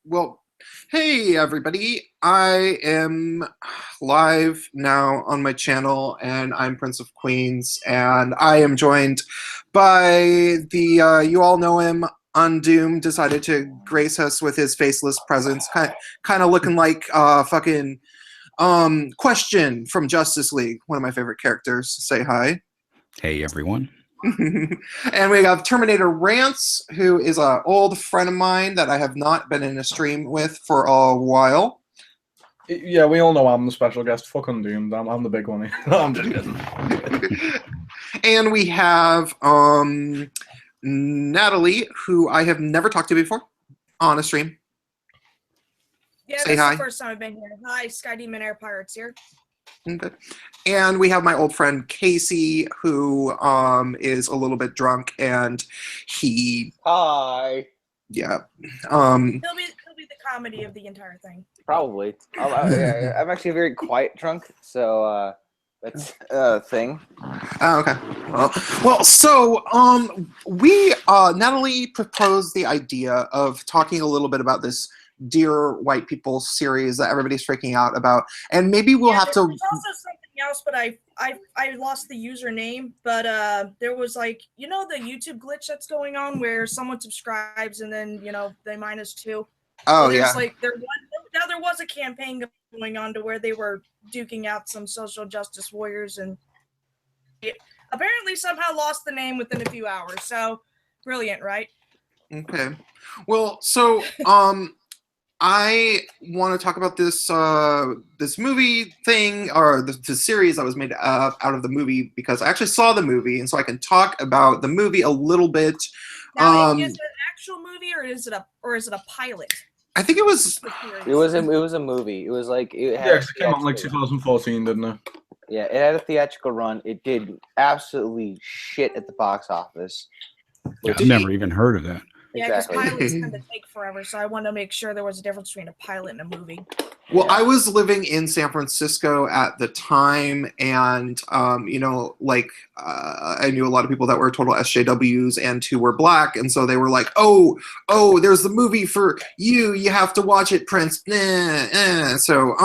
Well, hey everybody. I am live now on my channel and I'm Prince of Queens and I am joined by you all know him, Undoomed decided to grace us with his faceless presence, kind of looking like fucking Question from Justice League, one of my favorite characters. Say hi. Hey everyone. And we have Terminator Rants, who is an old friend of mine that I have not been in a stream with for a while. Yeah, we all know I'm the special guest. Fuck Undoomed. I'm the big one here. No, I'm just kidding. And we have Natalie, who I have never talked to before on a stream. Yeah, Say this hi. is the first time I've been here. Hi, Sky Demon Air Pirates here. Okay. And we have my old friend Casey, who is a little bit drunk, and he Hi. yeah. He'll be the comedy of the entire thing. Probably. I'm actually a very quiet drunk, so that's a thing. Oh, okay. Well, so we Natalie proposed the idea of talking a little bit about this Dear White People series that everybody's freaking out about, and maybe we'll have to. There's also something else, but I lost the username. But there was the YouTube glitch that's going on where someone subscribes and then they -2. Oh, so there's yeah. There was a campaign going on to where they were duking out some social justice warriors, and apparently somehow lost the name within a few hours. So brilliant, right? Okay. Well, so I want to talk about this this movie thing, or the series that was made out of the movie, because I actually saw the movie, and so I can talk about the movie a little bit. Now, is it an actual movie, or is it a pilot? I think it was. It was a movie. It was like it had. Yeah, 'cause it came out in like 2014, didn't it? Yeah, it had a theatrical run. It did absolutely shit at the box office. Yeah, I've never even heard of that. Yeah, because Exactly. pilots tend to take forever, so I wanted to make sure there was a difference between a pilot and a movie. Well, I was living in San Francisco at the time, and I knew a lot of people that were total SJWs and who were black, and so they were like, "Oh, there's the movie for you. You have to watch it, Prince." So,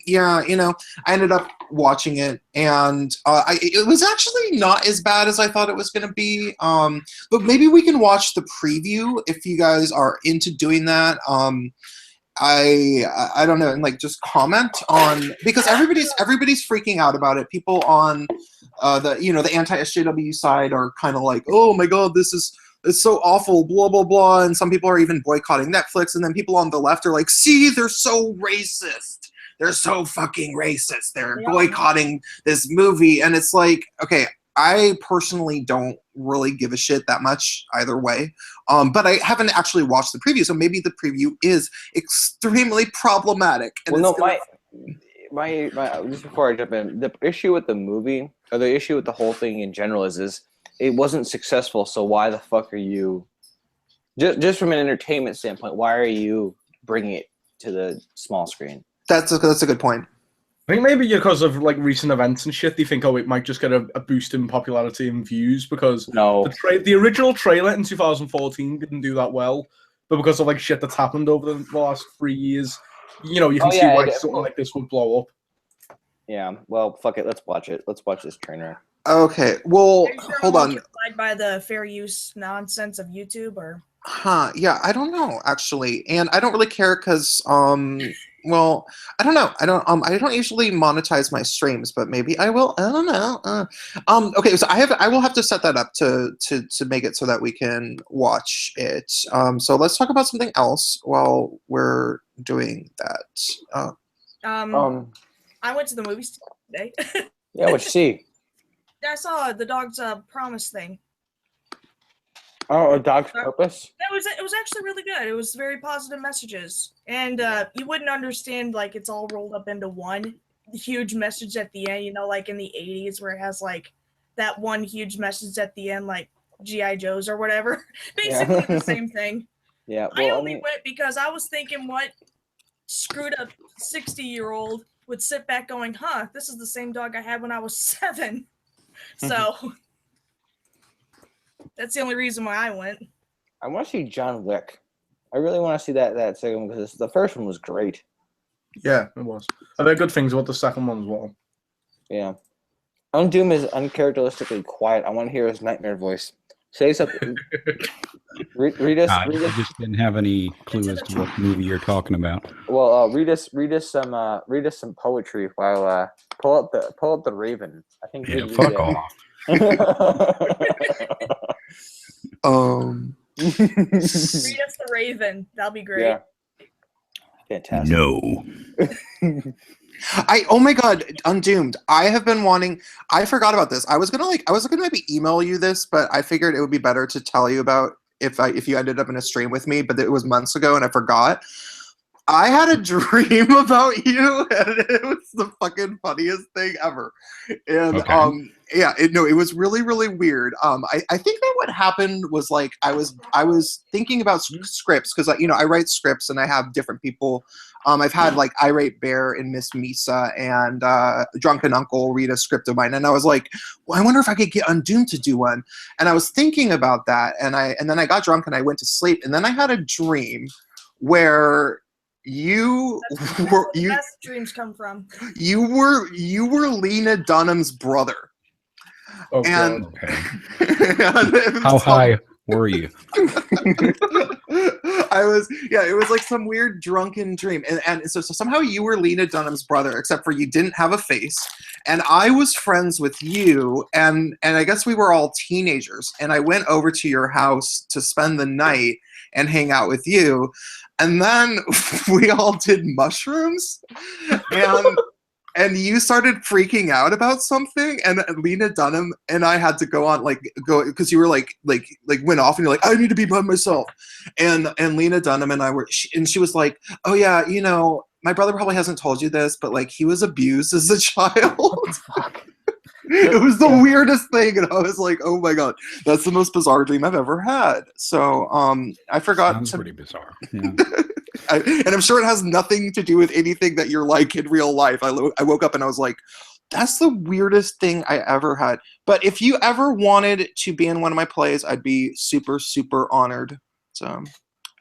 yeah, I ended up watching it, and it was actually not as bad as I thought it was going to be. But maybe we can watch the preview if you guys are into doing that. I don't know, and just comment on, because everybody's freaking out about it. People on the anti-SJW side are kind of like, oh my god, it's so awful, blah blah blah, and some people are even boycotting Netflix, and then people on the left are like, see, they're so racist. They're so fucking racist. They're boycotting this movie, and it's like, okay, I personally don't really give a shit that much either way. But I haven't actually watched the preview, so maybe the preview is extremely problematic. And Well, no, my just before I jump in, the issue with the movie, or the issue with the whole thing in general, is it wasn't successful. So why the fuck are you, just from an entertainment standpoint, why are you bringing it to the small screen? That's a good point. I think maybe because of recent events and shit, they think, it might just get a boost in popularity and views, because No. the original trailer in 2014 didn't do that well, but because of shit that's happened over the last 3 years, you can see why something like this would blow up. Yeah, well, fuck it, let's watch it. Let's watch this train wreck. Okay, well, hold on. By the fair use nonsense of YouTube, or? Yeah, I don't know actually, and I don't really care because well, I don't know. I don't usually monetize my streams, but maybe I will. I don't know. Okay, so I will have to set that up to make it so that we can watch it. So let's talk about something else while we're doing that. I went to the movies today. Yeah, what'd you see? I saw the Dog's Promise thing. Oh, A Dog's Purpose? It was actually really good. It was very positive messages. And you wouldn't understand, it's all rolled up into one huge message at the end, like in the 80s where it has, that one huge message at the end, like G.I. Joe's or whatever. Basically the same thing. Yeah. Well, I only went because I was thinking what screwed up 60-year-old would sit back going, this is the same dog I had when I was 7. So... That's the only reason why I went. I want to see John Wick. I really want to see that second one because the first one was great. Yeah, it was. I've heard good things about the second one as well. Yeah. Undoomed is uncharacteristically quiet. I want to hear his nightmare voice. Say something. read us. I just didn't have any clue as to what movie you're talking about. Well, read us some poetry while pull up the Raven. I think. Yeah, fuck off. Read us the Raven. That'll be great. Yeah. Fantastic. No. Oh my god, Undoomed. I have been wanting. I forgot about this. I was gonna maybe email you this, but I figured it would be better to tell you about if you ended up in a stream with me. But it was months ago, and I forgot. I had a dream about you, and it was the fucking funniest thing ever. And okay. it was really, really weird. I think that what happened was like I was thinking about scripts because I write scripts and I have different people. I've had like Irate Bear and Miss Misa and Drunken Uncle read a script of mine, and I was like, well, I wonder if I could get Undoomed to do one. And I was thinking about that, and then I got drunk and I went to sleep, and then I had a dream where best dreams come from. You were Lena Dunham's brother. Oh, and okay. How high were you? It was like some weird drunken dream, and so somehow you were Lena Dunham's brother, except for you didn't have a face, and I was friends with you, and I guess we were all teenagers, and I went over to your house to spend the night and hang out with you. And then we all did mushrooms, and you started freaking out about something, and Lena Dunham and I had to go because you were like went off, and you're like, I need to be by myself, and Lena Dunham and I were, and she was like, oh yeah, my brother probably hasn't told you this, but like he was abused as a child. It was the weirdest thing, and I was like, oh my god, that's the most bizarre dream I've ever had. So I forgot. Sounds pretty bizarre. Yeah. And I'm sure it has nothing to do with anything that you're like in real life. I woke up and I was like, that's the weirdest thing I ever had. But if you ever wanted to be in one of my plays, I'd be super, super honored. So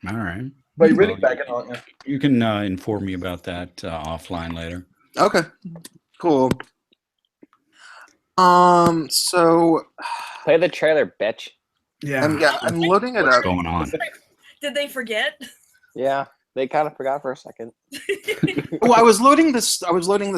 all right. But you're really begging, aren't you? You can inform me about that offline later. Okay, cool. So play the trailer, bitch. Yeah. I'm loading it What's up. going on? Did they forget? Yeah, they kind of forgot for a second. Well, I was loading the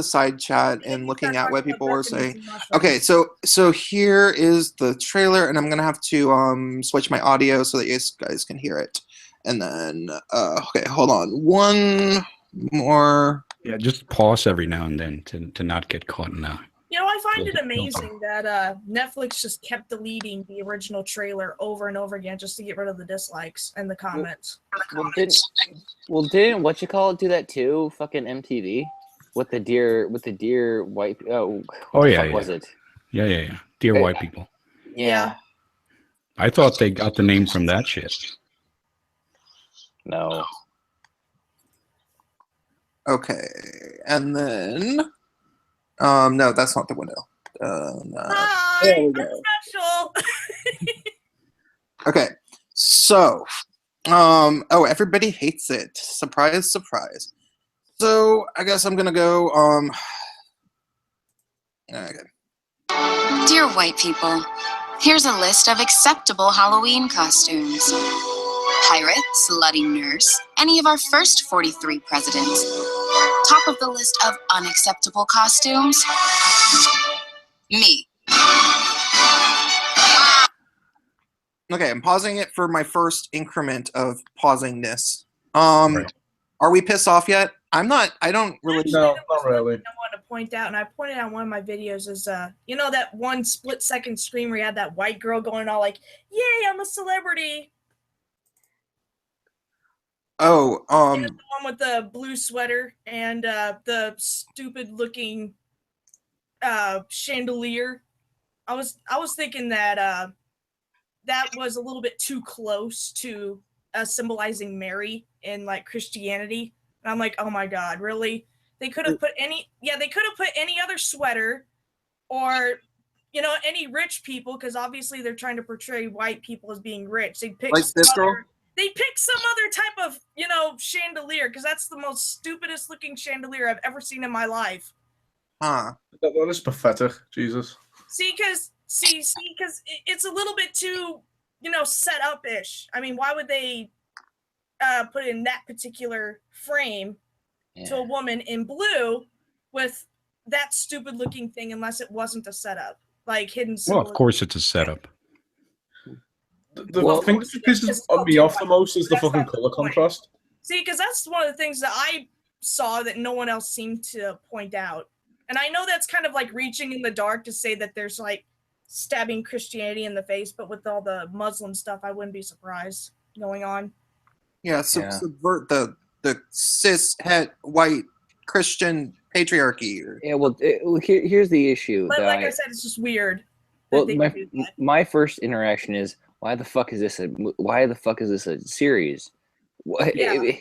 side chat and looking at what people were saying. Okay, so here is the trailer, and I'm gonna have to switch my audio so that you guys can hear it. And then okay, hold on, one more. Yeah, just pause every now and then to not get caught in that. I find it amazing that Netflix just kept deleting the original trailer over and over again just to get rid of the dislikes and the comments. Well, didn't what you call it do that too? Fucking MTV with the dear white. Oh yeah. Was it? Yeah. Dear white people. Yeah. I thought they got the name from that shit. No. Okay, and then. No, that's not the window. No. Hi, I'm special. Okay, so, everybody hates it. Surprise, surprise. So, I guess I'm gonna go, okay. Dear white people, here's a list of acceptable Halloween costumes. Pirate, slutty nurse, any of our first 43 presidents. Top of the list of unacceptable costumes, me. Okay, I'm pausing it for my first increment of pausing this. Right. Are we pissed off yet? I don't really. No, not really. I want to point out, and I pointed out in one of my videos, is that one split-second screen where you had that white girl going all like, "Yay, I'm a celebrity." Oh, the one with the blue sweater and the stupid-looking chandelier. I was thinking that that was a little bit too close to symbolizing Mary in like Christianity. And I'm like, oh my god, really? They could have put any other sweater, or any rich people, because obviously they're trying to portray white people as being rich. They picked like this girl. They picked some other type of, chandelier, because that's the most stupidest looking chandelier I've ever seen in my life. Huh. That is pathetic. Jesus. See, because it's a little bit too, set up ish. I mean, why would they put in that particular frame to a woman in blue with that stupid looking thing unless it wasn't a setup, like hidden Well, of symbolism. course, it's a setup. The thing that pisses me off the most is the fucking color contrast. See, because that's one of the things that I saw that no one else seemed to point out. And I know that's kind of like reaching in the dark to say that there's like stabbing Christianity in the face, but with all the Muslim stuff, I wouldn't be surprised going on. Yeah, subvert the cis het white Christian patriarchy. Yeah, well, here's the issue. But like I said, it's just weird. Well, my first interaction is, why the fuck is this a series? Yeah.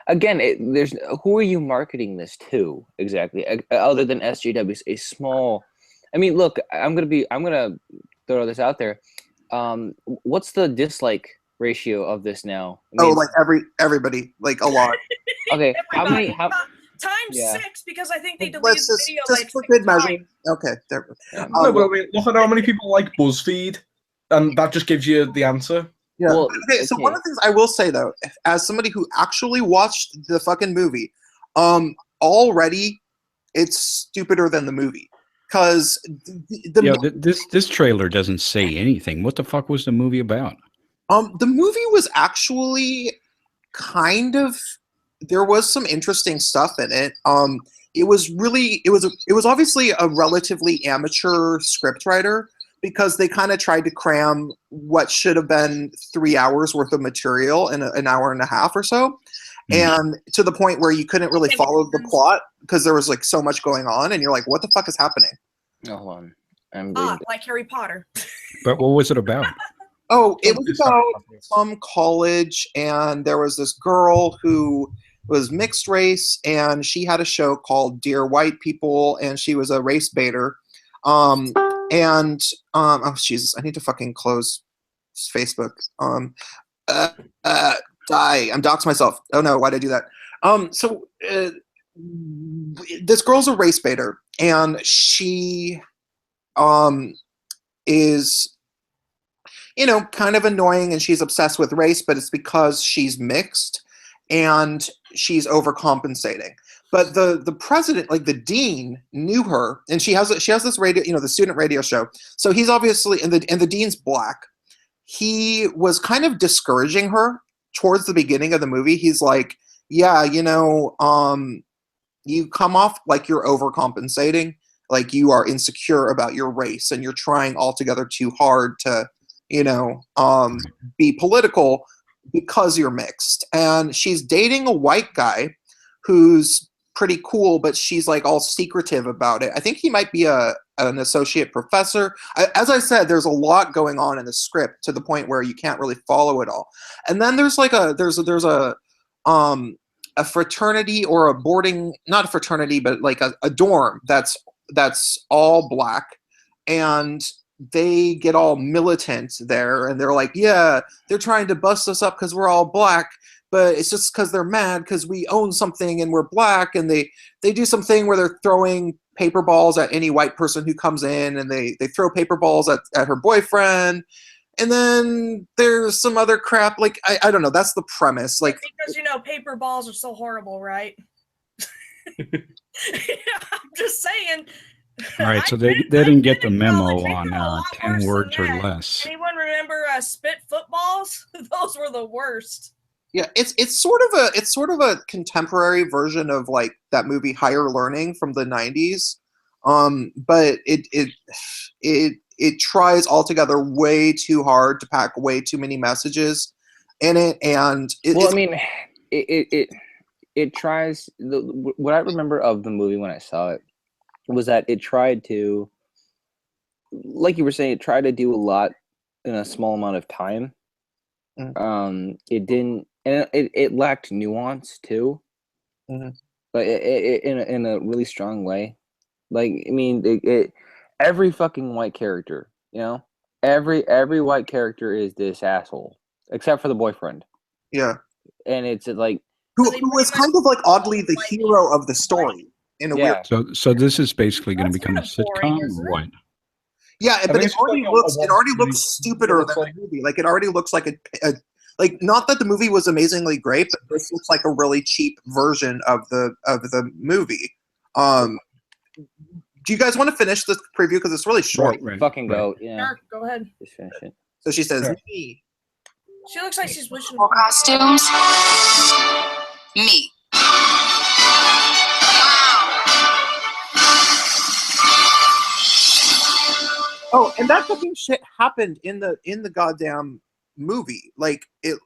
Again, there's who are you marketing this to exactly? Other than SJWs, a small. I mean, look, I'm gonna throw this out there. What's the dislike ratio of this now? I mean, like everybody, like a lot. Okay, how many? Times 6, because I think they deleted the video just for good measure. Okay, there. No, but I mean, look at how many people like BuzzFeed, and that just gives you the answer. Yeah. Well, okay, so one of the things I will say though, as somebody who actually watched the fucking movie, already it's stupider than the movie. Because this trailer doesn't say anything. What the fuck was the movie about? The movie was actually kind of, there was some interesting stuff in it. It was obviously a relatively amateur scriptwriter, because they kind of tried to cram what should have been 3 hours worth of material in an hour and a half or so. And to the point where you couldn't really follow the plot because there was like so much going on, and you're like, what the fuck is happening? Hold on. Like Harry Potter. But what was it about? Oh, it was about some college, and there was this girl who was mixed race, and she had a show called Dear White People, and she was a race baiter. Oh Jesus, I need to fucking close Facebook. Die. I'm doxing myself. Oh no, why'd I do that? This girl's a race baiter, and she is, kind of annoying, and she's obsessed with race, but it's because she's mixed and she's overcompensating. But the president, like the dean, knew her, and she has this radio, the student radio show. So he's obviously, and the dean's black. He was kind of discouraging her towards the beginning of the movie. He's like, yeah, you come off like you're overcompensating, like you are insecure about your race, and you're trying altogether too hard to, be political because you're mixed. And she's dating a white guy who's pretty cool, but she's like all secretive about it. I think he might be an associate professor. As I said, there's a lot going on in the script to the point where you can't really follow it all. And then there's like there's a fraternity, or a boarding, not a fraternity, but like a dorm that's all black, and they get all militant there, and they're like, yeah, they're trying to bust us up because we're all black, but it's just because they're mad because we own something and we're black. And they do something where they're throwing paper balls at any white person who comes in, and they throw paper balls at her boyfriend. And then there's some other crap, like I don't know, that's the premise. Like, because paper balls are so horrible, right? I'm just saying. All right, so they didn't get the memo on 10 words or less. Anyone remember spit footballs? Those were the worst. Yeah, it's sort of a contemporary version of like that movie Higher Learning from the 90s. But it tries altogether way too hard to pack way too many messages in it, and it tries. What I remember of the movie when I saw it was that it tried to, like you were saying, it tried to do a lot in a small amount of time. It didn't, and it lacked nuance too, but it in a really strong way. Like, I mean, every fucking white character, every white character is this asshole, except for the boyfriend. Yeah. And it's like Who was kind of like oddly the hero of the story in a weird. So this is basically going to That's become a kinda boring, sitcom isn't or it? what? Yeah, I but think it it's already like looks a stupider than the movie. Like it already looks like a like not that the movie was amazingly great, but this looks like a really cheap version of the movie. Do you guys want to finish this preview because it's really short? Right. fucking go. Yeah. Sure, go ahead. Just finish it. So she says, Sure. "Me." She looks like she's wishing. Costumes? Me. Oh, and that fucking shit happened in the goddamn movie. Like it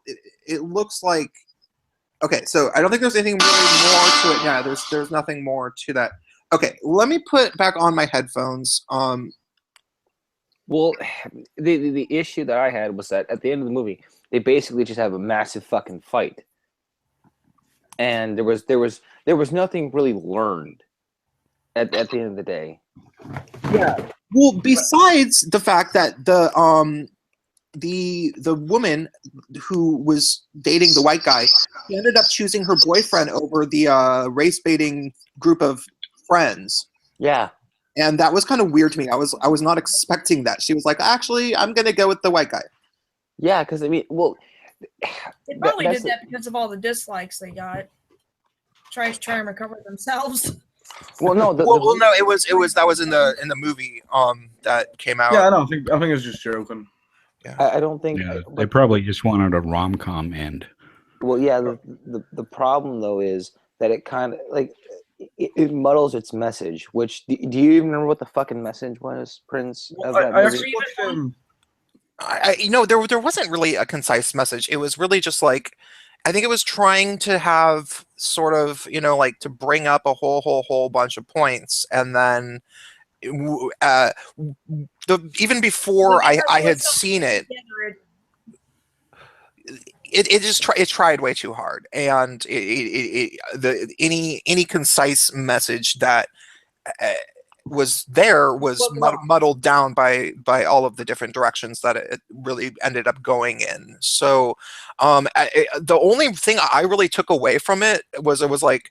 looks like. Okay, so I don't think there's anything really more to it. Yeah, there's nothing more to that. Okay, let me put back on my headphones. Well, the issue that I had was that at the end of the movie, they basically just have a massive fucking fight, and there was nothing really learned at the end of the day. Yeah. Well, besides the fact that the woman who was dating the white guy, she ended up choosing her boyfriend over the race baiting group of friends. Yeah. And that was kind of weird to me. I was not expecting that. She was like, actually, I'm gonna go with the white guy. Yeah, because I mean, well, They probably did that because of all the dislikes they got. Trying to recover themselves. Well, no, no, it was that was in the movie that came out. Yeah, I know. I think it's just joking. I don't think. Yeah, they probably just wanted a rom-com end. Well, yeah. The problem though is that it kind of like it muddles its message. Which do you even remember what the fucking message was, Prince? Of that I movie? actually watched There wasn't really a concise message. It was really just like, I think it was trying to have sort of, like to bring up a whole bunch of points, and then even before I had seen it, it tried way too hard, and any concise message that was muddled down by all of the different directions that it really ended up going in. So the only thing I really took away from it was like,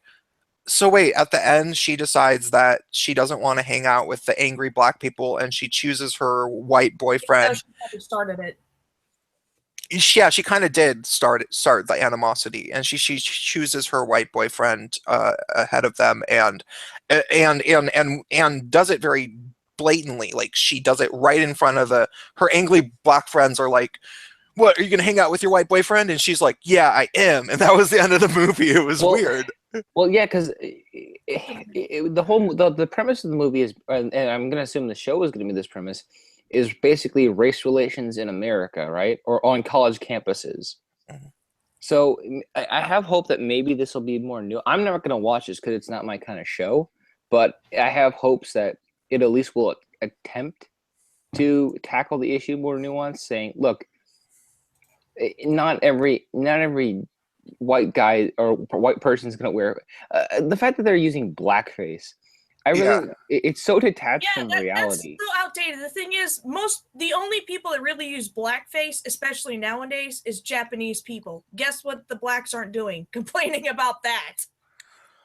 so wait, at the end she decides that she doesn't want to hang out with the angry black people, and she chooses her white boyfriend. She probably started it. Yeah, she kind of did start the animosity, and she chooses her white boyfriend ahead of them, and does it very blatantly. Like, she does it right in front of her angry black friends are like, "What, are you gonna hang out with your white boyfriend?" And she's like, "Yeah, I am." And that was the end of the movie. It was weird. Well, yeah, because the premise of the movie is, and I'm gonna assume the show is gonna be this premise, is basically race relations in America, right? Or on college campuses. Mm-hmm. So I have hope that maybe this will be more new. I'm never going to watch this because it's not my kind of show, but I have hopes that it at least will attempt to tackle the issue more nuanced, saying, look, not every white guy or white person is going to wear the fact that they're using blackface. It's so detached from reality. That's so outdated. The thing is, the only people that really use blackface, especially nowadays, is Japanese people. Guess what the blacks aren't doing? Complaining about that.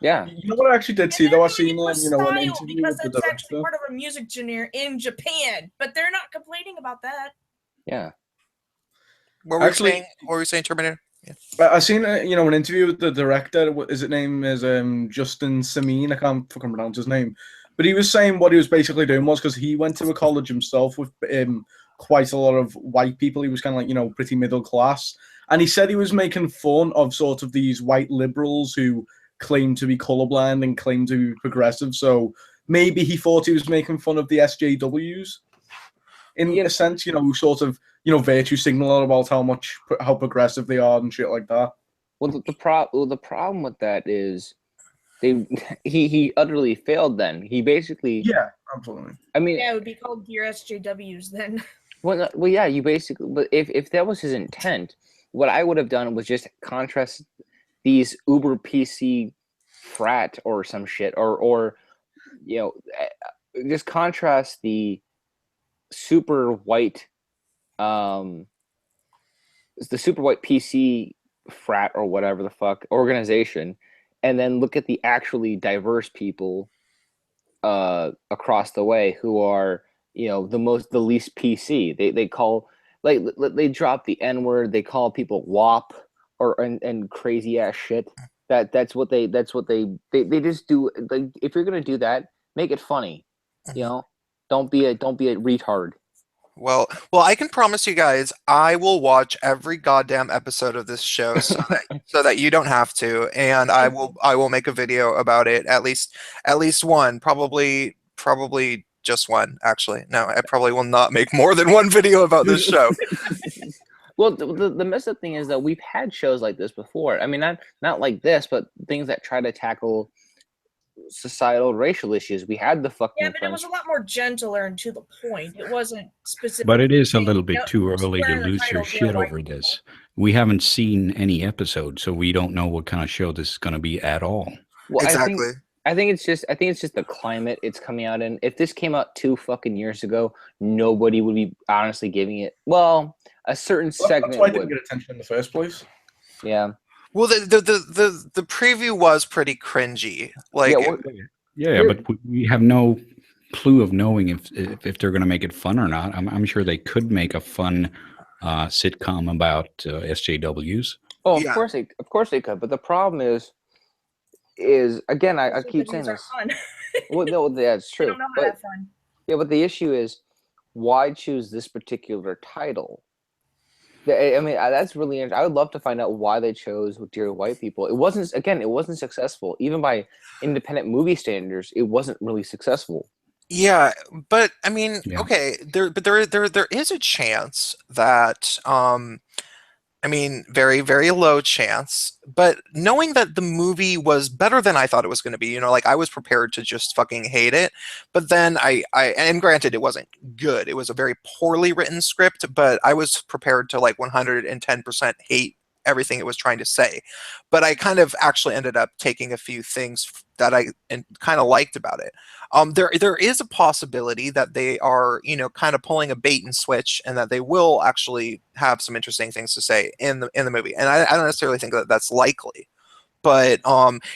Yeah. You know what I actually did see though? I seen an interview because with the that's actually director. part of a music genre in Japan, but they're not complaining about that. Yeah. What were you saying, Terminator? Yeah. I seen an interview with the director. His name is Justin Samin. I can't fucking pronounce his name, but he was saying what he was basically doing was, because he went to a college himself with quite a lot of white people. He was kind of like pretty middle class, and he said he was making fun of sort of these white liberals who claim to be colorblind and claim to be progressive. So maybe he thought he was making fun of the SJWs in a sense, sort of. Virtue signal about how progressive they are and shit like that. Well, the problem with that is he utterly failed. Then he basically absolutely. I mean, it would be called your SJWs then. Well, yeah, you basically. But if that was his intent, what I would have done was just contrast these uber PC frat or some shit, or just contrast the super white. The super white PC frat or whatever the fuck organization, and then look at the actually diverse people across the way who are, you know, the least PC. They call, like, they drop the N word. They call people WAP and crazy ass shit. That's what they just do. Like, if you're gonna do that, make it funny. You know, don't be a retard. Well, I can promise you guys, I will watch every goddamn episode of this show so that you don't have to, and I will make a video about it, at least one, probably just one, actually. No, I probably will not make more than one video about this show. Well, the messed up thing is that we've had shows like this before. I mean, not like this, but things that try to tackle societal racial issues. We had the fucking Yeah, but it was a lot more gentler and to the point. It wasn't specific. But it is a little bit too early to swear in the lose your title, shit Dear White over People. this. We haven't seen any episode, so we don't know what kind of show this is going to be at all. Well, Exactly. I think it's just the climate it's coming out in. If this came out 2 fucking years ago, nobody would be honestly giving it. Well, a certain segment That's why I would. didn't get attention in the first place. Yeah. Well, the preview was pretty cringy. Like, Yeah, well, Yeah, but we have no clue of knowing if they're going to make it fun or not. I'm sure they could make a fun sitcom about SJWs. oh, Yeah. of course they could. But the problem is again, I keep saying These are this. fun. Well, no, that's They true. don't know how to have fun. Yeah, but the issue is, why choose this particular title? I mean, that's really interesting. I would love to find out why they chose Dear White People. It wasn't successful. Even by independent movie standards, it wasn't really successful. yeah, but I mean, Yeah. okay, there is a chance that I mean, very, very low chance, but knowing that the movie was better than I thought it was going to be, you know, like I was prepared to just fucking hate it, but then and granted, it wasn't good. It was a very poorly written script, but I was prepared to like 110% hate everything it was trying to say. But I kind of actually ended up taking a few things that I kind of liked about it. There is a possibility that they are, you know, kind of pulling a bait and switch, and that they will actually have some interesting things to say in the movie. And I don't necessarily think that that's likely, but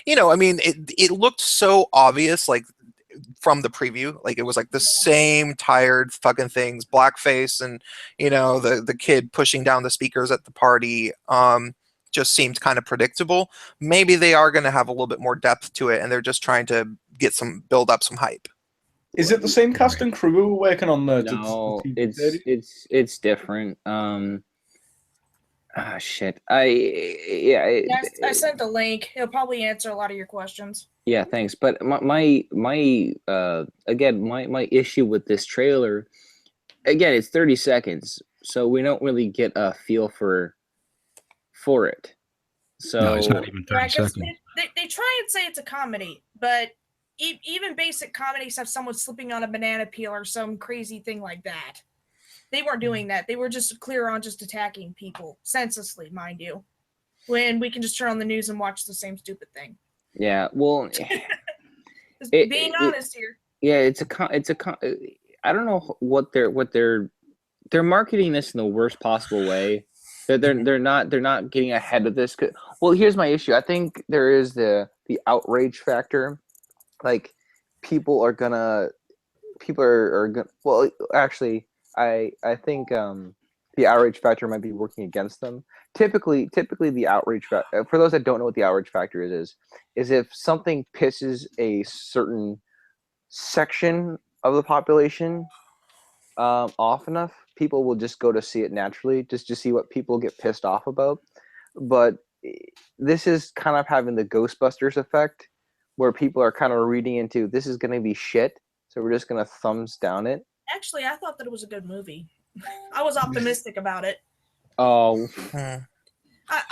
you know, I mean, it looked so obvious, like from the preview, like it was like the same tired fucking things, blackface, and you know, the kid pushing down the speakers at the party. Just seemed kind of predictable. Maybe they are going to have a little bit more depth to it, and they're just trying to build up some hype. Is it the same cast and crew who were working on the? No, the TV series? it's different. Shit. I sent the link. He'll probably answer a lot of your questions. Yeah, thanks. But my issue with this trailer, again, it's 30 seconds, so we don't really get a feel for it. So No, it's not even Yeah, 30 'cause seconds. they try and say it's a comedy, but even basic comedies have someone slipping on a banana peel or some crazy thing like that. They weren't doing that. They were just clear on just attacking people senselessly, mind you. When we can just turn on the news and watch the same stupid thing. yeah, well, Just being honest here. yeah, I don't know what they're marketing this in the worst possible way. They're not getting ahead of this. Well, here's my issue. I think there is the outrage factor. Like, people are gonna. Well, actually, I think the outrage factor might be working against them. Typically the outrage factor, for those that don't know what the outrage factor is if something pisses a certain section of the population off enough, people will just go to see it naturally, just to see what people get pissed off about. But this is kind of having the Ghostbusters effect, where people are kind of reading into, this is going to be shit, so we're just going to thumbs down it. Actually, I thought that it was a good movie. I was optimistic about it. Oh, I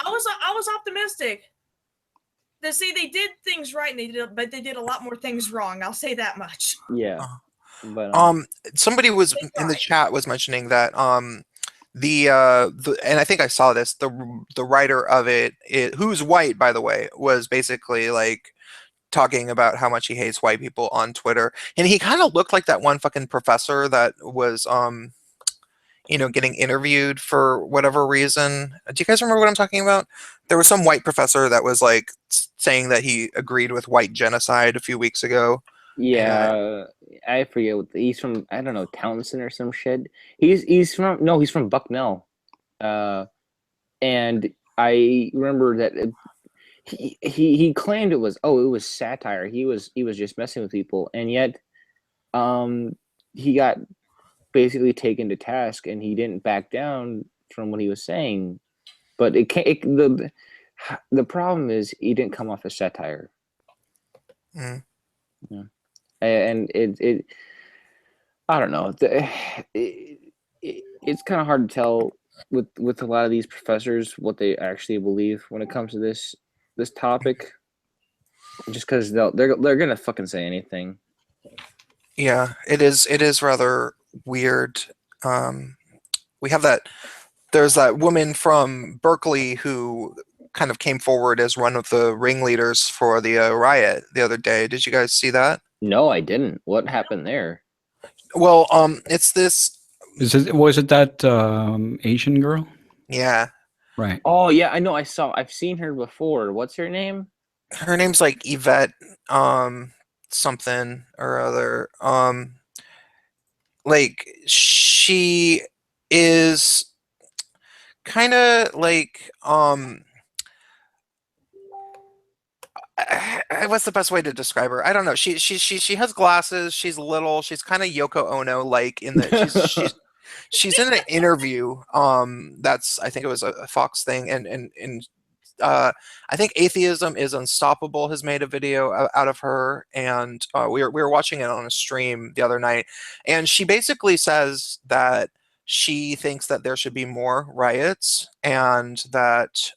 was optimistic. See, they did things right, and they did a lot more things wrong. I'll say that much. yeah. But Somebody was in the chat was mentioning that the and I think I saw this, the writer of it, who's white, by the way, was basically like talking about how much he hates white people on Twitter, and he kind of looked like that one fucking professor that was getting interviewed for whatever reason. Do you guys remember what I'm talking about? There was some white professor that was like saying that he agreed with white genocide a few weeks ago. Yeah, I forget what he's from. I don't know, Townsend or some shit. He's from Bucknell, and I remember that he claimed it was satire. He was just messing with people, and yet he got basically taken to task, and he didn't back down from what he was saying. But the problem is he didn't come off as satire. Mm. Yeah. And it I don't know. It's kind of hard to tell with a lot of these professors what they actually believe when it comes to this topic, just because they're gonna fucking say anything. Yeah, it is rather weird. We have there's that woman from Berkeley who kind of came forward as one of the ringleaders for the riot the other day. Did you guys see that? No, I didn't. What happened there? Well, it's this. Was it that Asian girl? Yeah, Right. Oh yeah, I know. I've seen her before. What's her name? her name's like Yvette, something or other. Like she is kind of like what's the best way to describe her? I don't know. She has glasses. She's little. She's kind of Yoko Ono like in that she's in an interview. That's I think it was a Fox thing, and I think Atheism is Unstoppable has made a video out of her, and we were watching it on a stream the other night, and she basically says that she thinks that there should be more riots, and that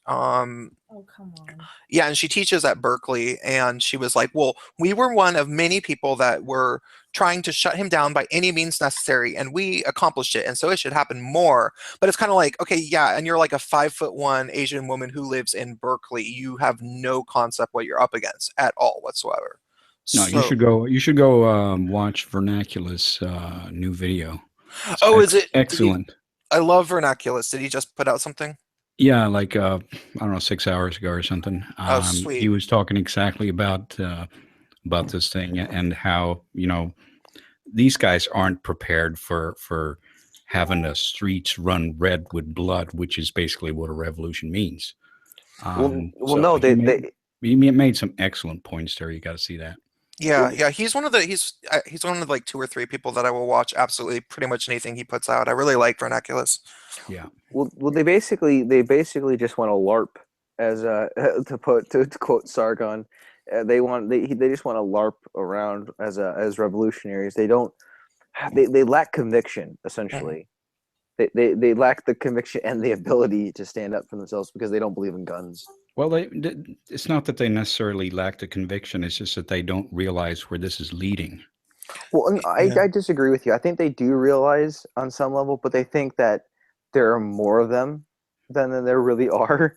Oh, come on. yeah, and she teaches at Berkeley, and she was like, well, we were one of many people that were trying to shut him down by any means necessary, and we accomplished it, and so it should happen more. But it's kind of like, okay, yeah, and you're like a 5'1" Asian woman who lives in Berkeley. You have no concept what you're up against at all whatsoever. No, you should go. You should go watch Vernacular's new video. Oh, is it excellent? I love Vernaculus. Did he just put out something? Yeah, like I don't know, 6 hours ago or something. Oh, sweet. He was talking exactly about this thing and how these guys aren't prepared for having the streets run red with blood, which is basically what a revolution means. He made some excellent points there. You got to see that. Yeah, yeah, he's one of like 2 or 3 people that I will watch absolutely pretty much anything he puts out. I really like Vernaculus. Yeah. Well, they basically just want to LARP, as to quote Sargon. They just want to LARP around as revolutionaries. They lack conviction, essentially. They lack the conviction and the ability to stand up for themselves because they don't believe in guns. Well, it's not that they necessarily lack the conviction. It's just that they don't realize where this is leading. Well, I disagree with you. I think they do realize on some level, but they think that there are more of them than there really are.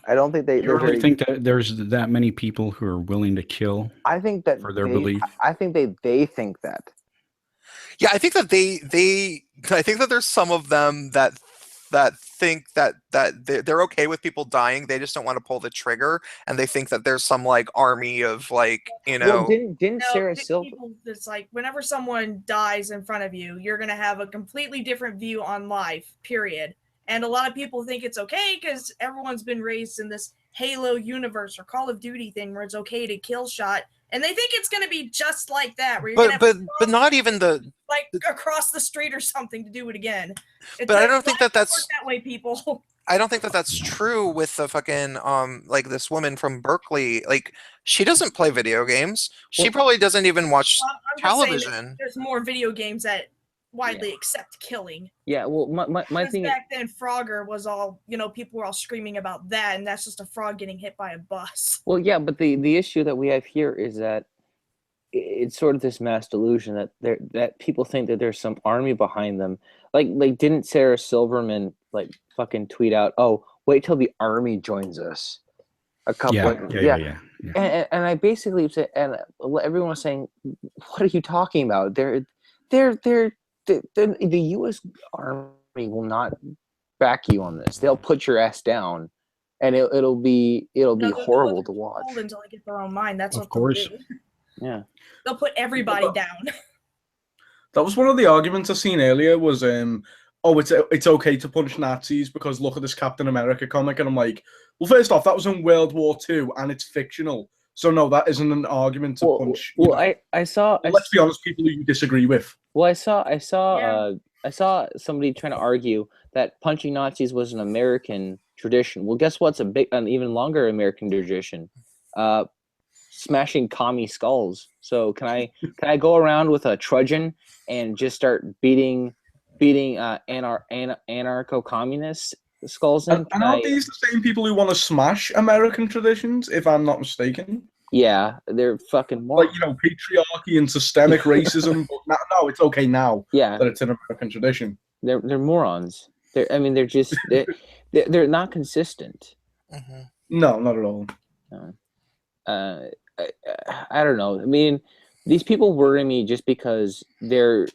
I don't think they really think that there's that many people who are willing to kill. I think that for their belief. I think they think that. Yeah, I think that I think that there's some of them that think that they're okay with people dying. They just don't want to pull the trigger, and they think that there's some like army of like Well, didn't Sarah Silver? It's like whenever someone dies in front of you, you're gonna have a completely different view on life. Period. And a lot of people think it's okay because everyone's been raised in this Halo universe or Call of Duty thing where it's okay to kill shot, and they think it's going to be just like that. Where you're but not even like across the street or something to do it again. It's but I don't think that's that way, people. I don't think that that's true with the fucking like this woman from Berkeley. Like she doesn't play video games. She probably doesn't even watch television. There's more video games that widely accept killing. Yeah, well, my thing back then, Frogger was all, people were all screaming about that, and that's just a frog getting hit by a bus. Well, yeah, but the issue that we have here is that it's sort of this mass delusion that people think that there's some army behind them. Like didn't Sarah Silverman like fucking tweet out, "Oh, wait till the army joins us." A couple, yeah. And I basically said, and everyone was saying, "What are you talking about? The U.S. Army will not back you on this. They'll put your ass down, and it'll be horrible to watch. Until they get their own mind. That's Of what course. they'll do. Yeah. They'll put everybody down. That was one of the arguments I seen earlier was, oh, it's okay to punch Nazis because look at this Captain America comic. And I'm like, well, first off, that was in World War II and it's fictional. So no, that isn't an argument to punch. I saw. Let's be honest, people who you disagree with. Well, I saw somebody trying to argue that punching Nazis was an American tradition. Well, guess what's an even longer American tradition? Smashing commie skulls. So can I go around with a trudgeon and just start beating anarcho-communist skulls in? And aren't these the same people who want to smash American traditions, if I'm not mistaken? Yeah, they're fucking more like, patriarchy and systemic racism. But no, it's okay now. Yeah, that it's an American tradition. They're morons. They're just they're not consistent. Mm-hmm. No, not at all. No. I don't know. I mean, these people worry me just because there's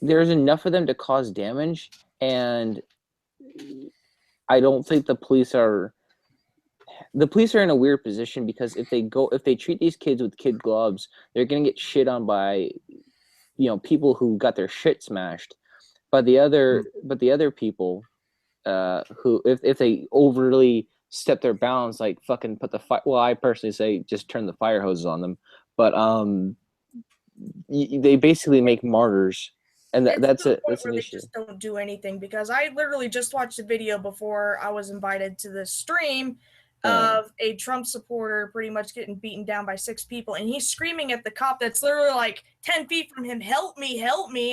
enough of them to cause damage, and I don't think the police are in a weird position because if they treat these kids with kid gloves, they're gonna get shit on by people who got their shit smashed. But the other people who if they overly step their bounds, like fucking put the fire. Well, I personally say just turn the fire hoses on them, but they basically make martyrs, and that's an issue. They just don't do anything because I literally just watched a video before I was invited to this stream of a Trump supporter pretty much getting beaten down by 6 people, and he's screaming at the cop that's literally like 10 feet from him, help me,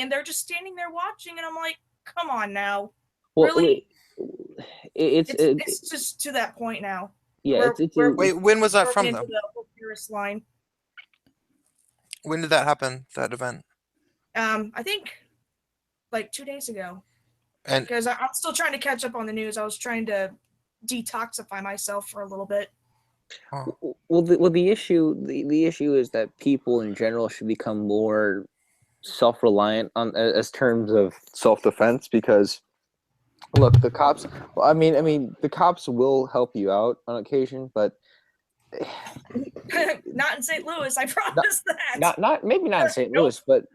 and they're just standing there watching, and I'm like, come on now. Well, really? It's just to that point now. Yeah, wait, when was that from them? Line. When did that happen? That event? I think like 2 days ago. And because I'm still trying to catch up on the news. I was trying to detoxify myself for a little bit. Well, the issue is that people in general should become more self-reliant on as terms of self-defense, because look, the cops. Well, I mean, the cops will help you out on occasion, but not in St. Louis. I promise that. Not maybe not in St. Louis, but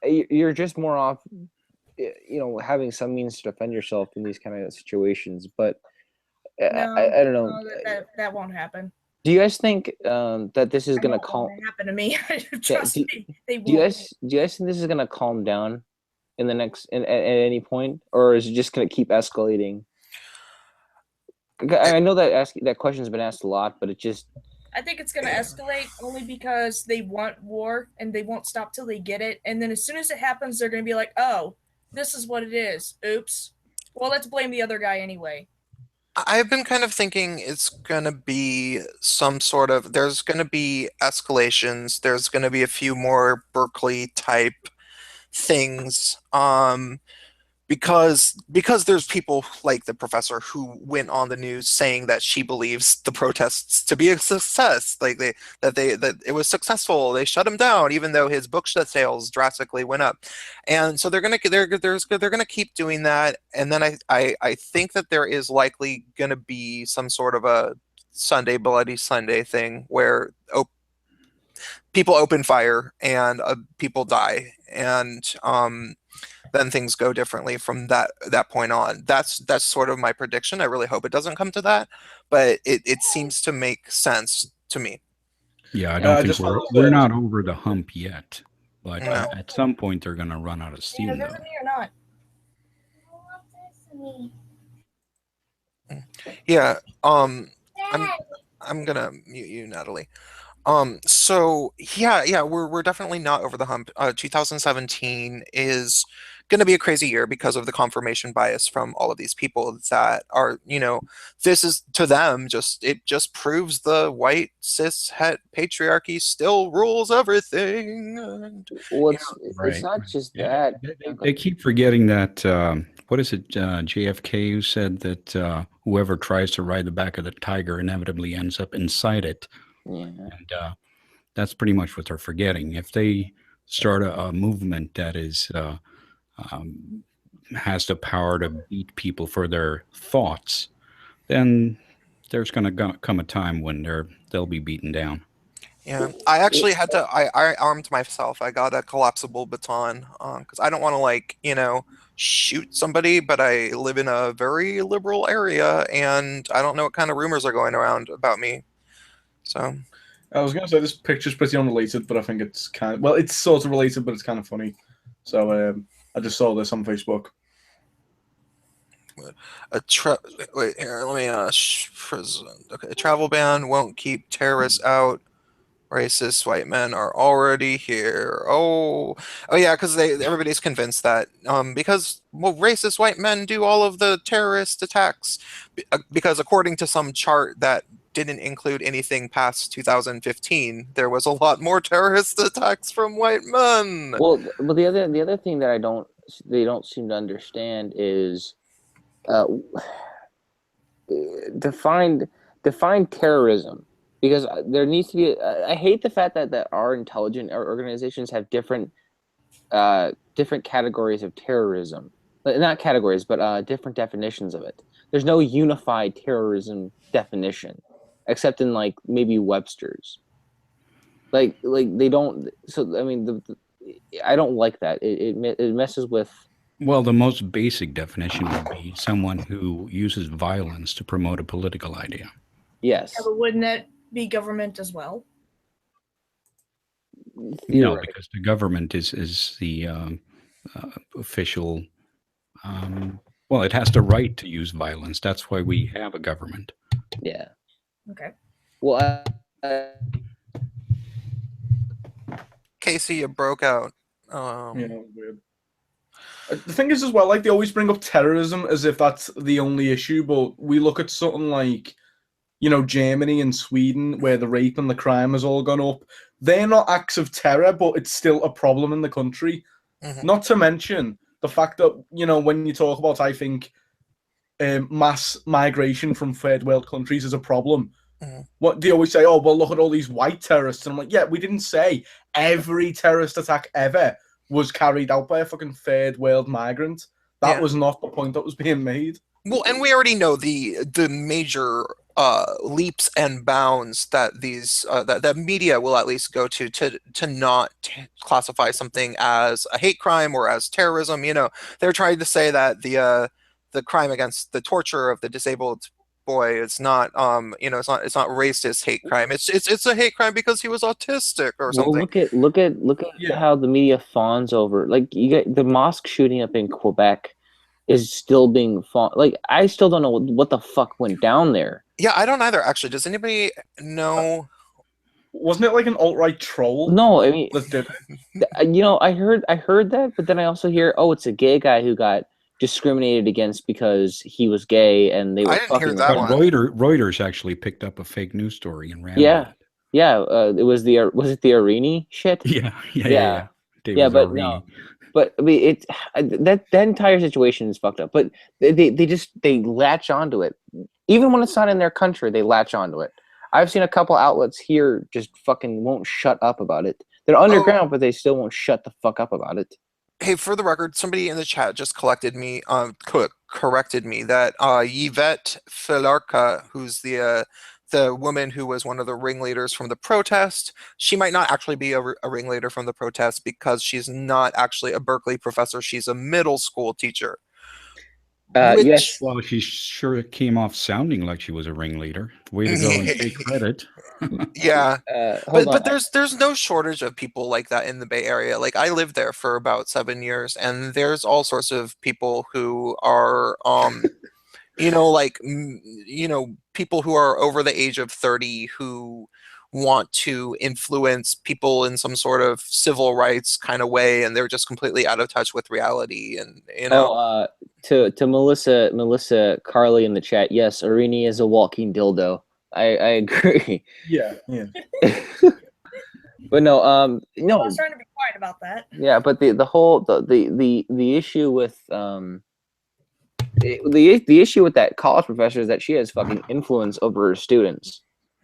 you're just more off, having some means to defend yourself in these kind of situations. But I don't know. No, that won't happen. Do you guys think that this is going to calm? Happen to me. Trust me, they won't. Do you guys think this is going to calm down in the next at any point, or is it just going to keep escalating? I know that question's been asked a lot, but I think it's going to escalate only because they want war and they won't stop till they get it. And then as soon as it happens, they're going to be like, "Oh, this is what it is. Oops. Well, let's blame the other guy anyway." I've been kind of thinking it's going to be there's going to be escalations. There's going to be a few more Berkeley type things. Because there's people like the professor who went on the news saying that she believes the protests to be a success, like that it was successful. They shut him down, even though his book sales drastically went up, and so they're gonna keep doing that. And then I think that there is likely gonna be some sort of a Bloody Sunday thing where people open fire and people die, and then things go differently from that point on. That's sort of my prediction. I really hope it doesn't come to that, but it seems to make sense to me. Yeah, I don't think we're not over the hump yet, but at some point they're going to run out of steam. Or not. Yeah. I'm gonna mute you, Natalie. So yeah, we're definitely not over the hump. 2017 is going to be a crazy year because of the confirmation bias from all of these people that are, this is to them it just proves the white cis het patriarchy still rules everything. And, it's not just that. They keep forgetting that. What is it? JFK who said that whoever tries to ride the back of the tiger inevitably ends up inside it. Yeah. And that's pretty much what they're forgetting. If they start a movement that is has the power to beat people for their thoughts, then there's going to come a time when they'll be beaten down. Yeah, I actually had to. I armed myself. I got a collapsible baton because I don't want to shoot somebody, but I live in a very liberal area and I don't know what kind of rumors are going around about me. So I was gonna say this picture's pretty unrelated, but I think it's it's sort of related, but it's kind of funny. So I just saw this on Facebook. wait here. Let me prison. Okay, a travel ban won't keep terrorists out. Racist white men are already here. Oh yeah, because everybody's convinced that because racist white men do all of the terrorist attacks because according to some chart that didn't include anything past 2015, there was a lot more terrorist attacks from white men. Well, the other thing that they don't seem to understand is define terrorism. Because there needs to be. I hate the fact that our intelligent organizations have different categories of terrorism. Not categories, but different definitions of it. There's no unified terrorism definition, except in like maybe Webster's. Like they don't. So I mean, I don't like that. It messes with. Well, the most basic definition would be someone who uses violence to promote a political idea. Yes. Yeah, but wouldn't it be government as well? No, because the government is the official. Well, it has the right to use violence. That's why we have a government. Yeah. Okay. Well, Casey, you broke out. Weird. The thing is, as well, like they always bring up terrorism as if that's the only issue, but we look at something like, Germany and Sweden, where the rape and the crime has all gone up. They're not acts of terror, but it's still a problem in the country. Mm-hmm. Not to mention the fact that, when you talk about, I think, mass migration from third world countries is a problem. Mm-hmm. What they always say, oh, well, look at all these white terrorists. And I'm like, yeah, we didn't say every terrorist attack ever was carried out by a fucking third world migrant. That was not the point that was being made. Well, and we already know the major leaps and bounds that these that media will at least go to not classify something as a hate crime or as terrorism. They're trying to say that the crime against the torture of the disabled boy is not it's not racist hate crime. It's a hate crime because he was autistic or something. Well, look at how the media fawns over. Like you get the mosque shooting up in Quebec is still being like I still don't know what the fuck went down there. Yeah, I don't either. Actually, does anybody know? Wasn't it like an alt-right troll? No, I mean, Let's do it. I heard that, but then I also hear, oh, it's a gay guy who got discriminated against because he was gay, and they were I didn't fucking. hear that But one. Reuters actually picked up a fake news story and ran. Yeah, with it. yeah. It was it the Arini shit? Yeah. Yeah, but Arini. no. But I mean, it's that entire situation is fucked up. But they latch onto it, even when it's not in their country. They latch onto it. I've seen a couple outlets here just fucking won't shut up about it. They're underground, but they still won't shut the fuck up about it. Hey, for the record, somebody in the chat just corrected me that Yvette Filarka, who's the woman who was one of the ringleaders from the protest, she might not actually be a ringleader from the protest because she's not actually a Berkeley professor. She's a middle school teacher. Yes. Well, she sure came off sounding like she was a ringleader. Way to go and take credit. Yeah. Hold on. But there's no shortage of people like that in the Bay Area. Like I lived there for about 7 years, and there's all sorts of people who are people who are over the age of 30 who want to influence people in some sort of civil rights kind of way, and they're just completely out of touch with reality. And to Melissa Carly in the chat, yes, Arini is a walking dildo. I agree. Yeah. But no, I was trying to be quiet about that. Yeah, but the issue with the issue with that college professor is that she has fucking influence over her students.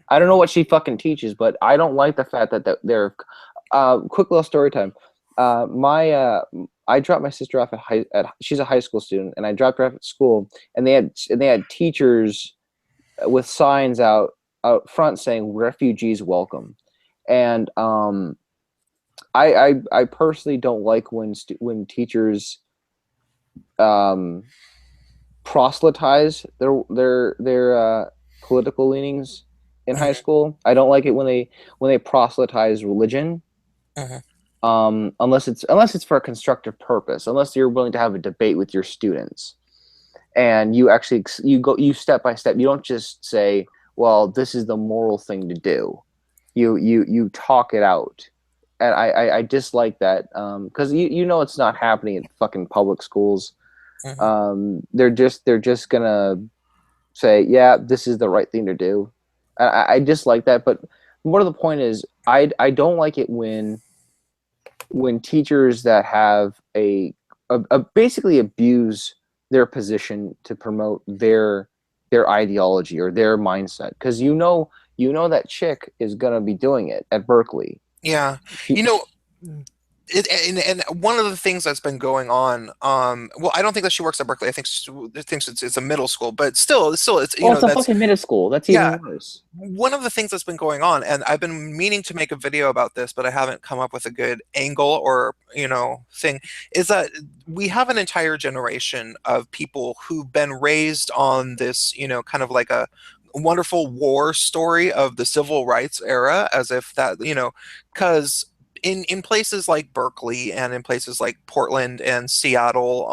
I don't know what she fucking teaches, but I don't like the fact that they're quick little story time. My I dropped my sister off she's a high school student, and I dropped her off at school, and they had teachers with signs out front saying "refugees welcome," and I personally don't like when teachers proselytize their political leanings in high school. I don't like it when they proselytize religion. Unless it's for a constructive purpose, unless you're willing to have a debate with your students, and you actually you step by step. You don't just say, "Well, this is the moral thing to do." You talk it out, and I dislike that because you know it's not happening in fucking public schools. They're just gonna say, "Yeah, this is the right thing to do." I dislike that, but more to the point is, I don't like it when teachers that have a basically abuse their position to promote their ideology or their mindset, because you know that chick is gonna be doing it at Berkeley. Yeah, and one of the things that's been going on, well, I don't think that she works at Berkeley. I think it's a middle school, but still, it's it's a fucking middle school. That's even worse. One of the things that's been going on, and I've been meaning to make a video about this, but I haven't come up with a good angle or thing, is that we have an entire generation of people who've been raised on this, kind of like a wonderful war story of the civil rights era, as if that, because in places like Berkeley and in places like Portland and Seattle,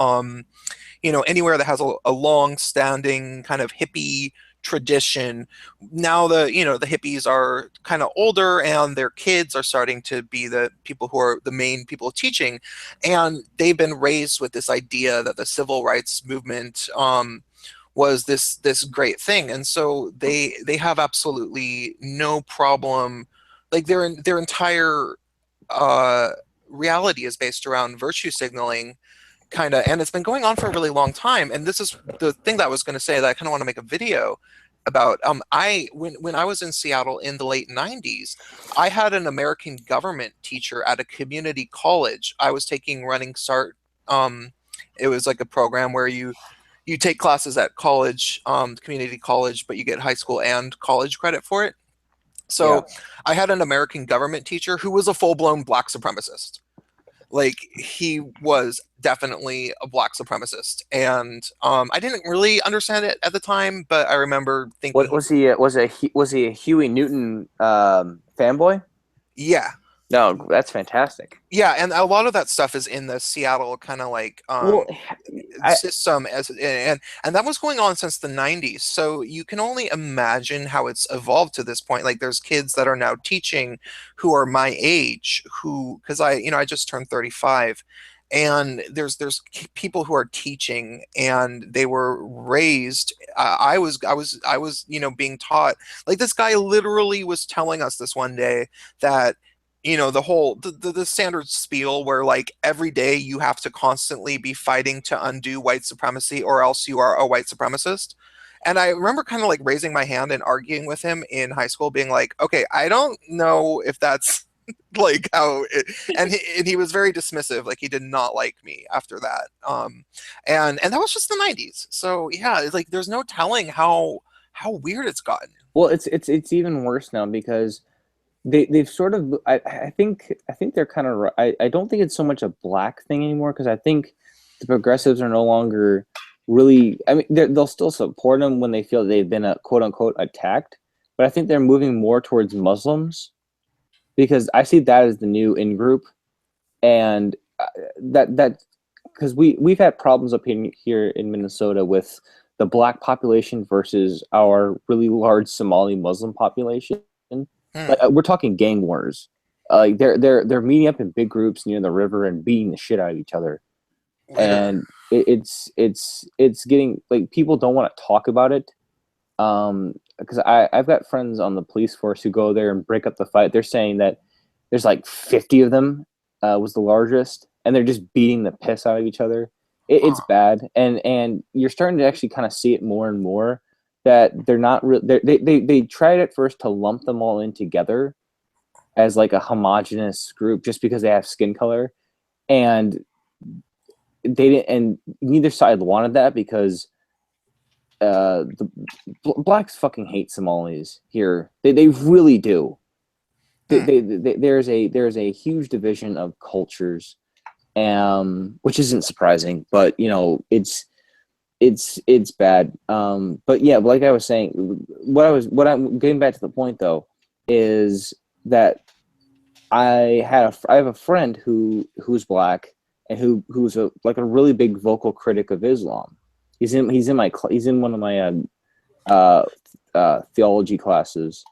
anywhere that has a long-standing kind of hippie tradition, now the hippies are kind of older and their kids are starting to be the people who are the main people teaching, and they've been raised with this idea that the civil rights movement was this great thing, and so they have absolutely no problem, like their entire reality is based around virtue signaling, kind of, and it's been going on for a really long time. And this is the thing that I was going to say that I kind of want to make a video about. When I was in Seattle in the late 90s, I had an American government teacher at a community college. I was taking Running Start. It was like a program where you take classes at college, community college, but you get high school and college credit for it. So I had an American government teacher who was a full-blown black supremacist. Like, he was definitely a black supremacist, and I didn't really understand it at the time, but I remember thinking, what was he? Was he a Huey Newton fanboy? Yeah. No, that's fantastic. Yeah, and a lot of that stuff is in the Seattle kind of like system, and that was going on since the 90s. So you can only imagine how it's evolved to this point. Like, there's kids that are now teaching who are my age, because I just turned 35, and there's people who are teaching, and they were raised. I was being taught, like, this guy literally was telling us this one day that the whole the standard spiel where, like, every day you have to constantly be fighting to undo white supremacy or else you are a white supremacist. And I remember kind of like raising my hand and arguing with him in high school, being like, okay, I don't know if that's like how it, and he was very dismissive. Like, he did not like me after that. And that was just the 90s. So yeah, it's like there's no telling how weird it's gotten. Well, it's even worse now, because they've sort of, I think they're kind of, I don't think it's so much a black thing anymore, because I think the progressives are no longer really, I mean, they'll still support them when they feel they've been quote unquote attacked, but I think they're moving more towards Muslims, because I see that as the new in group, and that because we've had problems up here in Minnesota with the black population versus our really large Somali Muslim population. Like, we're talking gang wars. Like, they're meeting up in big groups near the river and beating the shit out of each other. And it's getting, like, people don't want to talk about it. Because I've got friends on the police force who go there and break up the fight. They're saying that there's like 50 of them, was the largest, and they're just beating the piss out of each other. It's bad, and you're starting to actually kind of see it more and more, that they're not they tried at first to lump them all in together as like a homogenous group just because they have skin color, and they didn't, and neither side wanted that because the blacks fucking hate Somalis here. They really do. There's a huge division of cultures, which isn't surprising, but it's bad. But yeah, like I was saying, what I'm getting back to the point though is that I have a friend who's black and who's a really big vocal critic of Islam. He's in one of my theology classes,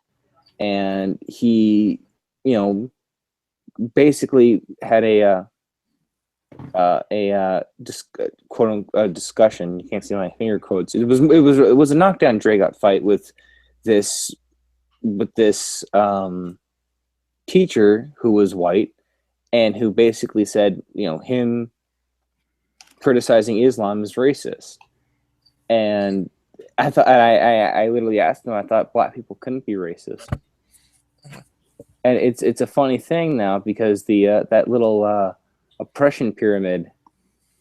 and he basically had a discussion. You can't see my finger quotes. It was a knockdown drag out fight with this teacher who was white and who basically said, him criticizing Islam is racist. And I thought I literally asked him. I thought black people couldn't be racist. And it's a funny thing now because the that little oppression pyramid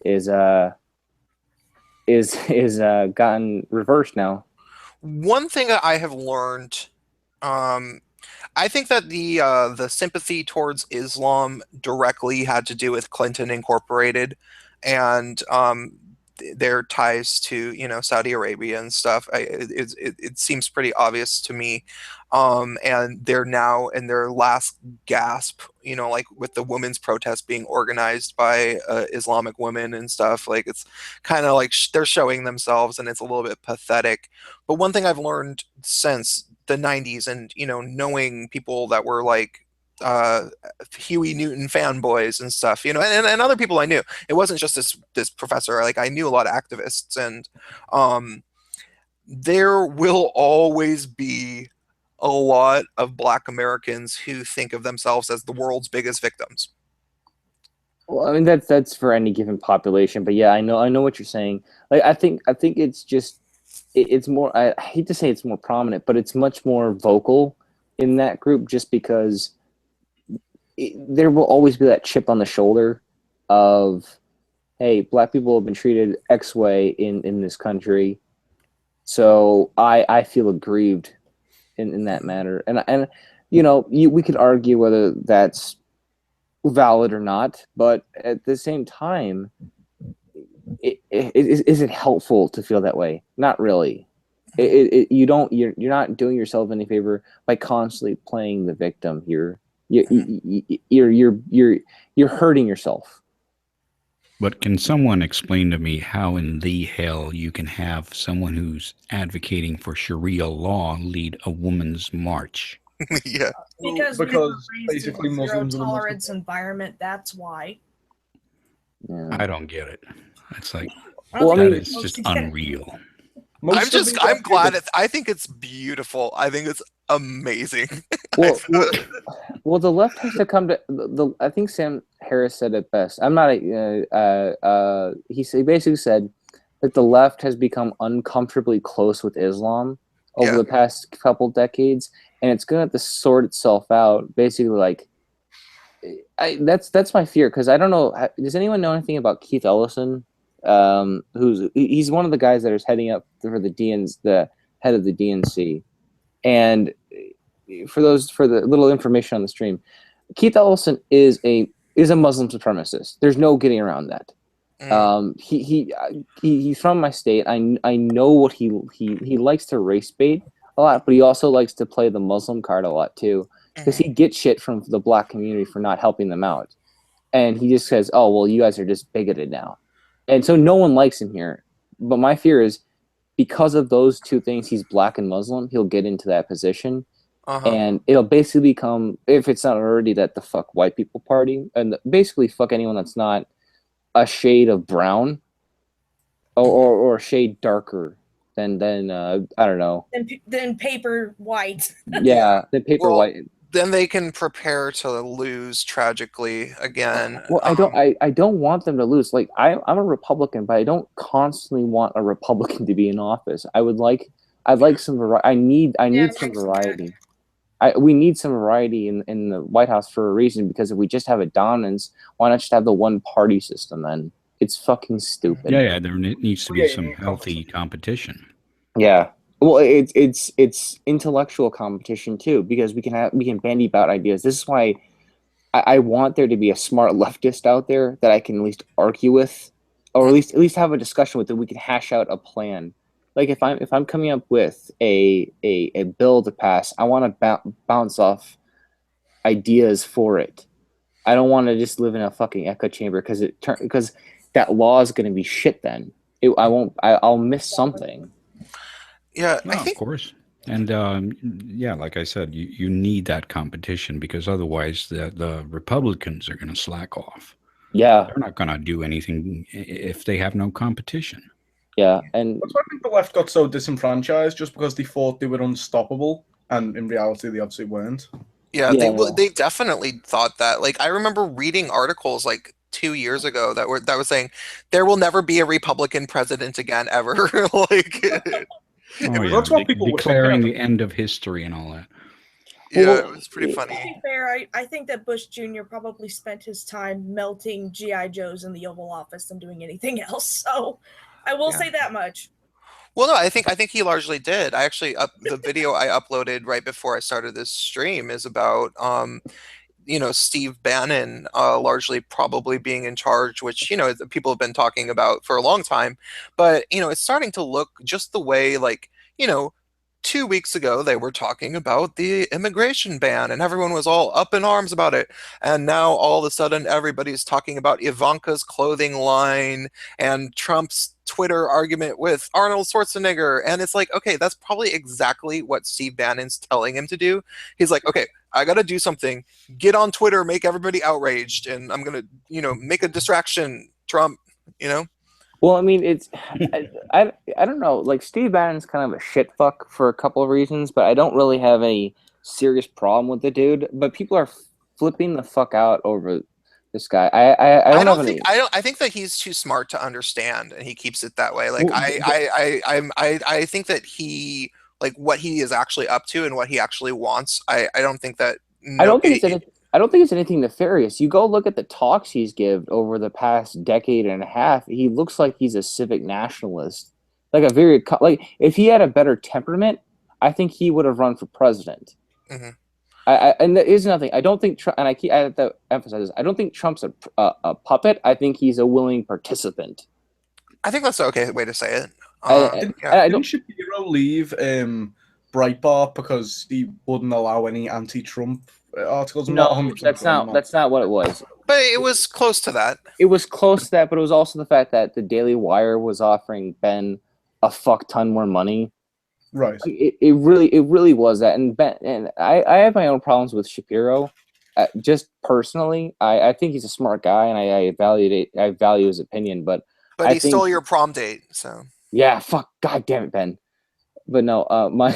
is gotten reversed now. One thing that I have learned, I think that the sympathy towards Islam directly had to do with Clinton Incorporated and their ties to Saudi Arabia and stuff. It seems pretty obvious to me. And they're now in their last gasp, like with the women's protest being organized by Islamic women and stuff. Like it's kind of like they're showing themselves, and it's a little bit pathetic. But one thing I've learned since the 90s and knowing people that were like Huey Newton fanboys and stuff, and other people I knew, it wasn't just this professor. Like I knew a lot of activists, and there will always be a lot of black Americans who think of themselves as the world's biggest victims. Well, I mean that's for any given population, but yeah, I know what you're saying. Like I think it's just it's more. I hate to say it's more prominent, but it's much more vocal in that group, just because there will always be that chip on the shoulder of, hey, black people have been treated X way in this country, so I feel aggrieved in that matter, and we could argue whether that's valid or not, but at the same time, is it helpful to feel that way? Not really. You're not doing yourself any favor by constantly playing the victim. You're hurting yourself. But can someone explain to me how in the hell you can have someone who's advocating for Sharia law lead a woman's march? Yeah. Because we were raised basically in a zero Muslims are the most tolerance environment. That's why. Yeah. I don't get it. It's like Well, that is just unreal. I'm glad I think it's beautiful. I think it's amazing. Well, the left has to come to I think Sam Harris said it best. I'm not he basically said that the left has become uncomfortably close with Islam over the past couple decades, and it's going to have to sort itself out. Basically, like that's my fear, because I don't know. Does anyone know anything about Keith Ellison? He's one of the guys that is heading up for the head of the DNC, and for the little information on the stream, Keith Ellison is a Muslim supremacist. There's no getting around that. He's from my state. I know what he likes to race bait a lot, but he also likes to play the Muslim card a lot too, because he gets shit from the black community for not helping them out, and he just says, "Oh well, you guys are just bigoted now," and so no one likes him here. But my fear is, because of those two things, he's black and Muslim, he'll get into that position. And it'll basically become, if it's not already, that the fuck white people party, and basically fuck anyone that's not a shade of brown or a shade darker than I don't know. Then paper white. Yeah, than paper white. Then they can prepare to lose tragically again. Well, I don't want them to lose. Like I'm a Republican, but I don't constantly want a Republican to be in office. I'd like some variety. I need some variety. we need some variety in the White House for a reason, because if we just have a dominance, why not just have the one party system then? It's fucking stupid. Yeah, there needs to be Yeah, some healthy competition. Yeah. Well, it's intellectual competition too, because we can bandy about ideas. This is why I want there to be a smart leftist out there that I can at least argue with, or at least have a discussion with, that we can hash out a plan. Like if I'm coming up with a bill to pass, I want to bounce off ideas for it. I don't want to just live in a fucking echo chamber, because that law is going to be shit. Then I'll miss something. Yeah, No, I think of course. And yeah, like I said, you need that competition, because otherwise the Republicans are going to slack off. Yeah, They're not going to do anything if they have no competition. yeah, and That's why I think the left got so disenfranchised, just because they thought they were unstoppable, and in reality, they obviously weren't. yeah, Yeah. they definitely thought that. Like I remember reading articles like 2 years ago that was saying there will never be a Republican president again ever. Like Oh, yeah. That's what people were declaring thinking. the end of history and all that. yeah, Well, it was pretty To funny. be fair, I think that Bush Jr. probably spent his time melting GI Joes in the Oval Office than doing anything else. So I will Yeah. say that much. Well, no, I think he largely did. I actually the video I uploaded right before I started this stream is about Steve Bannon largely probably being in charge, which the people have been talking about for a long time. But it's starting to look just the way, like 2 weeks ago they were talking about the immigration ban and everyone was all up in arms about it, and now all of a sudden everybody's talking about Ivanka's clothing line and Trump's Twitter argument with Arnold Schwarzenegger. And it's like, okay, that's probably exactly what Steve Bannon's telling him to do. He's like, okay, I gotta do something, get on Twitter, make everybody outraged, and I'm gonna make a distraction, Trump. Well, I mean, I don't know. Like, Steve Bannon's kind of a shit fuck for a couple of reasons, but I don't really have any serious problem with the dude. But people are flipping the fuck out over this guy. I don't have any. I think that he's too smart to understand, and he keeps it that way. Like Well, I think that he, like, what he is actually up to and what he actually wants. I don't think that. I don't think it's anything nefarious. You go look at the talks he's given over the past decade and a half. He looks like he's a civic nationalist, like if he had a better temperament, I think he would have run for president. Mm-hmm. And there is nothing. I don't think Trump, and I have to emphasize this. I don't think Trump's a puppet. I think he's a willing participant. I think that's the okay way to say it. Didn't Shapiro leave Breitbart because he wouldn't allow any anti-Trump articles? No, that's not what it was. But it was close to that. It was close to that, but it was also the fact that the Daily Wire was offering Ben a fuck ton more money. Right. It really was that. And Ben, and I have my own problems with Shapiro. Just personally, I think he's a smart guy, and I value his opinion. But he stole your prom date, so yeah, fuck, god damn it, Ben. But no, my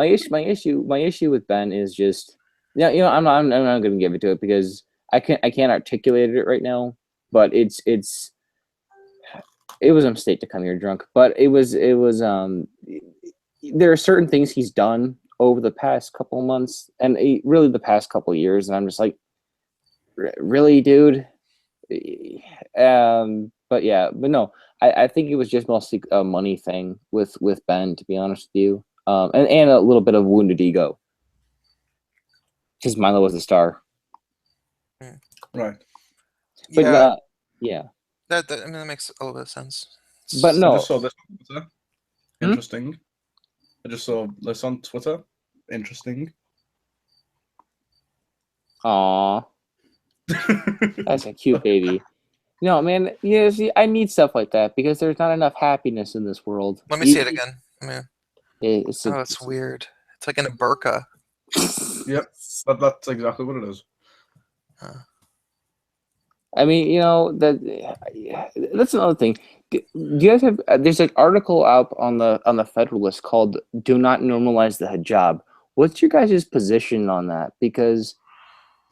issue with Ben is just, I'm not going to give it to it because I can't articulate it right now. But it was a mistake to come here drunk. But it was there are certain things he's done over the past couple of months, and really the past couple of years, and I'm just like, really, dude. But no, I think it was just mostly a money thing with Ben, to be honest with you, and a little bit of wounded ego, because Milo was a star. Right. But yeah. That makes a little bit of sense. But no. I just saw this on Twitter. Interesting. I just saw this on Twitter. Interesting. Aww. That's a cute baby. No, man. Yeah, see, I need stuff like that because there's not enough happiness in this world. Let me see it again. Yeah. It's weird. It's like in a burqa. Yep, that's exactly what it is. I mean, that's another thing. Do you guys have? There's an article out on the Federalist called "Do Not Normalize the Hijab." What's your guys' position on that? Because,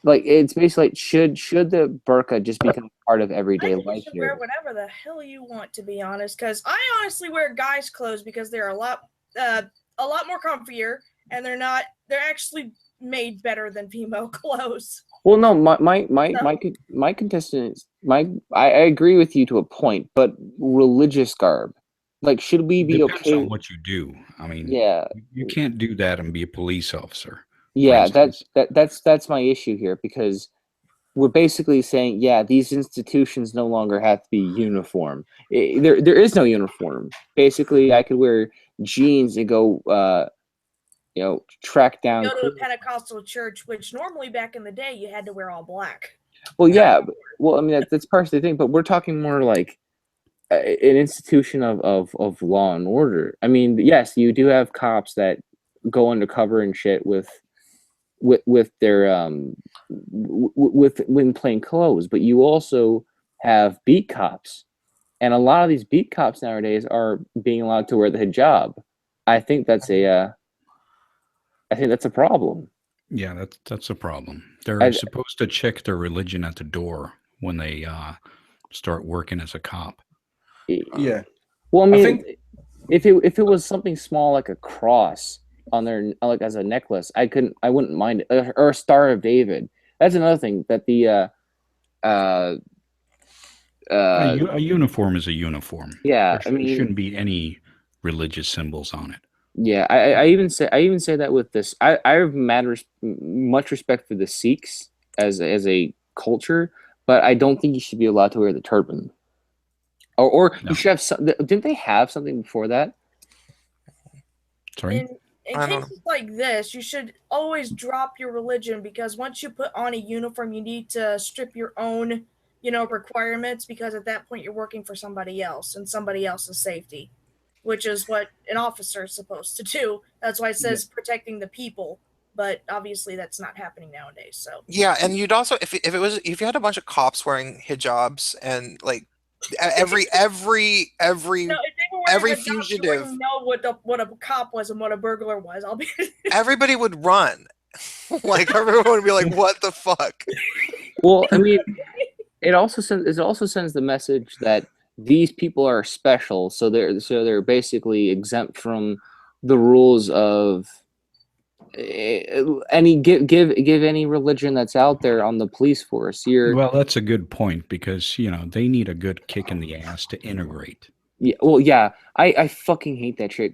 like, it's basically like, should the burqa just become part of everyday life you should here? wear whatever the hell you want, to be honest. Because I honestly wear guys' clothes because they're a lot more comfier, and they're actually made better than female clothes. Well, no, my contestants, I agree with you to a point, but religious garb, like, should we be Depends okay? on what you do. I mean, Yeah, you can't do that and be a police officer. for yeah, instance. that's my issue here, because we're basically saying, yeah, these institutions no longer have to be uniform. There is no uniform. Basically, I could wear jeans and go, track down. Go to a Pentecostal church, which normally back in the day you had to wear all black. Well, yeah, well, I mean that's part of the thing, but we're talking more like an institution of law and order. I mean, yes, you do have cops that go undercover and shit with their with when plain clothes, but you also have beat cops, and a lot of these beat cops nowadays are being allowed to wear the hijab. I think that's a problem. Yeah, that's a problem. They're supposed to check their religion at the door when they start working as a cop. Yeah. Well, I mean, think- if it was something small like a cross on their, like, as a necklace, I wouldn't mind it, or a Star of David. That's another thing that the A uniform is a uniform. yeah, There shouldn't be any religious symbols on it. yeah, I even say that with this. I have much respect for the Sikhs as a culture, but I don't think you should be allowed to wear the turban. Or No. you should have some. Didn't they have something before that? Sorry? In I don't cases like this, you should always drop your religion, because once you put on a uniform, you need to strip your own, requirements, because at that point you're working for somebody else and somebody else's safety, which is what an officer is supposed to do. That's why it says protecting the people, but obviously that's not happening nowadays. So Yeah, and you'd also, if you had a bunch of cops wearing hijabs and like every no, if they were wearing every a hijab, you fugitive, wouldn't know what a cop was and what a burglar was. I'll be everybody would run. Like everyone would be like, "What the fuck?" Well, I mean, it also sends the message that these people are special, so they're basically exempt from the rules of give any religion that's out there on the police force. Well, that's a good point, because they need a good kick in the ass to integrate. Yeah, well, yeah, I fucking hate that shit.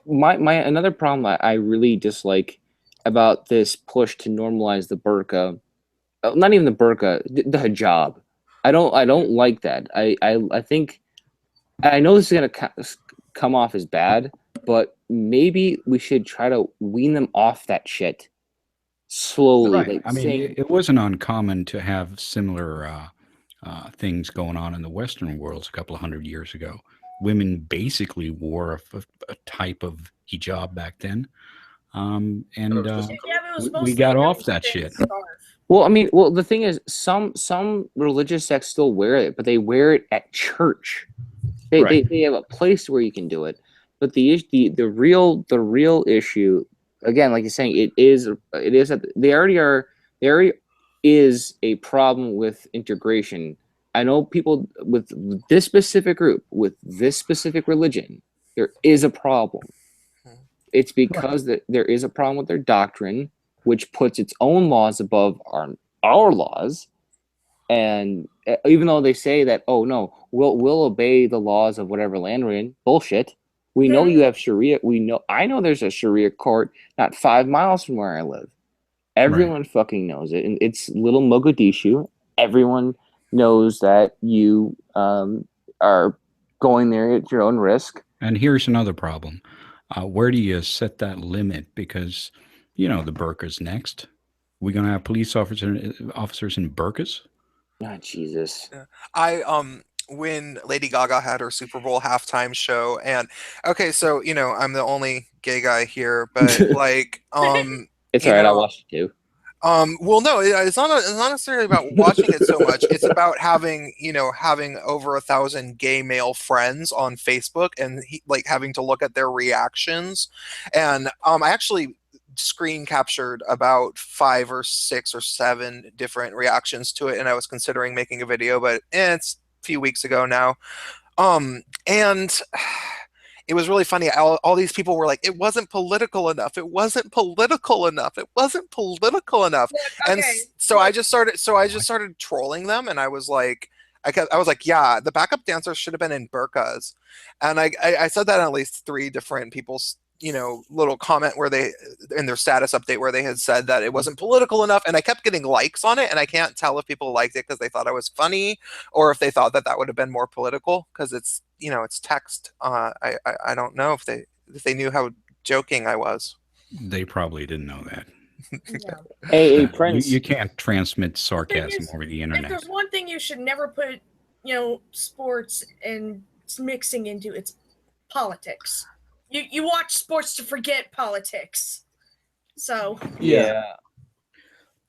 My another problem I really dislike about this push to normalize the burqa, not even the burqa, the hijab. I don't like that. I think, I know this is gonna come off as bad, but maybe we should try to wean them off that shit slowly. Right. Like, I mean, it wasn't uncommon to have similar things going on in the Western worlds a couple of hundred years ago. Women basically wore a type of hijab back then, and yeah, but it was we mostly got a off really that thin shit. scarf. well, I mean, the thing is, some religious sects still wear it, but they wear it at church. They have a place where you can do it, but the real issue, again, like you're saying, it is they already are. There already is a problem with integration. I know people with this specific group, with this specific religion, there is a problem. It's because there is a problem with their doctrine, which puts its own laws above our laws. And even though they say that, oh no, we'll obey the laws of whatever land we're in, bullshit. We know you have Sharia. I know there's a Sharia court not 5 miles from where I live. Everyone fucking knows it, and it's little Mogadishu. Everyone knows that you are going there at your own risk. And here's another problem. Where do you set that limit? Because, the burqa's next. We going to have police officers in burqas? Oh, Jesus. When Lady Gaga had her Super Bowl halftime show, and okay, so I'm the only gay guy here, but like It's all right. I watched it too. Well, no, it's not necessarily about watching it so much. It's about having over 1,000 gay male friends on Facebook, and having to look at their reactions. And I actually screen captured about 5 or 6 or 7 different reactions to it, and I was considering making a video, but it's a few weeks ago now. And it was really funny. All these people were like, it wasn't political enough. It wasn't political enough. It wasn't political enough. And Okay. so I just started trolling them, and I was like, I was like, yeah, the backup dancers should have been in burqas. And I said that in at least 3 different people's, little comment where they, in their status update, where they had said that it wasn't political enough. And I kept getting likes on it. And I can't tell if people liked it because they thought I was funny, or if they thought that would have been more political, because it's, it's text. I don't know if they knew how joking I was. They probably didn't know that. Yeah. Hey, Prince. You can't transmit Thing sarcasm is, over the if internet. there's one thing you should never put, sports and mixing into, it's politics. You watch sports to forget politics. So Yeah.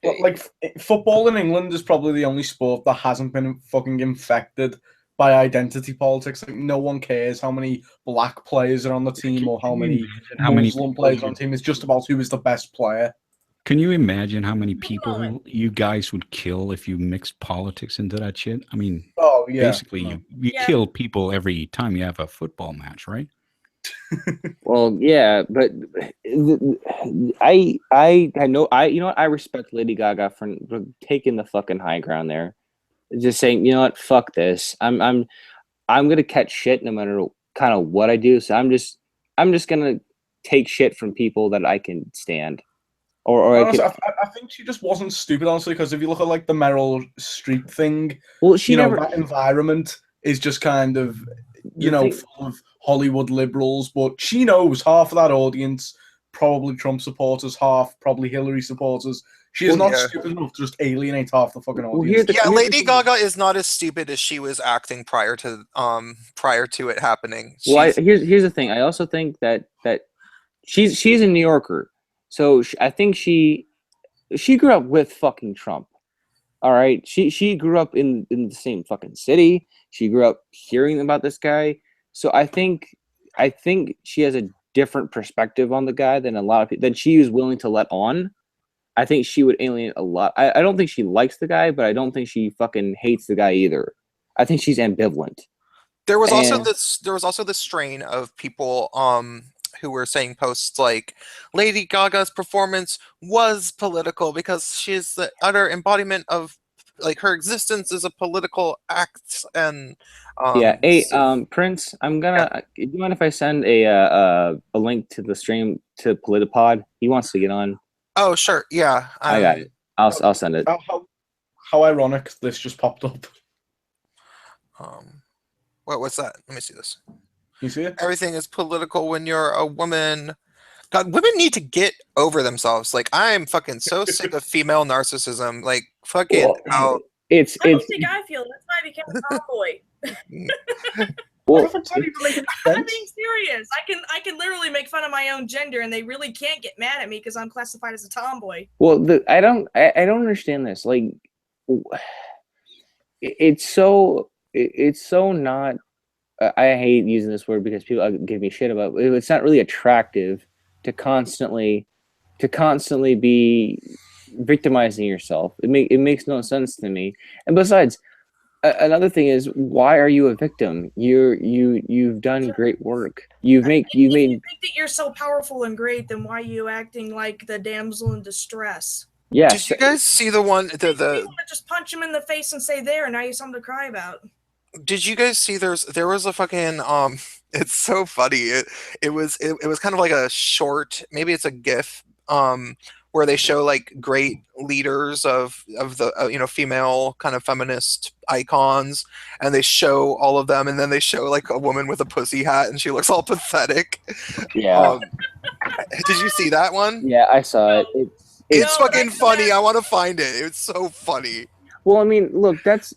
Well, like football in England is probably the only sport that hasn't been fucking infected by identity politics. Like, no one cares how many black players are on the team or how many Muslim players on the team. It's just about who is the best player. Can you imagine how many people you guys would kill if you mixed politics into that shit? I mean, basically, you kill people every time you have a football match, right? Well, yeah, but I know I respect Lady Gaga for taking the fucking high ground there, just saying, you know what, fuck this. I'm gonna catch shit no matter kind of what I do. So I'm just gonna take shit from people that I can stand. Or honestly, I think she just wasn't stupid, honestly, because if you look at like the Meryl Streep thing, well, she never that environment is just kind of full of Hollywood liberals, but she knows half of that audience probably Trump supporters, half probably Hillary supporters. She is not stupid enough to just alienate half the fucking audience. Lady Gaga is not as stupid as she was acting prior to it happening. Well, here's the thing. I also think that she's a New Yorker, so I think she grew up with fucking Trump. All right, she grew up in the same fucking city. She grew up hearing about this guy. So I think she has a different perspective on the guy than a lot of people, than she was willing to let on. I think she would alienate a lot. I don't think she likes the guy, but I don't think she fucking hates the guy either. I think she's ambivalent. There was also this strain of people who were saying posts like Lady Gaga's performance was political because she's the utter embodiment of like her existence is a political act. And Prince, I'm gonna do you mind if I send a link to the stream to Politipod? He wants to get on. Oh sure, yeah. I got it. I'll send it. How ironic this just popped up. What's that? Let me see this. You see it? Everything is political when you're a woman. God, women need to get over themselves. Like, I am fucking so sick of female narcissism. Like, fucking out. I don't think I feel. That's why I became a tomboy. I'm being serious. I can literally make fun of my own gender, and they really can't get mad at me because I'm classified as a tomboy. Well, I don't understand this. Like, it's so not. I hate using this word because people give me shit about it. It's not really attractive to constantly be victimizing yourself. It makes no sense to me. And besides, another thing is, why are you a victim? You've done great work. If you think that you're so powerful and great, then why are you acting like the damsel in distress? Yeah. Did you guys see the one? You want to just punch him in the face and say, "There, now you have something to cry about." Did you guys see there was a fucking it's so funny. It was kind of like a short, maybe it's a GIF where they show like great leaders of the female kind of feminist icons, and they show all of them, and then they show like a woman with a pussy hat and she looks all pathetic. Yeah. Did you see that one? Yeah, I saw it. It's fucking funny. I want to find it. It's so funny. Well, I mean, look, What,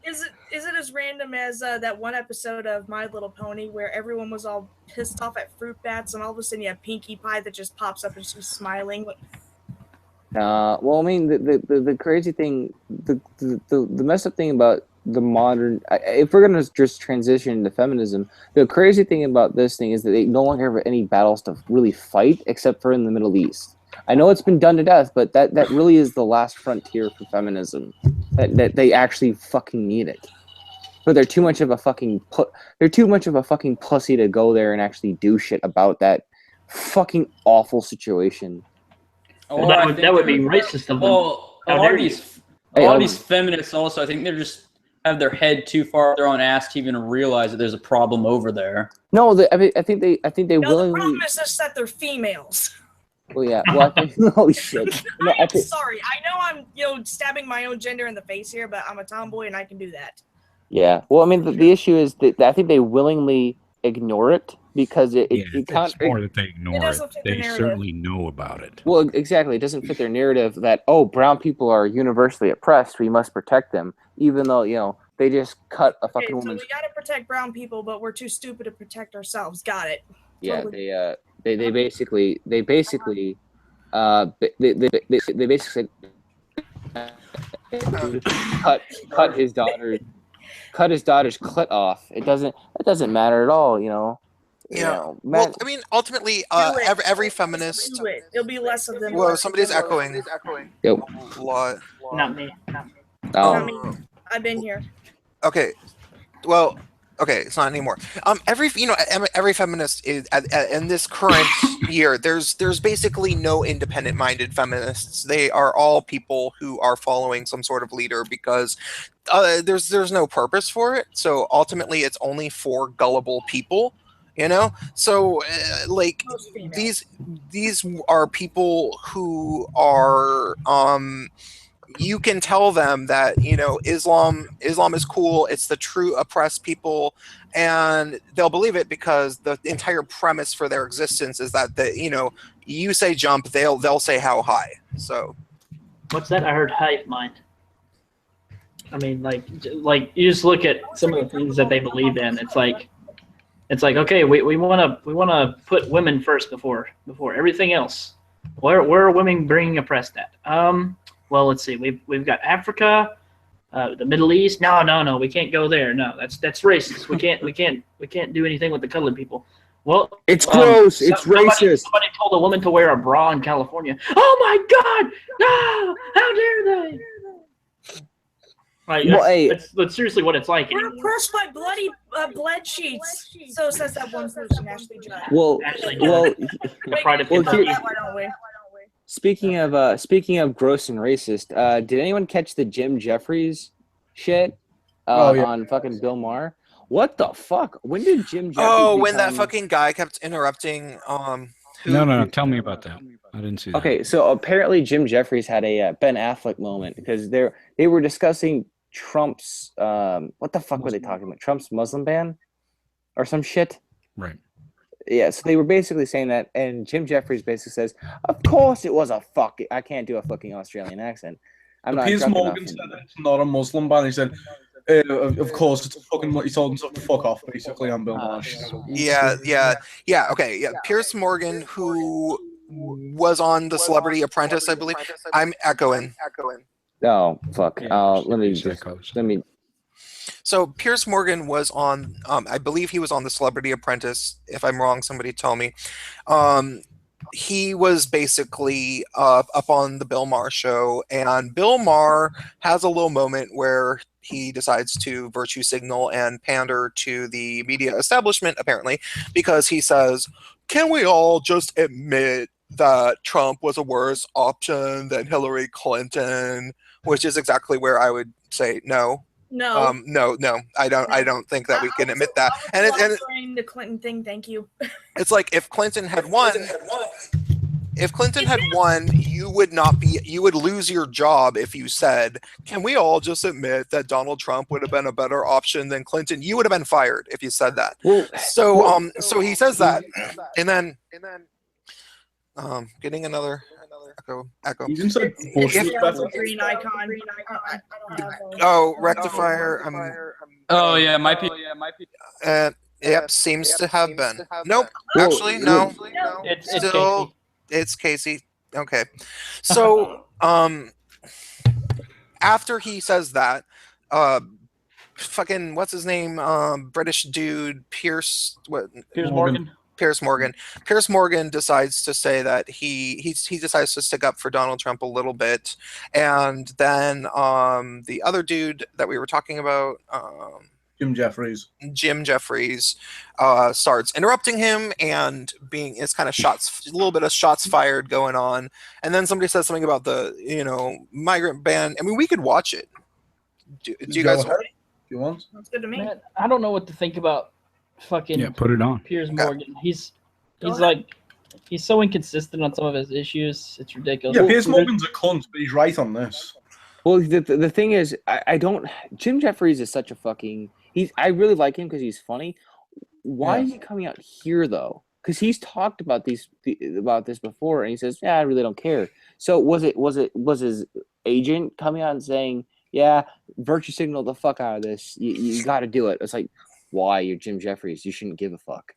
is it as random as that one episode of My Little Pony where everyone was all pissed off at fruit bats, and all of a sudden you have Pinkie Pie that just pops up and she's smiling? Well, I mean, the crazy thing, the messed up thing about the modern, if we're gonna just transition to feminism, the crazy thing about this thing is that they no longer have any battles to really fight except for in the Middle East. I know it's been done to death, but that really is the last frontier for feminism. That they actually fucking need it. but they're too much of a fucking pussy to go there and actually do shit about that fucking awful situation. Well, that would be racist of them. Well, a lot of these feminists also, I think they're just have their head too far up their own ass to even realize that there's a problem over there. No, I think they No, willingly. the problem is just that they're females. Well, yeah. Well, I think, holy shit. No, I'm sorry. I know I'm, stabbing my own gender in the face here, but I'm a tomboy and I can do that. Yeah. Well, I mean, the issue is that I think they willingly ignore it because it it's more that they ignore it. doesn't fit the They narrative. certainly know about it. Well, exactly. It doesn't fit their narrative that, oh, brown people are universally oppressed. We must protect them, even though they just cut a fucking Okay, so woman's. we gotta protect brown people, but we're too stupid to protect ourselves. Got it. Yeah, Totally. they basically cut his daughter's clit off. It doesn't matter at all, Yeah. Well, I mean, ultimately, every feminist. Do it. It'll be less of them. Whoa, somebody's echoing. Yep. A lot. Not me. I mean, I've been here. Okay. Well, okay, it's not anymore. Every feminist is in this current year. There's basically no independent-minded feminists. They are all people who are following some sort of leader because there's no purpose for it. So ultimately, it's only for gullible people. So like these are people who are you can tell them that Islam is cool, it's the true oppressed people, and they'll believe it because the entire premise for their existence is that you say jump, they'll say how high. So What's that? I heard hive mind. I mean, like you just look at some of the things that they believe in. It's like okay, we want to put women first before everything else. Where are women being oppressed at? Well, let's see. We've got Africa, the Middle East. No, we can't go there. No, that's racist. We can't do anything with the colored people. Well, it's gross. It's racist. Somebody told a woman to wear a bra in California. Oh my God! No! How dare they? Like, that's seriously what it's like. We're oppressed by bloody bled sheets. So says that one person, Ashley Judd. Well, speaking of gross and racist, did anyone catch the Jim Jeffries shit on fucking Bill Maher? What the fuck? When did Jim Jeffries when that fucking guy kept interrupting No, tell me about that. I didn't see that. Okay, so apparently Jim Jeffries had a Ben Affleck moment because they were discussing Trump's what the fuck were they talking about? Trump's Muslim ban or some shit? Right. Yeah, so they were basically saying that, and Jim Jeffries basically says, "Of course it was a fuck." I can't do a fucking Australian accent. Piers Morgan said that it's not a Muslim ban. He said, "Of course it's a fucking." He told himself to fuck off, basically, on Bill Maher. Okay. Piers Morgan, who was on The Celebrity Apprentice, I believe. I'm echoing. Oh fuck! Yeah, let me. So Piers Morgan was on, I believe he was on The Celebrity Apprentice. If I'm wrong, somebody tell me. He was basically up on the Bill Maher show, and Bill Maher has a little moment where he decides to virtue signal and pander to the media establishment, apparently, because he says, "Can we all just admit that Trump was a worse option than Hillary Clinton?" Which is exactly where I would say no. No. No. I don't think that we can admit that. And the Clinton thing, thank you. It's like if Clinton had won, you would lose your job if you said, "Can we all just admit that Donald Trump would have been a better option than Clinton?" You would have been fired if you said that. So he says that, and then getting another echo. You can say green icon. Oh, rectifier. Oh yeah, might be. Yep, seems to have been. Nope, actually, no. It's Casey. Okay, so after he says that, fucking what's his name? British dude, Piers Morgan. Piers Morgan decides to say that he decides to stick up for Donald Trump a little bit, and then the other dude that we were talking about, Jim Jeffries. Jim Jeffries starts interrupting him and it's kind of a little bit of shots fired going on, and then somebody says something about the migrant ban. I mean, we could watch it. Do you guys Go ahead. You want? That's good to me. Man, I don't know what to think about fucking Yeah, put it on. Piers Okay. Morgan. He's Go ahead. like he's so inconsistent on some of his issues. It's ridiculous. Yeah, Piers Morgan's a cunt, but he's right on this. Well, the thing is, I don't. Jim Jeffries is such a fucking. I really like him because he's funny. Why is he coming out here though? Because he's talked about this before, and he says, "Yeah, I really don't care." So was his agent coming out and saying, "Yeah, virtue signal the fuck out of this. You got to do it." It's like, why? You're Jim Jeffries. You shouldn't give a fuck.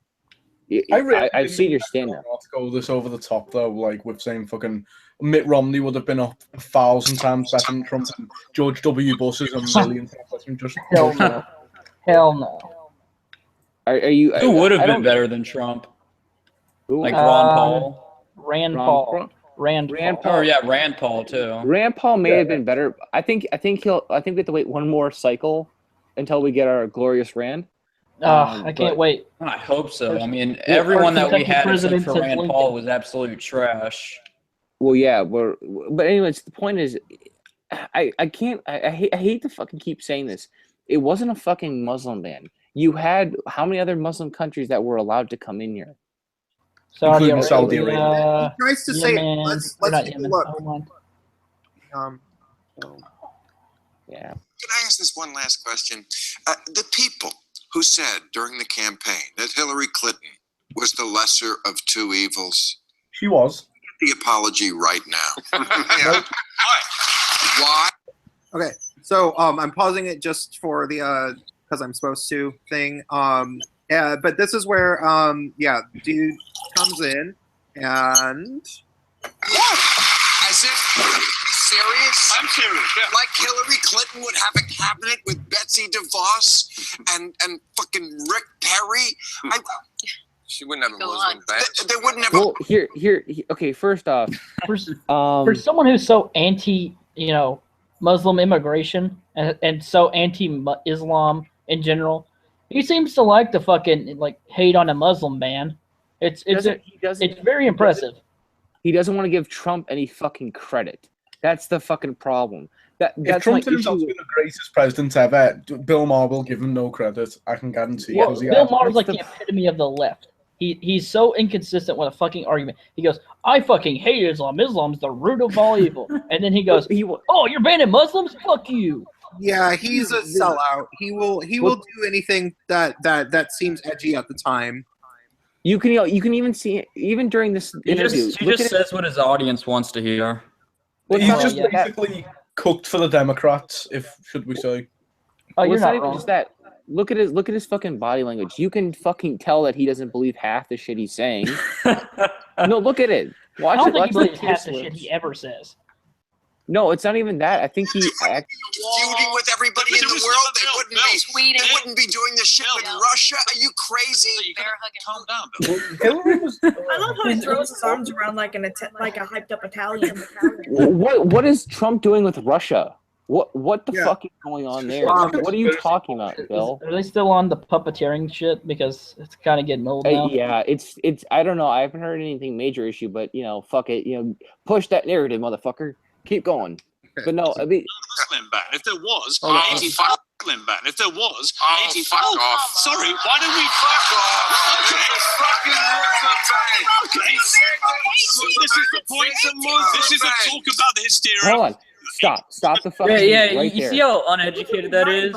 I've seen your stand-up. Not to go this over the top though, like with saying fucking Mitt Romney would have been 1,000 times better than Trump, and George W. Bush is a million times better than just Hell no. Hell no. Are you? Who would have I been don't- better than Trump? Who? Like Ron Paul? Rand Ron Paul. Paul? Rand Rand Paul. Oh yeah, Rand Paul too. Rand Paul may have been better. I think we have to wait one more cycle until we get our glorious Rand. I can't wait. I hope so. I mean, Well, everyone that we Kentucky had except president for said Rand Lincoln. Paul was absolute trash. Well, yeah, but anyways, the point is, I hate to fucking keep saying this. It wasn't a fucking Muslim ban. You had how many other Muslim countries that were allowed to come in here? Including Saudi Arabia. He tries to say, Yemen, let's or not take a Yemen, look. Oman. Yeah. Can I ask this one last question? The people who said during the campaign that Hillary Clinton was the lesser of two evils, She was. the apology right now. Yeah. Why? Okay, so I'm pausing it just for the because I'm supposed to thing. But this is where dude comes in and As if, are you serious? I'm serious. Yeah. Like Hillary Clinton would have a cabinet with Betsy DeVos and fucking Rick Perry. She wouldn't have a Muslim ban. They wouldn't have. Well, here. Okay, first off, For someone who's so anti, Muslim immigration and so anti-Islam in general, he seems to like to fucking hate on a Muslim ban. It's very impressive. He doesn't want to give Trump any fucking credit. That's the fucking problem. If That's Trump my turns out issue. to be the greatest president ever, Bill Maher will give him no credit. I can guarantee. Well, 'cause he Bill has- Maher's like that's the epitome of the left. He's so inconsistent with a fucking argument. He goes, "I fucking hate Islam. Islam's the root of all evil." And then he goes, "Oh, you're banning Muslims? Fuck you." yeah, he's a sellout. He will do anything that seems edgy at the time. You can even see it, even during this He interview. just look at it- says what his audience wants to hear. Well, He's it's not just even that. basically cooked for the Democrats, should we say? Oh, Well, you're it's not not even wrong. just that. Look at his fucking body language. You can fucking tell that he doesn't believe half the shit he's saying. No, look at it. I Watch don't it. think Watch he the believes tear half the shit slips. he ever says. No, it's not even that. I think he. Feuding with everybody in the world. They wouldn't be doing this shit with Russia. Are you crazy? You gotta calm down, Bill. Hillary was. I love how he throws his arms around like a hyped up Italian. What is Trump doing with Russia? What the Yeah. fuck is going on there? Um, What are you talking about, Bill? Are they still on the puppeteering shit? Because it's kind of getting old now. Yeah, it's. I don't know. I haven't heard anything major issue, but fuck it. Push that narrative, motherfucker. Keep going. But no, I mean, Muslim ban. If there was, Oh, no. 85 Muslim ban. If there was, Oh, 85. fuck off. Sorry, why don't we fuck off? Okay. This is the point. This is a talk about the hysteria. hold on. Stop the fucking. Yeah, right you there. see how uneducated that is?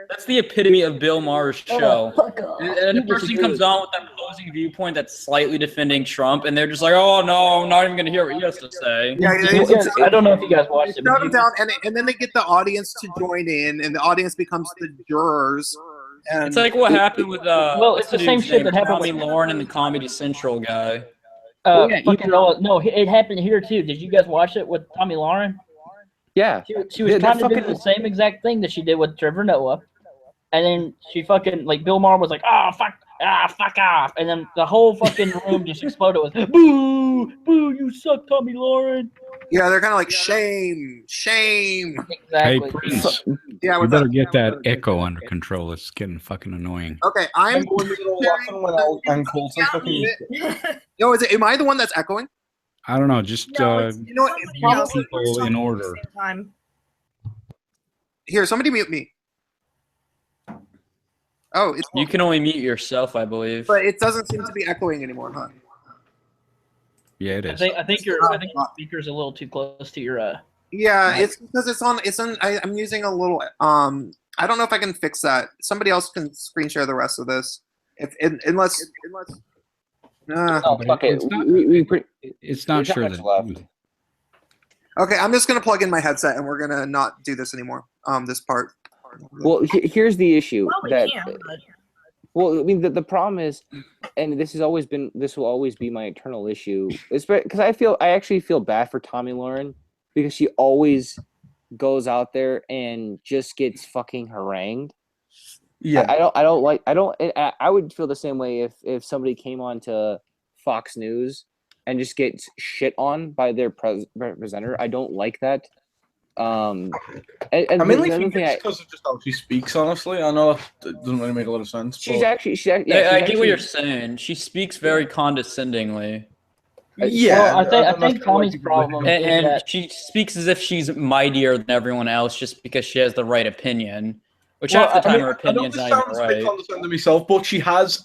That's the epitome of Bill Maher's show. And a person comes on with that opposing viewpoint that's slightly defending Trump, and they're just like, "Oh no, I'm not even going to hear what he has to say." Yeah, I don't know if you guys watched it. shut But him down, and then they get the audience to join in, and the audience becomes the jurors. And It's like what happened with Well, it's the same dude's shit name? that happened Tommy with- Lauren and the Comedy Central guy. It happened here too. Did you guys watch it with Tommy Lauren? Yeah. She was The trying to do fucking- the same exact thing that she did with Trevor Noah, and then she fucking Bill Maher was like, fuck off, and then the whole fucking room just exploded with boo, you suck, Tommy Lauren. yeah, they're kind of like shame. Exactly. Hey, Prince. Yeah, You what's better up? get that echo under control. It's getting fucking annoying. Okay, I'm. going to go laughing when I'll and Coulter fucking. No, am I the one that's echoing? I don't know. Just No, it's You know what? somebody mute else. We're people talking in at the order. same time. Here, somebody mute me. Oh, it's You can only mute yourself, I believe. but it doesn't seem to be echoing anymore, huh? Yeah, it I is. think your speaker's a little too close to your Yeah, Nice. it's because it's on. I'm using a little. I don't know if I can fix that. Somebody else can screen share the rest of this. Unless. Oh, But fuck it. it's not, it's not there's not sure much that. left. Okay, I'm just gonna plug in my headset and we're gonna not do this anymore. This part. Well, here's the issue Well, we that. can, but Well, I mean, the problem is, and this will always be my eternal issue. It's because I actually feel bad for Tommy Lauren because she always goes out there and just gets fucking harangued. Yeah. I would feel the same way if somebody came on to Fox News and just gets shit on by their presenter. I don't like that. And I mainly the other think thing it's because of just how she speaks. Honestly, I know that doesn't really make a lot of sense. she's but- actually I get actually- what you're saying. She speaks very condescendingly. Yeah, Well, I and that's think kinda Tommy's like- problem is And that she speaks as if she's mightier than everyone else just because she has the right opinion. Which Well, half the time her I know opinion's this not even sounds a bit right. condescending to myself, but she has.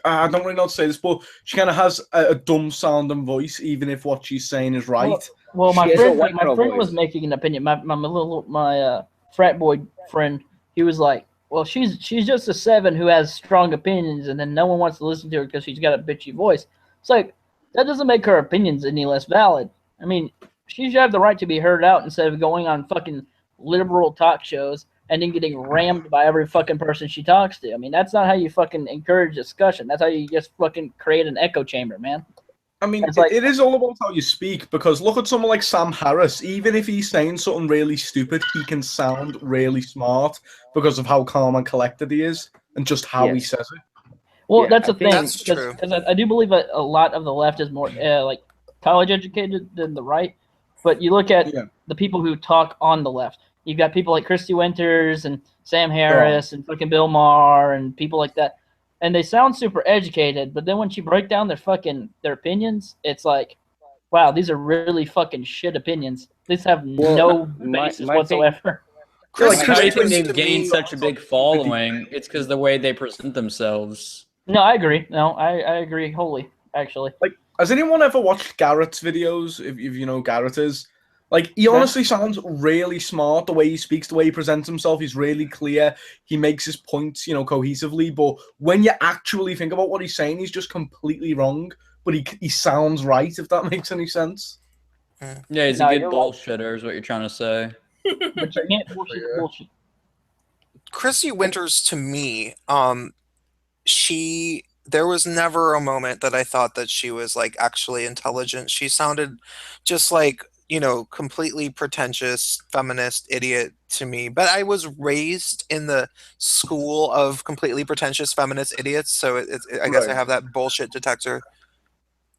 I don't really know how to say this, but she kind of has a dumb sounding voice, even if what she's saying is right. Well, my She has a friend, white my girl friend was voice. making an opinion. My frat boy friend, he was like, "Well, she's just a 7 who has strong opinions, and then no one wants to listen to her because she's got a bitchy voice." It's like that doesn't make her opinions any less valid. I mean, she should have the right to be heard out instead of going on fucking liberal talk shows and then getting rammed by every fucking person she talks to. I mean, that's not how you fucking encourage discussion. That's how you just fucking create an echo chamber, man. I mean, It's like- it is all about how you speak, because look at someone like Sam Harris. Even if he's saying something really stupid, he can sound really smart because of how calm and collected he is and just how he Yes. says it. Well, Yeah, that's the I think thing. that's true. Because I do believe a lot of the left is more like college educated than the right. But you look at Yeah. the people who talk on the left. You've got people like Christy Winters and Sam Harris and fucking Bill Maher and people like that. And they sound super educated, but then once you break down their opinions, it's like, wow, these are really fucking shit opinions. These have no my basis thing- whatsoever. Chris, Like, how do you think Chris, they've gained such a big following? It's because the way they present themselves. No, I agree. No, I agree wholly, actually. Like, has anyone ever watched Garrett's videos? If you know who Garrett is, like, he honestly sounds really smart. The way he speaks, the way he presents himself, he's really clear. He makes his points, cohesively. But when you actually think about what he's saying, he's just completely wrong. But he sounds right, if that makes any sense. Yeah, he's No, a good you're right. bullshitter, is what you're trying to say. But you can't bullshit the bullshit. Chrissy Winters to me, there was never a moment that I thought that she was like actually intelligent. She sounded just like, completely pretentious feminist idiot to me. But I was raised in the school of completely pretentious feminist idiots, so I guess I Right. have that bullshit detector.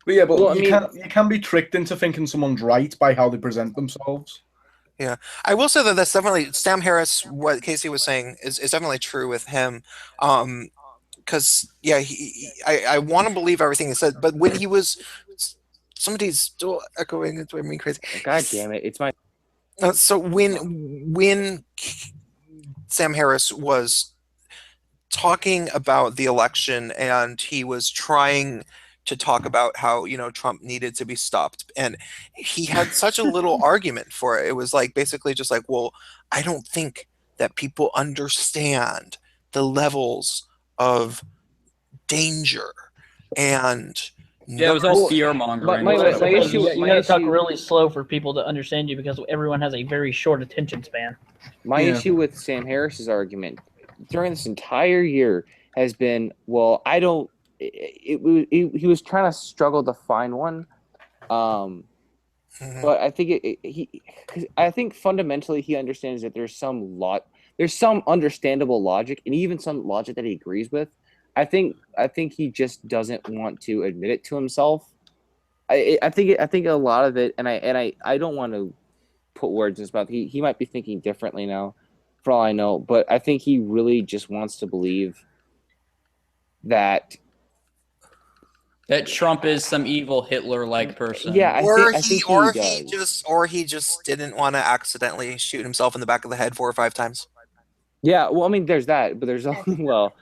But yeah, but Well, I you mean- can be tricked into thinking someone's right by how they present themselves. I will say that that's definitely Sam Harris. What Casey was saying is definitely true with him, because I want to believe everything he said, but when he was, somebody's still echoing. It's driving me crazy. God damn it! It's my. So when Sam Harris was talking about the election and he was trying to talk about how Trump needed to be stopped, and he had such a little argument for it. It was like basically just like, well, I don't think that people understand the levels of danger and Yeah, it was all fear mongering. my issue- You gotta talk really slow for people to understand you because everyone has a very short attention span. My Yeah. issue with Sam Harris's argument during this entire year has been, well, I don't. He was trying to struggle to find one, Mhm. but I think I think fundamentally he understands that there's some understandable logic, and even some logic that he agrees with. I think he just doesn't want to admit it to himself. I think a lot of it, and I don't want to put words in his mouth. He might be thinking differently now, for all I know. But I think he really just wants to believe that Trump is some evil Hitler-like person. Yeah, I think he just didn't want to accidentally shoot himself in the back of the head 4 or 5 times. Yeah, well, I mean, there's that, but there's also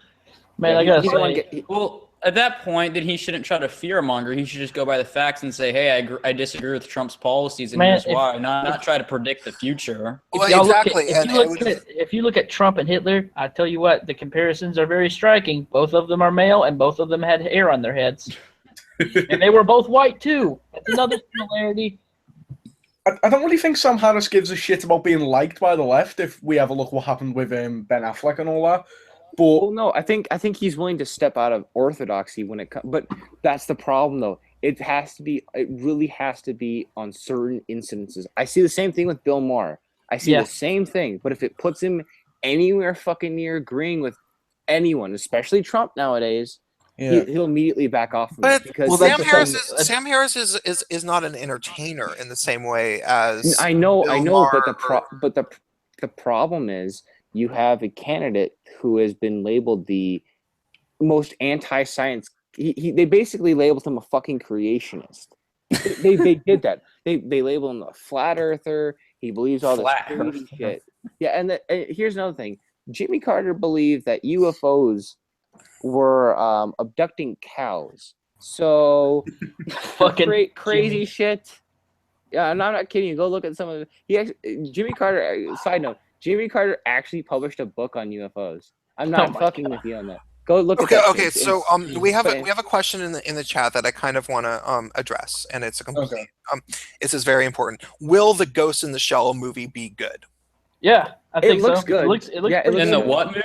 Man, I gotta say, well, at that point, then he shouldn't try to fearmonger. He should just go by the facts and say, "Hey, I disagree with Trump's policies, and here's why." Not try to predict the future. If you look at Trump and Hitler, I tell you what, the comparisons are very striking. Both of them are male, and both of them had hair on their heads, and they were both white too. That's another similarity. I don't really think Sam Harris gives a shit about being liked by the left. If we have a look what happened with Ben Affleck and all that. But no, I think he's willing to step out of orthodoxy when it comes. But that's the problem, though. It really has to be on certain incidences. I see the same thing with Bill Maher. I see the same thing. But if it puts him anywhere fucking near agreeing with anyone, especially Trump nowadays, he'll immediately back off from it. Because Sam Harris is not an entertainer in the same way as I know, Bill Maher but the problem is you have a candidate who has been labeled the most anti-science. They basically labeled him a fucking creationist. they did that. They labeled him a flat earther. He believes all this crazy shit. Yeah, and here's another thing. Jimmy Carter believed that UFOs were abducting cows. So fucking crazy shit. Yeah, and I'm not kidding you. Go look at some of Jimmy Carter. Side note. Jimmy Carter actually published a book on UFOs. I'm not fucking with you on that. Go look at that. Okay, so we have a question in the chat that I kind of want to address, and it's a complete this is very important. Will the Ghost in the Shell movie be good? Yeah, I think it looks so. good. It looks in the what movie?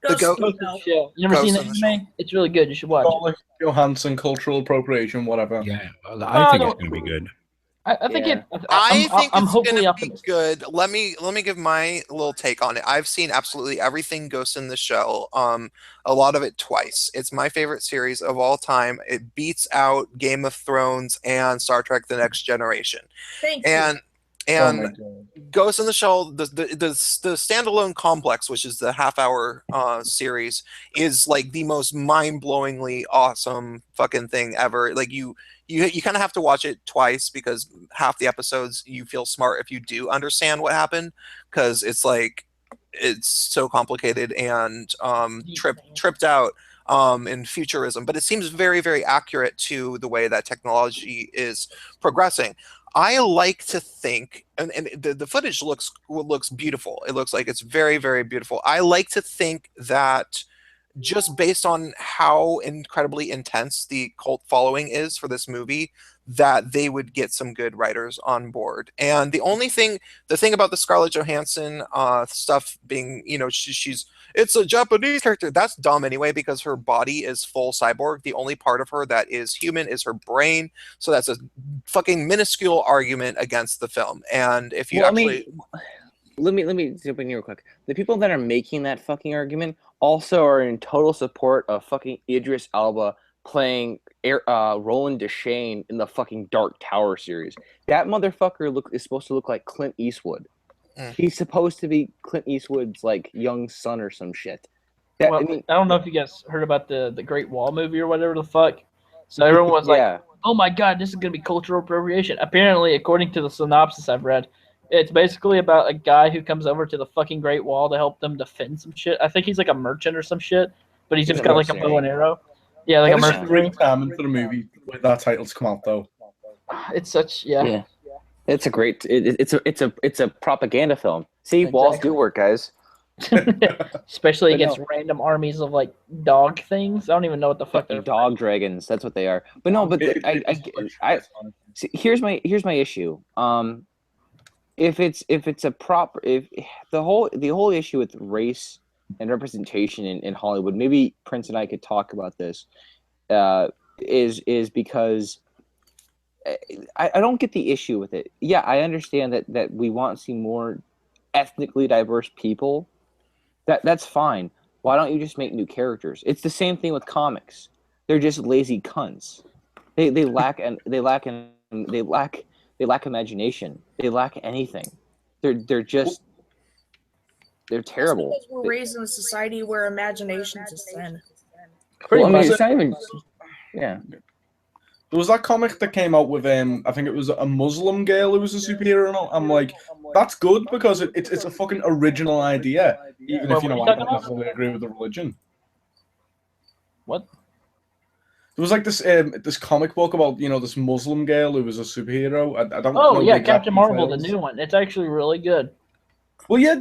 The Ghost in the Shell. You never seen the anime? It's really good. You should watch it. Johansson, cultural appropriation, whatever. Yeah, I think it's going to be good. I think I'm hopefully gonna be good. Let me give my little take on it. I've seen absolutely everything Ghost in the Shell. A lot of it twice. It's my favorite series of all time. It beats out Game of Thrones and Star Trek: The Next Generation. Thank you. And Ghost in the Shell, the standalone complex, which is the half-hour series, is like the most mind-blowingly awesome fucking thing ever. Like you kind of have to watch it twice because half the episodes you feel smart if you do understand what happened, because it's like it's so complicated and tripped out in futurism, but it seems very, very accurate to the way that technology is progressing. I like to think, and the footage looks beautiful. It looks like it's very, very beautiful. I like to think that just based on how incredibly intense the cult following is for this movie, that they would get some good writers on board. And the thing about the Scarlett Johansson stuff being, it's a Japanese character, that's dumb anyway, because her body is full cyborg. The only part of her that is human is her brain. So that's a fucking minuscule argument against the film. And if you let me jump in here real quick. The people that are making that fucking argument also are in total support of fucking Idris Elba playing Roland Deschain in the fucking Dark Tower series. That motherfucker is supposed to look like Clint Eastwood. He's supposed to be Clint Eastwood's like young son or some shit. I don't know if you guys heard about the Great Wall movie or whatever the fuck. So everyone was like, "Oh my god, this is gonna be cultural appropriation." Apparently, according to the synopsis I've read, it's basically about a guy who comes over to the fucking Great Wall to help them defend some shit. I think he's like a merchant or some shit, but he's just got like a bow and arrow. Yeah, like a merchant. Great timing for the movie when that title's come out though. It's such yeah. It's a great. It's a propaganda film. See, walls do work, guys. Especially against random armies of like dog things. I don't even know what the fuck they're dog dragons. That's what they are. But no, but see, here's my issue. If the whole issue with race and representation in Hollywood, maybe Prince and I could talk about this. Is because I don't get the issue with it. Yeah, I understand that we want to see more ethnically diverse people. That's fine. Why don't you just make new characters? It's the same thing with comics. They're just lazy cunts. They lack imagination. They lack anything. They're just they're terrible. Because we're raised in a society where imagination's a sin. Pretty Well, I mean, much. it's not even. Yeah. There was that comic that came out with I think it was a Muslim girl who was a superhero, and I'm like, that's good because it's a fucking original idea, even if What I are you don't talking necessarily agree with the religion. What? There was like this comic book about this Muslim girl who was a superhero. I don't know. Oh the yeah, exact Captain Marvel, the details. new one. It's actually really good. Well, yeah,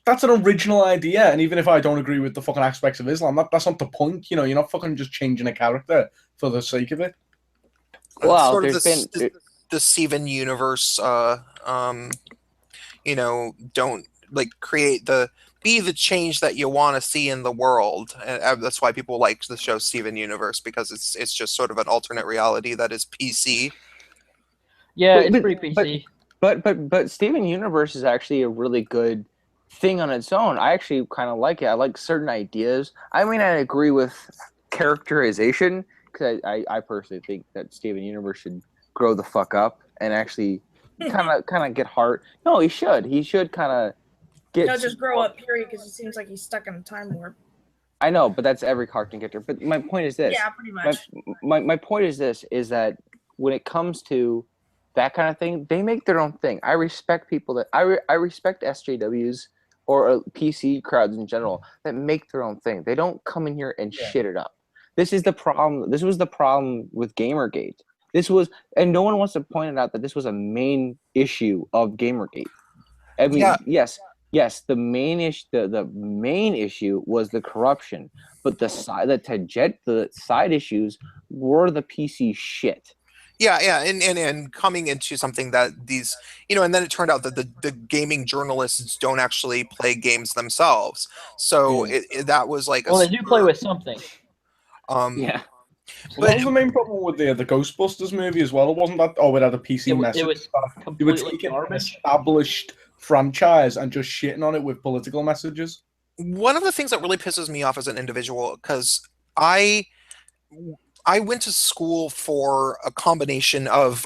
that's an original idea, and even if I don't agree with the fucking aspects of Islam, that's not the point. You're not fucking just changing a character for the sake of it. Well, sort of there's the Steven universe. Don't like create be the change that you want to see in the world, and that's why people like the show Steven Universe, because it's just sort of an alternate reality that is PC. Yeah, Wait, it's pretty PC. But Steven Universe is actually a really good thing on its own. I actually kind of like it. I like certain ideas. I mean, I agree with characterization because I personally think that Steven Universe should grow the fuck up and actually kind of get heart. No, he should. He should kind of get. No, just grow up, period, because it seems like he's stuck in a time warp. I know, but that's every cartoon character. But my point is this. Yeah, pretty much. My point is this: is that when it comes to that kind of thing, they make their own thing. I respect people that I respect SJWs or PC crowds in general that make their own thing. They don't come in here and shit it up. This is the problem. This was the problem with Gamergate. And no one wants to point it out that this was a main issue of Gamergate. I mean, yes, the main issue, the main issue was the corruption, but the side issues were the PC shit. Yeah, and coming into something that these, and then it turned out that the gaming journalists don't actually play games themselves. So that was like they do play with something. Yeah. Well, that was the main problem with the Ghostbusters movie as well. It wasn't that it had a PC message. It was they were completely taking an garbage. established franchise and just shitting on it with political messages. One of the things that really pisses me off as an individual, because I went to school for a combination of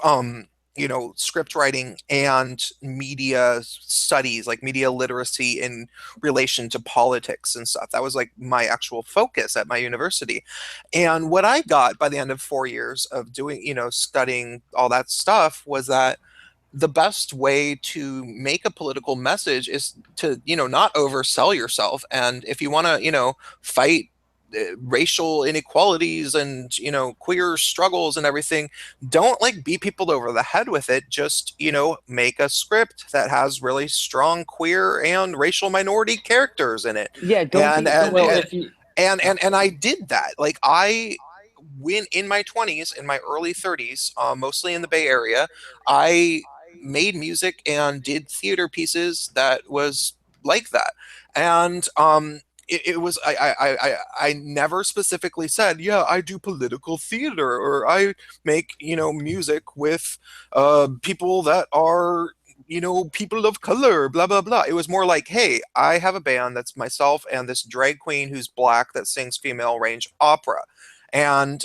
script writing and media studies, like media literacy in relation to politics and stuff. That was like my actual focus at my university. And what I got by the end of 4 years of doing, studying all that stuff was that the best way to make a political message is to, not oversell yourself. And if you want to, fight racial inequalities and queer struggles and everything, don't beat people over the head with it. Just make a script that has really strong queer and racial minority characters in it. Yeah, and I did that. I when in my 20s, in my early 30s, mostly in the Bay Area, I made music and did theater pieces that was like that. And it was I never specifically said, yeah, I do political theater or I make music with people that are people of color, blah blah blah. It was more like, hey, I have a band that's myself and this drag queen who's black that sings female range opera, and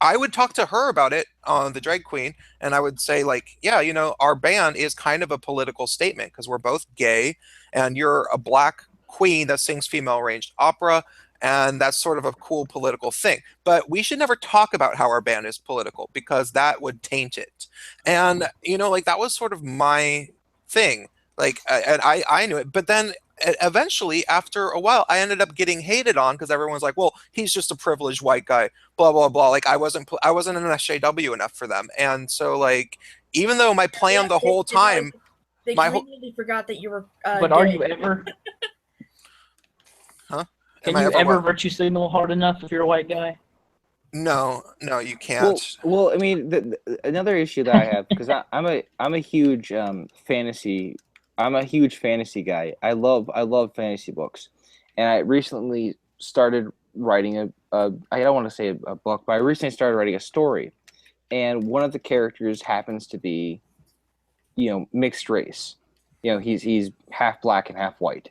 I would talk to her about it, the drag queen, and I would say yeah, our band is kind of a political statement because we're both gay and you're a black queen that sings female ranged opera, and that's sort of a cool political thing. But we should never talk about how our band is political because that would taint it. And that was sort of my thing. And I knew it, but then eventually, after a while, I ended up getting hated on because everyone's like, "Well, he's just a privileged white guy." Blah blah blah. I wasn't an SJW enough for them, and so even though my plan the whole time, they completely forgot that you were. But gay. are you ever? Huh? Can you ever virtue signal hard enough if you're a white guy? No, you can't. Well, I mean, another issue that I have, because I'm a huge fantasy. I'm a huge fantasy guy. I love fantasy books, and I recently started writing I don't want to say a book, but I recently started writing a story, and one of the characters happens to be, mixed race. He's half black and half white,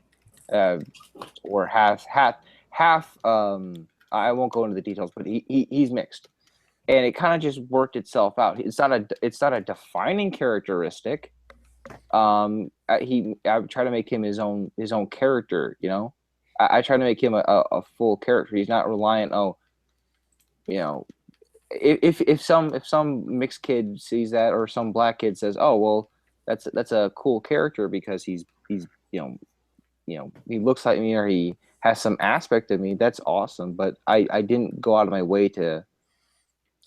or half. I won't go into the details, but he's mixed, and it kind of just worked itself out. It's not a defining characteristic, I try to make him his own character. You know, I try to make him a full character. He's not reliant. Oh, you know, if some mixed kid sees that, or some black kid says, oh well, that's a cool character because he's you know he looks like me or he has some aspect of me. That's awesome. But I didn't go out of my way to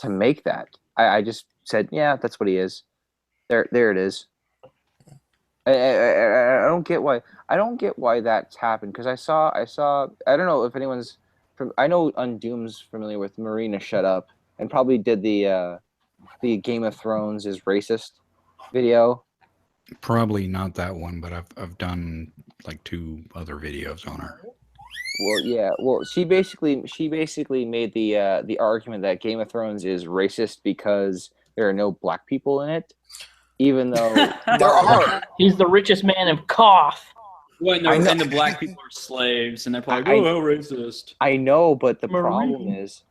make that. I just said, yeah, that's what he is. There it is. I don't get why that's happened, because I saw I don't know if anyone's from, I know Undoomed's familiar with Marina Shut Up, and probably did the Game of Thrones is racist video. Probably not that one, but I've done like 2 other videos on her. Well, yeah. Well, she basically made the argument that Game of Thrones is racist because there are no black people in it, even though there are. He's the richest man in Koth. Well, and the black people are slaves, and they're probably like, oh, racist. I know, but the problem is,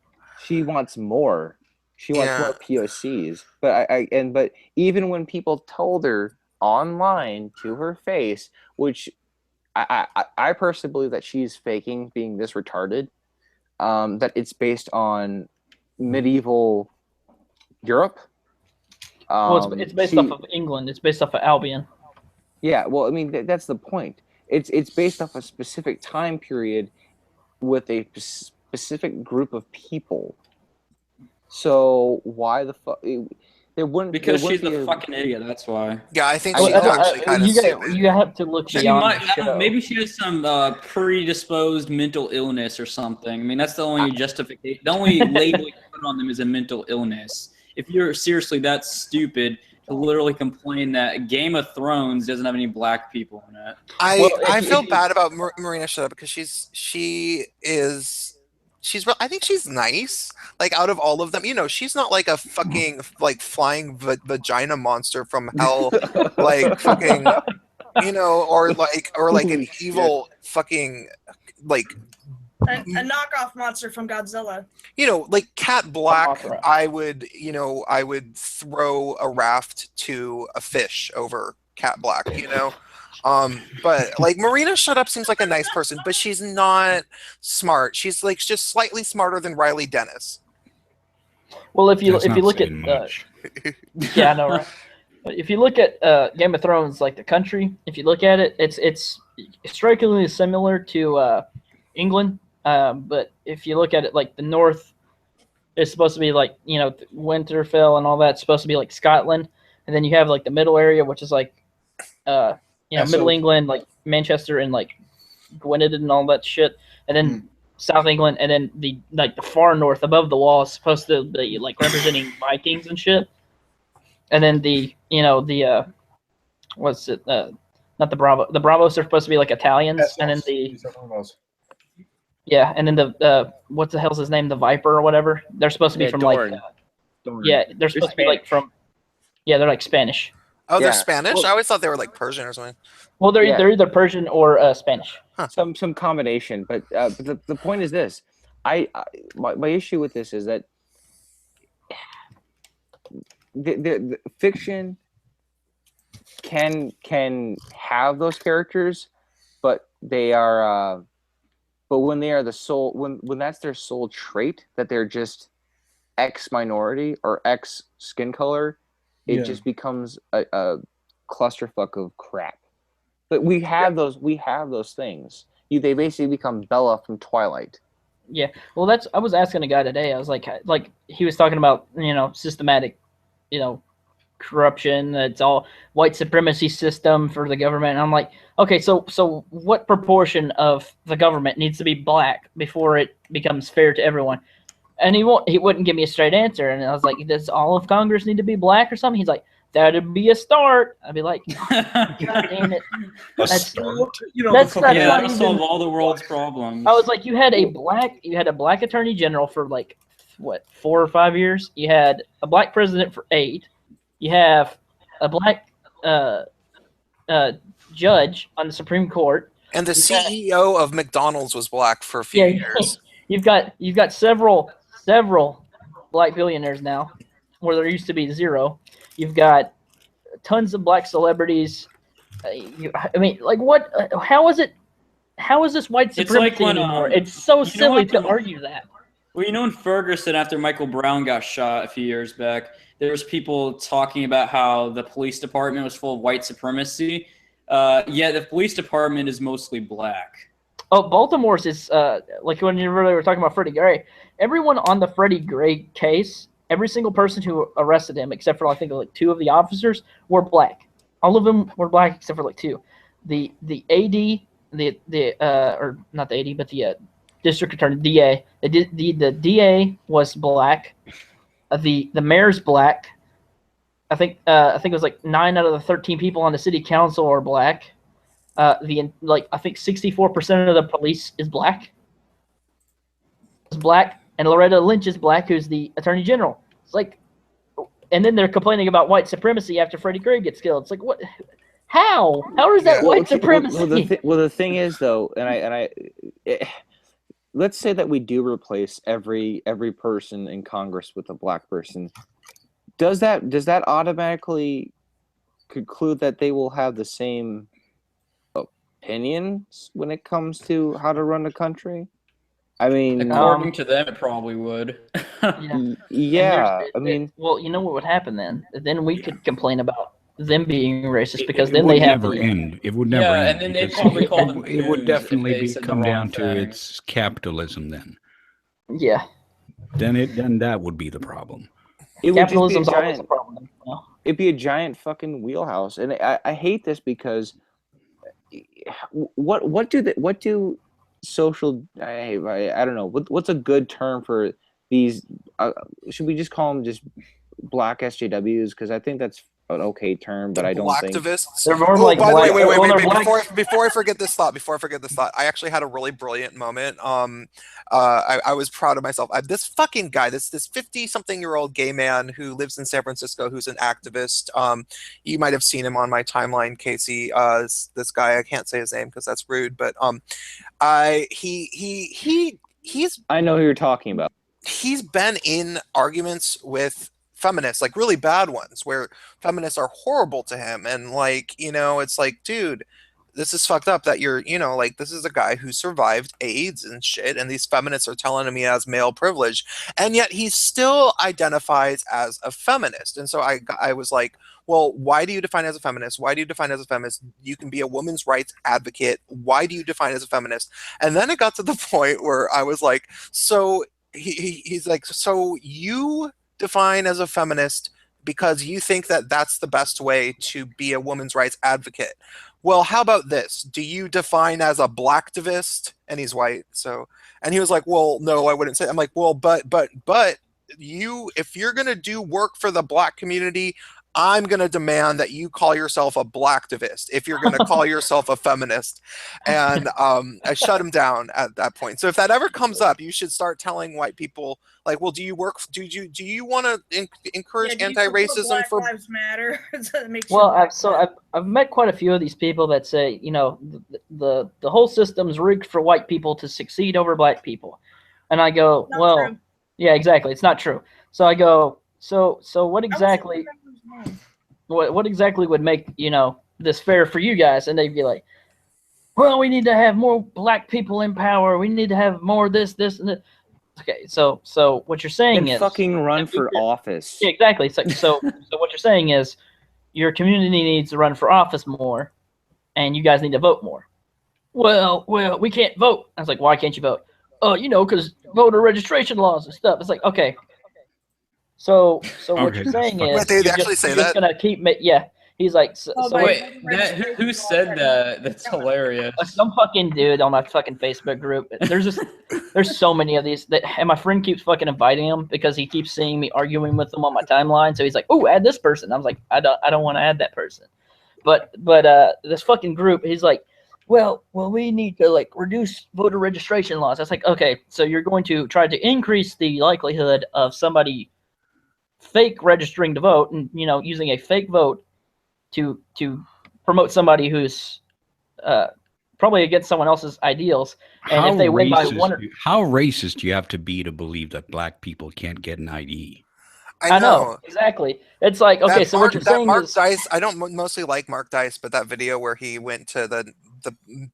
she wants more. She wants more POCs. But even when people told her online to her face, which I personally believe that she's faking being this retarded, that it's based on medieval Europe. Well, it's based off of England. It's based off of Albion. Yeah, well, I mean, that's the point. It's based off a specific time period with a specific group of people. So why the fuck? Because she's a fucking idiot. That's why. Yeah, I think she's actually kind of stupid. You have to look beyond the show. Maybe she has some predisposed mental illness or something. I mean, that's the only justification. The only label you put on them is a mental illness. If you're seriously that stupid to literally complain that Game of Thrones doesn't have any black people in it. I feel bad about Marina Shut Up because I think she's nice. Like, out of all of them, you know, she's not like a fucking like flying vagina monster from hell, like fucking, you know, or like an evil fucking like a knockoff monster from Godzilla. You know, like Cat Black, I would throw a raft to a fish over Cat Black, you know? But like Marina Shut Up seems like a nice person, but she's not smart. She's like just slightly smarter than Riley Dennis. Well, if you look at yeah, I know, right? But if you look at Game of Thrones, like the country, if you look at it, it's strikingly similar to England. But if you look at it, like the North is supposed to be like, you know, Winterfell and all that's supposed to be like Scotland, and then you have like the middle area, which is like Middle England, like Manchester and like Gwynedd and all that shit, and then South England, and then the far north above the wall is supposed to be like representing Vikings and shit, and then what's it? Not the Bravo. The Bravos are supposed to be like Italians, and then and then the what the hell's his name? The Viper or whatever. They're supposed to be from Dorne. They're supposed to be like from they're like Spanish. Oh, they're Spanish? Well, I always thought they were like Persian or something. Well, they're either Persian or Spanish. Huh. Some combination. But the point is this: my issue with this is that the fiction can have those characters, but they are but when they are the sole when that's their sole trait, that they're just X minority or X skin color. It just becomes a clusterfuck of crap. But we have those things. They basically become Bella from Twilight. Yeah. Well, I was asking a guy today. I was like he was talking about, you know, systematic, you know, corruption. It's all white supremacy system for the government. And I'm like, okay, so what proportion of the government needs to be black before it becomes fair to everyone? And he wouldn't give me a straight answer. And I was like, does all of Congress need to be black or something? He's like, that'd be a start. I'd be like, God damn it. That's that'll solve all the world's problems. I was like, you had a black attorney general for like, what, 4 or 5 years? You had a black president for 8. You have a black judge on the Supreme Court. And the CEO of McDonald's was black for a few years. You've got several black billionaires now, where there used to be 0. You've got tons of black celebrities. I mean, like, what? How is it? How is this white supremacy like when, anymore? It's so silly to when- argue that. Well, in Ferguson, after Michael Brown got shot a few years back, there was people talking about how the police department was full of white supremacy. Yeah, the police department is mostly black. Oh, Baltimore's is like when you really were talking about Freddie Gray. Everyone on the Freddie Gray case, every single person who arrested him, except for I think like 2 of the officers, were black. All of them were black except for like 2. The AD, or not the AD, but the district attorney, DA. The DA was black. The mayor's black. I think it was like 9 out of the 13 people on the city council are black. I think 64% of the police is black. Is black, and Loretta Lynch is black, who's the attorney general. It's like, and then they're complaining about white supremacy after Freddie Gray gets killed. It's like, what? How? How is that white supremacy? Well, the thing is though, let's say that we do replace every person in Congress with a black person. Does that automatically conclude that they will have the same opinions when it comes to how to run a country? I mean, according to them, it probably would. Yeah. I mean, well, you know what would happen then? Then we could complain about them being racist because it then would they have never end. It would never end. And then they because probably call them it would Jews definitely if they said the come wrong down to thing. its capitalism. Yeah. Then that would be the problem. It would just be a Capitalism's always a giant. problem. It'd be a giant fucking wheelhouse, and I hate this because what do social I don't know what's a good term for these? Should we just call them just black SJWs? Because I think that's an okay term, but I don't think Blacktivists. They're more Oh, like by the way, black- wait. well, they're black- Before I forget this thought, I actually had a really brilliant moment. I was proud of myself. This fucking guy, this 50-something-year-old gay man who lives in San Francisco, who's an activist. You might have seen him on my timeline, Casey. This guy, I can't say his name because that's rude, but he's I know who you're talking about. He's been in arguments with feminists, like really bad ones, where feminists are horrible to him, and like, it's like, dude, this is fucked up that you're, like, this is a guy who survived AIDS and shit, and these feminists are telling him he has male privilege, and yet he still identifies as a feminist. And so I was like, well, why do you define as a feminist? Why do you define as a feminist? You can be a women's rights advocate. Why do you define as a feminist? And then it got to the point where I was like, so he's like, so you define as a feminist because you think that that's the best way to be a women's rights advocate. Well, how about this? Do you define as a blacktivist? And he's white. And he was like, well, no, I wouldn't say. I'm like, well, but you, if you're going to do work for the black community, I'm going to demand that you call yourself a blacktivist if you're going to call yourself a feminist. And I shut him down at that point. So if that ever comes up, you should start telling white people, like, well, do you want to encourage anti-racism Black for Lives Matter? I've met quite a few of these people that say, the whole system's rigged for white people to succeed over black people. And I go, Not well, true. yeah, exactly. It's not true. So I go, so what exactly what exactly would make, this fair for you guys? And they'd be like, well, we need to have more black people in power. We need to have more this, and this. Okay, so what you're saying is fucking run for office. Yeah, exactly. So what you're saying is your community needs to run for office more, and you guys need to vote more. Well, we can't vote. I was like, why can't you vote? Oh, because voter registration laws and stuff. It's like, okay. So what you're saying is Wait, they actually say you're that? just gonna keep yeah. He's like, Wait, who said that? That's hilarious. Some fucking dude on my fucking Facebook group. There's so many of these and my friend keeps fucking inviting him because he keeps seeing me arguing with him on my timeline. So he's like, "Oh, add this person." I was like, "I don't want to add that person." But this fucking group, he's like, well, we need to like reduce voter registration laws. I was like, okay, so you're going to try to increase the likelihood of somebody fake registering to vote and using a fake vote to promote somebody who's probably against someone else's ideals, and if they win by one, how racist do you have to be to believe that black people can't get an ID? I know exactly. It's like, okay, so what you're saying Mark is Dice. I don't mostly like Mark Dice, but that video where he went to the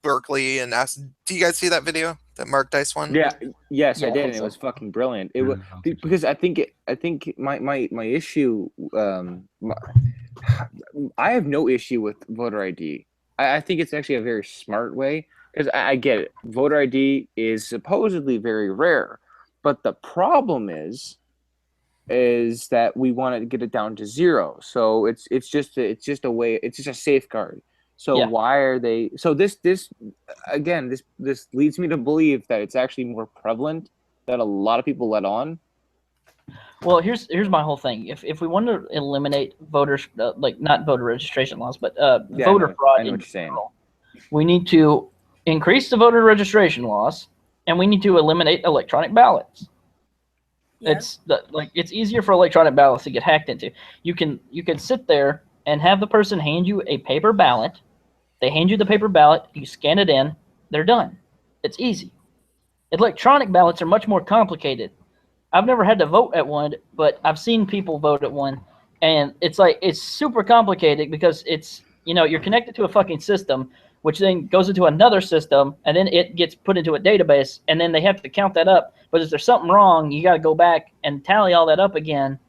Berkeley and asked, do you guys see that video? That Mark Dice one? Yeah, yes, Yeah, I I did, think and it so. was fucking brilliant. It Yeah, was I don't think so. because I think my issue, I have no issue with voter ID. I think it's actually a very smart way because I get it. Voter ID is supposedly very rare, but the problem is that we want to get it down to 0. So it's just a way. It's just a safeguard. So Yeah. why are they? So this again, this leads me to believe that it's actually more prevalent that a lot of people let on. Well, here's my whole thing. If we want to eliminate voters, like not voter registration laws, but Yeah, voter fraud, I know in what you're saying. general, we need to increase the voter registration laws, and we need to eliminate electronic ballots. Yeah. It's easier for electronic ballots to get hacked into. You can sit there and have the person hand you a paper ballot. They hand you the paper ballot, you scan it in, they're done. It's easy. Electronic ballots are much more complicated. I've never had to vote at one, but I've seen people vote at one, and it's super complicated because it's, you're connected to a fucking system, which then goes into another system, and then it gets put into a database, and then they have to count that up. But if there's something wrong, you got to go back and tally all that up again.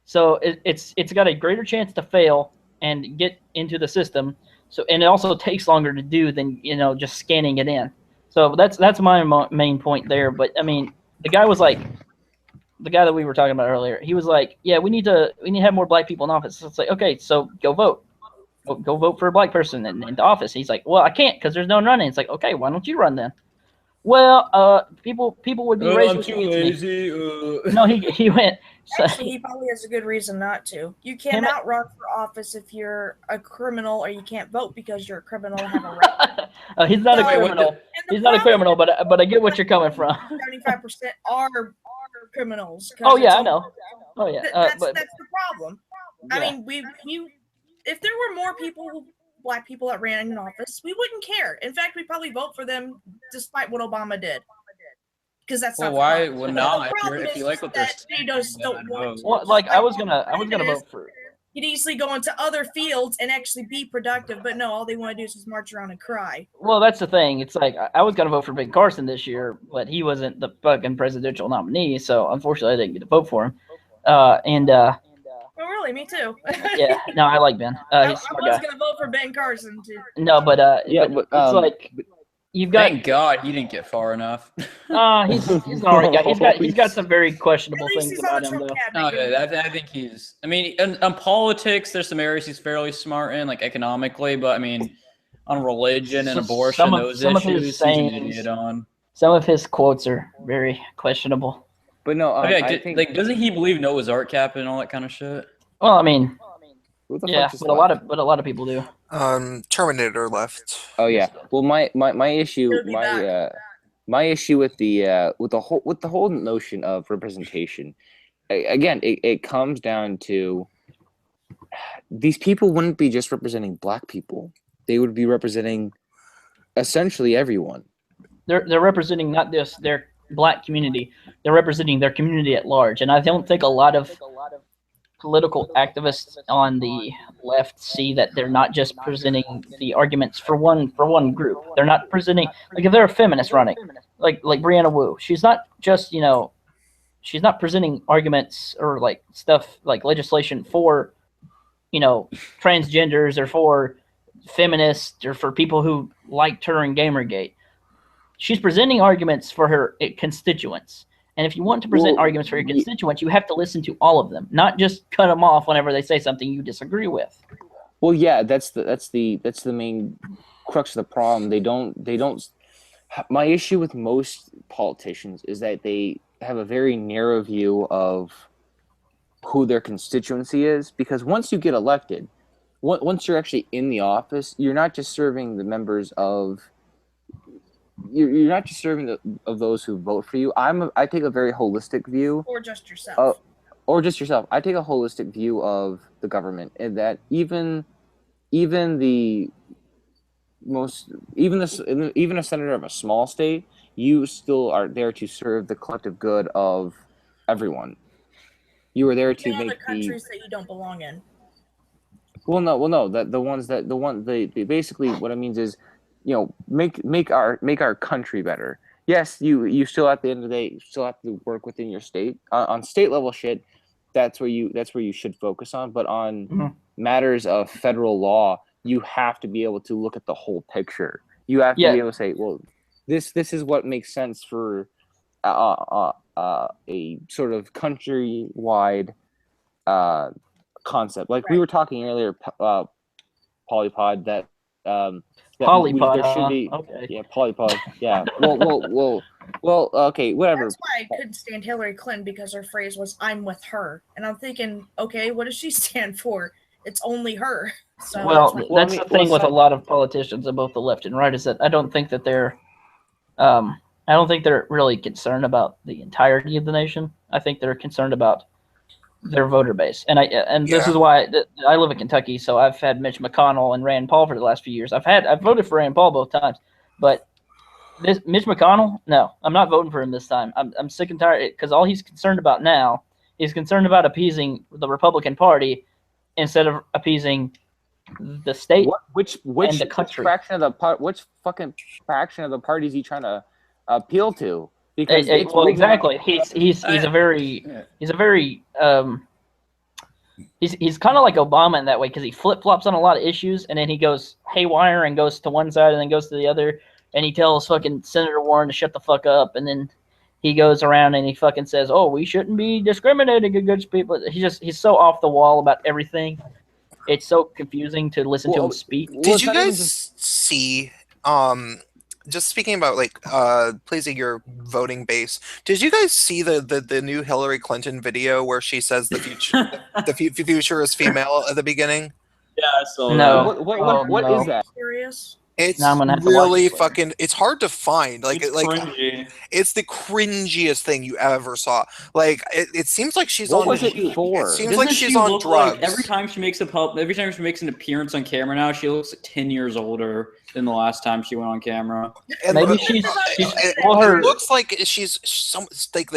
So it's got a greater chance to fail and get into the system. So, and it also takes longer to do than just scanning it in. So that's my main point there. But I mean, the guy that we were talking about earlier. He was like, "Yeah, we need to have more black people in office." So it's like, okay, so go vote. Go vote for a black person in the office. He's like, "Well, I can't because there's no one running." It's like, okay, why don't you run then? Well, people would be racist. I'm too lazy. No, he went. So, Actually, he probably has a good reason not to. You cannot run for office if you're a criminal, or you can't vote because you're a criminal and have a right. he's not a criminal. He's not a criminal, but I get what you're coming from. 75% are criminals. Oh yeah, I know. Oh yeah, that's the problem. Yeah. I mean, if there were more black people that ran in office, we wouldn't care. In fact, we'd probably vote for them despite what Obama did. Because that's well, not why the would not? problem. If you like what they're they just don't want. Well, like I was gonna vote for. You'd easily go into other fields and actually be productive, but no, all they want to do is just march around and cry. Well, that's the thing. It's like I was gonna vote for Ben Carson this year, but he wasn't the fucking presidential nominee, so unfortunately I didn't get to vote for him. Oh, really? Me too. Yeah, no, I like Ben. I He's a smart was guy. gonna vote for Ben Carson too. No, but it's like you've got. Thank God he didn't get far enough. He's an alright guy. He's got some very questionable things about him though. No, I think he's. I mean, on politics, there's some areas he's fairly smart in, like economically. But I mean, on religion and abortion, those issues, he's an idiot on. Some of his quotes are very questionable. But no, I think, like, doesn't he believe Noah's Ark cap and all that kind of shit? Well, I mean, yeah, but a lot of people do. Terminator left. Oh yeah. Well, my issue my issue with the whole notion of representation, again, it comes down to these people wouldn't be just representing black people; they would be representing essentially everyone. They're representing not just their black community; they're representing their community at large. And I don't think a lot of political activists on the left see that they're not just presenting the arguments for one group. They're not presenting, like, if they're a feminist running, like Brianna Wu, she's not just, she's not presenting arguments or like stuff like legislation for, transgenders or for feminists or for people who liked her in Gamergate. She's presenting arguments for her constituents. And if you want to present arguments for your constituents, you have to listen to all of them, not just cut them off whenever they say something you disagree with. Well, yeah, that's the main crux of the problem. They don't. My issue with most politicians is that they have a very narrow view of who their constituency is, because once you get elected, once you're actually in the office, you're not just serving the members of. You're not just serving of those who vote for you. I take a very holistic view. Or just yourself. I take a holistic view of the government, and that even a senator of a small state, you still are there to serve the collective good of everyone. You were there to Name make the countries that you don't belong in. Well, no. The basically what it means is, make our country better. Yes, you still at the end of the day you still have to work within your state on state level shit. That's where you should focus on. But on matters of federal law, you have to be able to look at the whole picture. You have to be able to say, well, this is what makes sense for a sort of countrywide concept. Like we were talking earlier, Polypod, that Polypod, there should be okay. Polypod. Yeah. Well. Okay. Whatever. That's why I couldn't stand Hillary Clinton, because her phrase was "I'm with her," and I'm thinking, okay, what does she stand for? It's only her. So that's the thing with a lot of politicians on both the left and right, is that I don't think that they're really concerned about the entirety of the nation. I think they're concerned about their voter base, and this is why I live in Kentucky. So I've had Mitch McConnell and Rand Paul for the last few years. I've voted for Rand Paul both times, but this Mitch McConnell, no, I'm not voting for him this time. I'm sick and tired, because all he's concerned about now is concerned about appeasing the Republican Party instead of appeasing the state, which and the country. Which fucking fraction of the party is he trying to appeal to? Because exactly, he's kind of like Obama in that way, because he flip flops on a lot of issues, and then he goes haywire and goes to one side and then goes to the other, and he tells fucking Senator Warren to shut the fuck up, and then he goes around and he fucking says, "Oh, we shouldn't be discriminating against people." He's so off the wall about everything. It's so confusing to listen to him speak. Did you guys see? Just speaking about pleasing your voting base, did you guys see the new Hillary Clinton video where she says the future is female at the beginning? Yeah, I saw that. What is that? Serious? It's really fucking. It's hard to find. Cringy. It's the cringiest thing you ever saw. It seems like she's on. What was it for? It seems like she's on drugs. Every time she makes an appearance on camera now, she looks like 10 years older than the last time she went on camera. And maybe it looks like she's they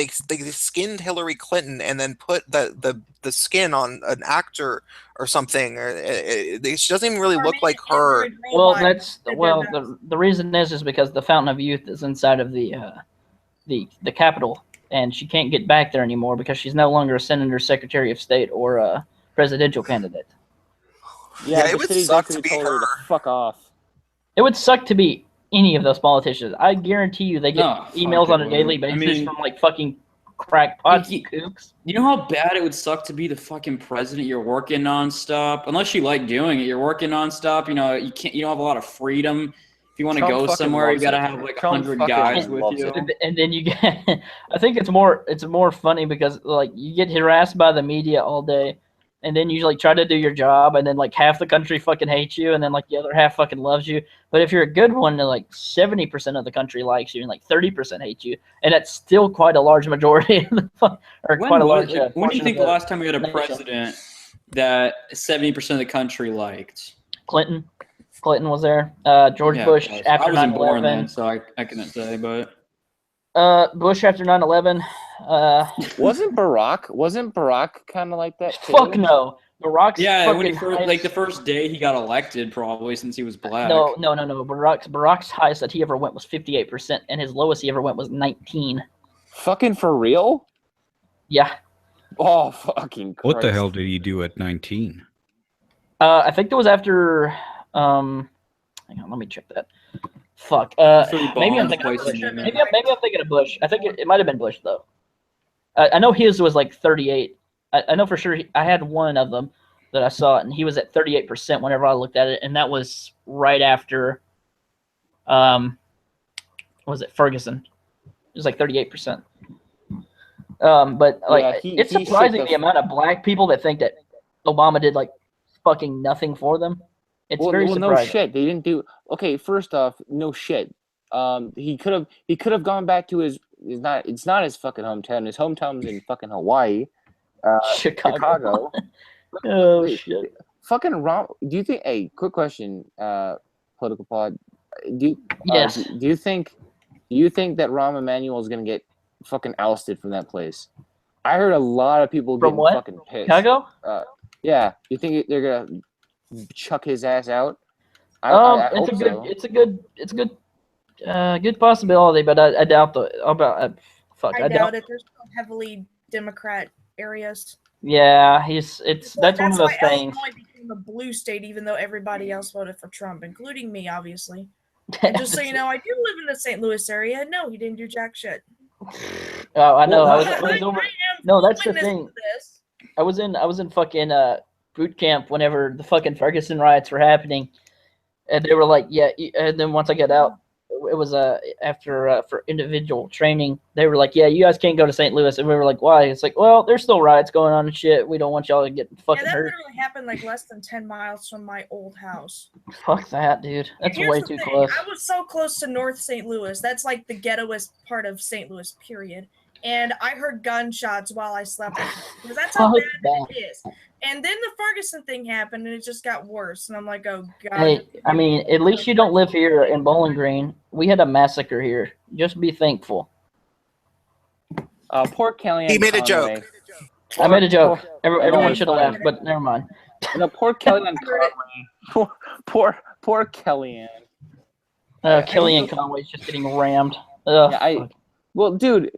skinned Hillary Clinton and then put the skin on an actor or something. She doesn't even really look like her. Well, the reason is because the Fountain of Youth is inside of the Capitol, and she can't get back there anymore because she's no longer a senator, secretary of state, or a presidential candidate. Yeah, it would suck to be her. Fuck off. It would suck to be any of those politicians. I guarantee you they get emails on a daily basis from fucking crackpots, kooks. You know how bad it would suck to be the fucking president? You're working nonstop. Unless you like doing it, you're working nonstop. You don't have a lot of freedom. If you want to go somewhere, you gotta have 100 guys with you. And then you get I think it's more funny because you get harassed by the media all day, and then you try to do your job, and then half the country fucking hates you, and then the other half fucking loves you. But if you're a good one, 70% of the country likes you, and 30% hate you, and that's still quite a large majority of the when do you think the last time we had a president that 70% of the country liked? Clinton was there. George Bush after 9/11. I wasn't born then, so I couldn't say, but Bush after 9/11. Wasn't Barack kind of like that too? Fuck no. Barack's when he first, the first day he got elected, probably, since he was black. No. Barack's highest that he ever went was 58%, and his lowest he ever went was 19. Fucking for real? Yeah. Oh, fucking Christ. What the hell did he do at 19? I think that was after. Hang on, let me check that. Fuck. Maybe I'm thinking of Bush. Maybe I'm thinking of Bush. I think it might have been Bush though. I know his was 38. I know for sure. I had one of them that I saw, and he was at 38% whenever I looked at it, and that was right after. Was it Ferguson? It was 38%. But it's surprising the amount of black people that think that Obama did fucking nothing for them. It's very surprising. No shit. They didn't do. Okay, first off, no shit. He could have gone back to his. It's not his fucking hometown. His hometown's in fucking Hawaii, Chicago. Oh shit. Fucking Rom. Do you think? Hey, quick question. Political pod. Yes. Do you think that Rahm Emanuel is gonna get fucking ousted from that place? I heard a lot of people From getting what? fucking pissed. Chicago? Yeah. You think they're gonna chuck his ass out? I It's hope a good, so. it's a good possibility, but I doubt I doubt it. There's still heavily Democrat areas. Yeah, that's one of those why things. Illinois became a blue state, even though everybody else voted for Trump, including me, obviously. And just so you know, I do live in the St. Louis area. No, he didn't do jack shit. Oh, I know. Well, I was over. I am No, that's the witness thing. to this. I was in fucking boot camp whenever the fucking Ferguson riots were happening, and they were like, yeah. And then once I got out, it was after for individual training. They were like, yeah, you guys can't go to St. Louis, and we were like, why? It's like, well, there's still riots going on and shit. We don't want y'all to get fucking Yeah, that hurt. literally happened like less than 10 miles from my old house. Fuck that, dude. That's Here's way the too thing, close. I was so close to North St. Louis. That's like the ghettoest part of St. Louis, period. And I heard gunshots while I slept. Because that's how Fuck bad it is. And then the Ferguson thing happened, and it just got worse. And I'm like, oh, God. Hey, I mean, at least you don't live here in Bowling Green. We had a massacre here. Just be thankful. Poor Kellyanne He made a Conway. joke. I made a joke. Everyone it's should have funny. laughed, but never mind. No, poor Kellyanne Conway. Poor Kellyanne. Kellyanne Conway's just getting rammed. Ugh, Yeah, well, dude,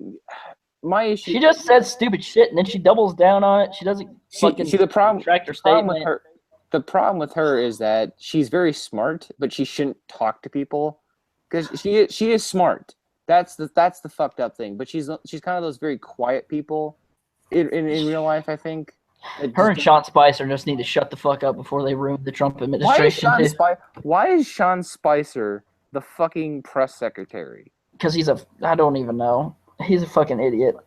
my issue. she just says stupid shit and then she doubles down on it. She doesn't fucking See, the problem retract her problem statement. with her. The problem with her is that she's very smart, but she shouldn't talk to people because she is smart. That's the fucked up thing. But she's kind of those very quiet people in real life, I think. Her and Sean Spicer just need to shut the fuck up before they ruin the Trump administration. Why is Sean Spicer the fucking press secretary? Because I don't even know. He's a fucking idiot.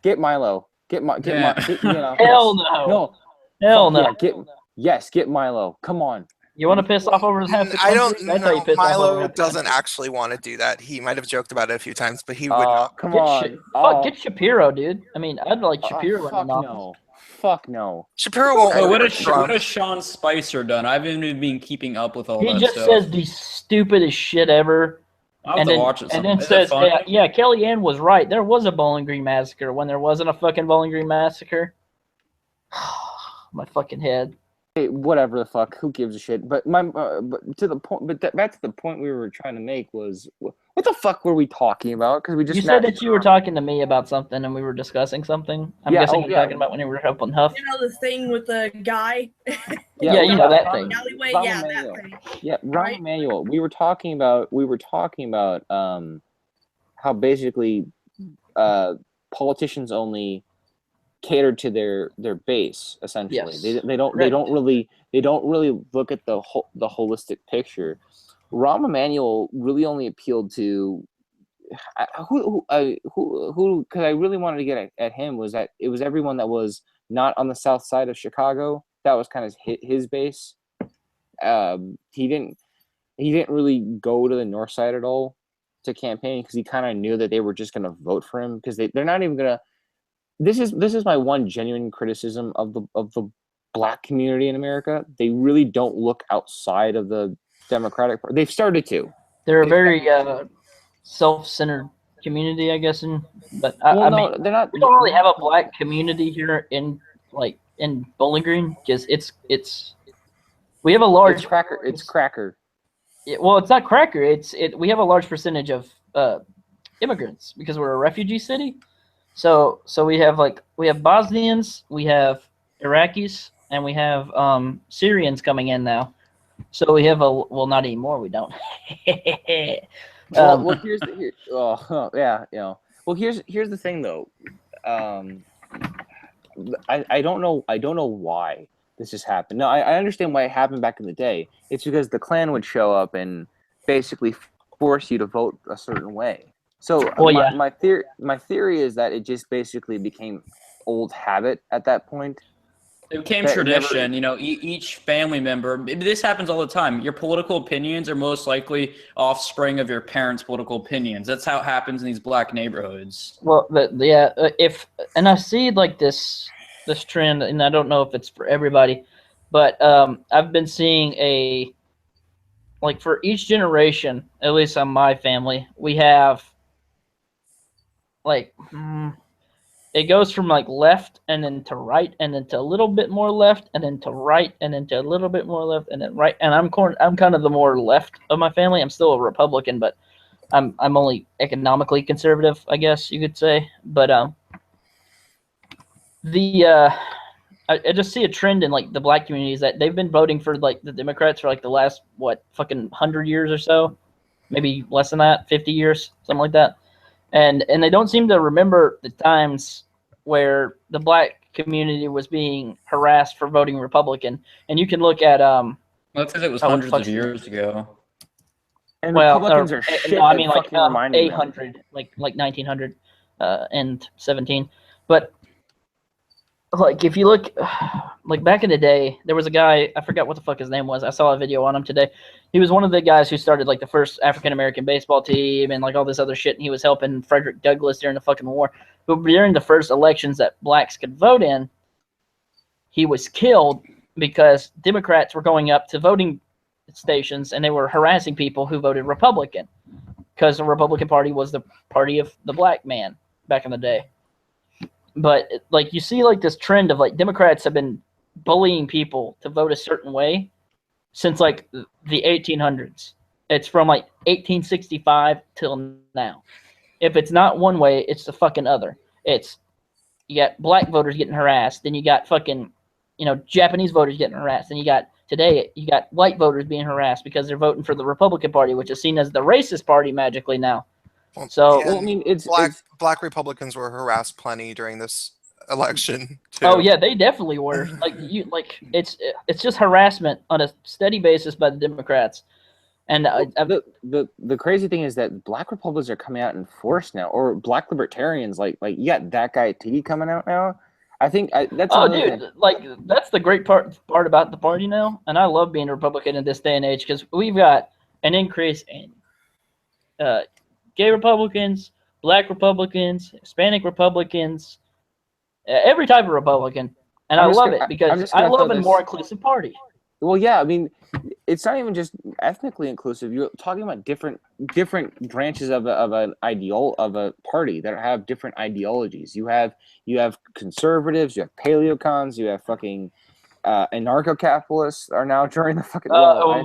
Get Milo. Get you know. Hell no. Hell no. Get Milo. Come on. You want to piss off over half the I country? don't That's how you know. piss off over Milo half the doesn't country. actually want to do that. He might have joked about it a few times, but he would not. Come on. Get Shapiro, dude. I mean, I'd like Shapiro fuck in office. no. Fuck no. Shapiro won't. Oh, work what with Trump. has Sean Spicer done? I haven't even been keeping up with all He that just stuff. says the stupidest shit ever. I'll have to watch it. And then Is it says, funny? yeah, Kellyanne was right. There was a Bowling Green massacre when there wasn't a fucking Bowling Green massacre. My fucking head. Hey, whatever the fuck. Who gives a shit? But but to the point. But that's the point we were trying to make was what the fuck were we talking about? Because we just You said that you were talking to me about something and we were discussing something. I'm guessing you're talking about when you were helping Huff. You know the thing with the guy? Yeah, you know that thing. Alleyway, Rahm yeah, Emanuel. that thing. Yeah, Rahm Emanuel. We were talking about how basically politicians only cater to their base essentially. Yes. They don't really look at the holistic picture. Rahm Emanuel really only appealed to who because I really wanted to get at him was that it was everyone that was not on the south side of Chicago. That was kind of his base. He didn't really go to the north side at all to campaign because he kind of knew that they were just going to vote for him because they're not even going to. This is my one genuine criticism of the black community in America. They really don't look outside of the Democratic Party. They've started to. They're a very self-centered community, I guess. But I mean, they're not. We don't really have a black community here in Bowling Green because it's we have a large It's cracker. It's cracker. Well, it's not cracker. We have a large percentage of immigrants because we're a refugee city. So we have Bosnians, we have Iraqis, and we have Syrians coming in now. So we have not anymore. We don't. Well, here's the thing though. I don't know why this has happened. No, I understand why it happened back in the day. It's because the Klan would show up and basically force you to vote a certain way. So my theory is that it just basically became old habit at that point. It became tradition. Each family member. This happens all the time. Your political opinions are most likely offspring of your parents' political opinions. That's how it happens in these black neighborhoods. Well, and I see this trend, and I don't know if it's for everybody, but I've been seeing for each generation, at least on my family, we have it goes from like left and then to right and then to a little bit more left and then to right and then to a little bit more left and then right. And I'm kind of the more left of my family. I'm still a Republican, but I'm only economically conservative, I guess you could say. But I just see a trend in like the black communities that they've been voting for like the Democrats for like the last fucking 100 years or so, maybe less than that, 50 years, something like that. And they don't seem to remember the times where the black community was being harassed for voting Republican. And you can look at Well, that's because it was hundreds of years ago. And Republicans are shit. No, I mean like reminding 800, them. like 1900 and 17. But like if you look, like back in the day, there was a guy, I forgot what the fuck his name was. I saw a video on him today. He was one of the guys who started like the first African American baseball team and like all this other shit. And he was helping Frederick Douglass during the fucking war. But during the first elections that blacks could vote in, he was killed because Democrats were going up to voting stations and they were harassing people who voted Republican because the Republican Party was the party of the black man back in the day. But like you see like this trend of like Democrats have been bullying people to vote a certain way since like the 1800s. It's from like 1865 till now. If it's not one way, it's the fucking other. It's you got black voters getting harassed, then you got fucking, Japanese voters getting harassed, then you got white voters being harassed because they're voting for the Republican Party, which is seen as the racist party magically now. So I mean, black Republicans were harassed plenty during this election too. Oh yeah, they definitely were. It's just harassment on a steady basis by the Democrats. And the crazy thing is that black Republicans are coming out in force now, or black libertarians. Like you got that guy T coming out now. I think that's. Oh, dude, like that's the great part about the party now, and I love being a Republican in this day and age because we've got an increase in gay Republicans, black Republicans, Hispanic Republicans, every type of Republican, and I love it because I love a more inclusive party. Well, yeah, I mean, it's not even just ethnically inclusive. You're talking about different branches of a party that have different ideologies. You have conservatives, you have paleocons, you have fucking anarcho-capitalists are now joining the fucking. I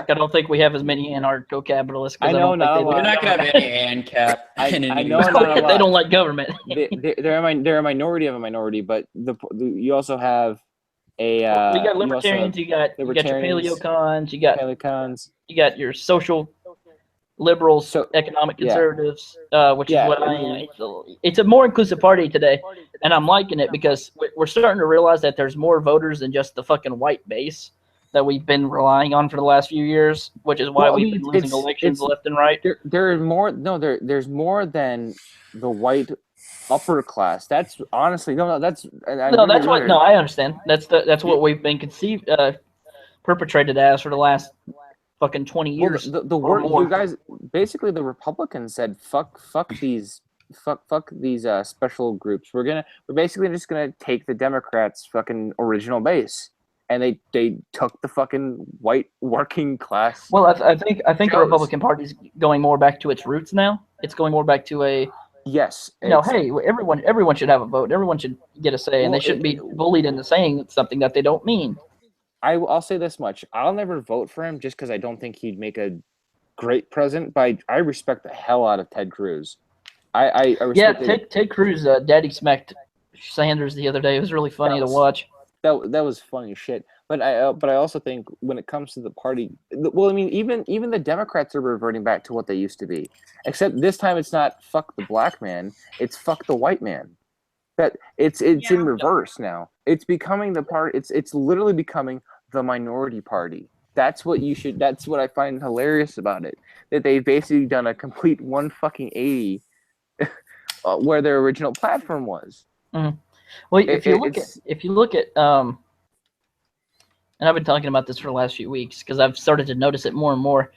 don't think we have as many anarcho-capitalists. I know, we're not gonna have any ANCAP. I know they don't like government. They're a minority of a minority, but you also have. We got libertarians. You got your paleocons. You got your social liberals, economic conservatives, which is what I am. It's a more inclusive party today, and I'm liking it because we're starting to realize that there's more voters than just the fucking white base that we've been relying on for the last few years, which is why we've been losing elections left and right. There's more than the white upper class. That's honestly I understand. That's what we've been perpetrated as for the last fucking 20 years. Well, the word you guys basically the Republicans said fuck these special groups. We're basically just gonna take the Democrats' fucking original base, and they took the fucking white working class. Well, I think the Republican Party's going more back to its roots now. It's going more back to a. Yes. Hey, everyone should have a vote. Everyone should get a say, and they shouldn't be bullied into saying something that they don't mean. I'll say this much: I'll never vote for him just because I don't think he'd make a great president. But I respect the hell out of Ted Cruz. I respect Ted Cruz, daddy smacked Sanders the other day. It was really funny to watch. That was funny as shit. But I also think when it comes to the party, well, I mean, even the Democrats are reverting back to what they used to be. Except this time, it's not fuck the black man; it's fuck the white man. That it's in reverse now. It's becoming the part. It's literally becoming the minority party. That's what I find hilarious about it. That they've basically done a complete 180 where their original platform was. Mm-hmm. Well, if you look at and I've been talking about this for the last few weeks because I've started to notice it more and more.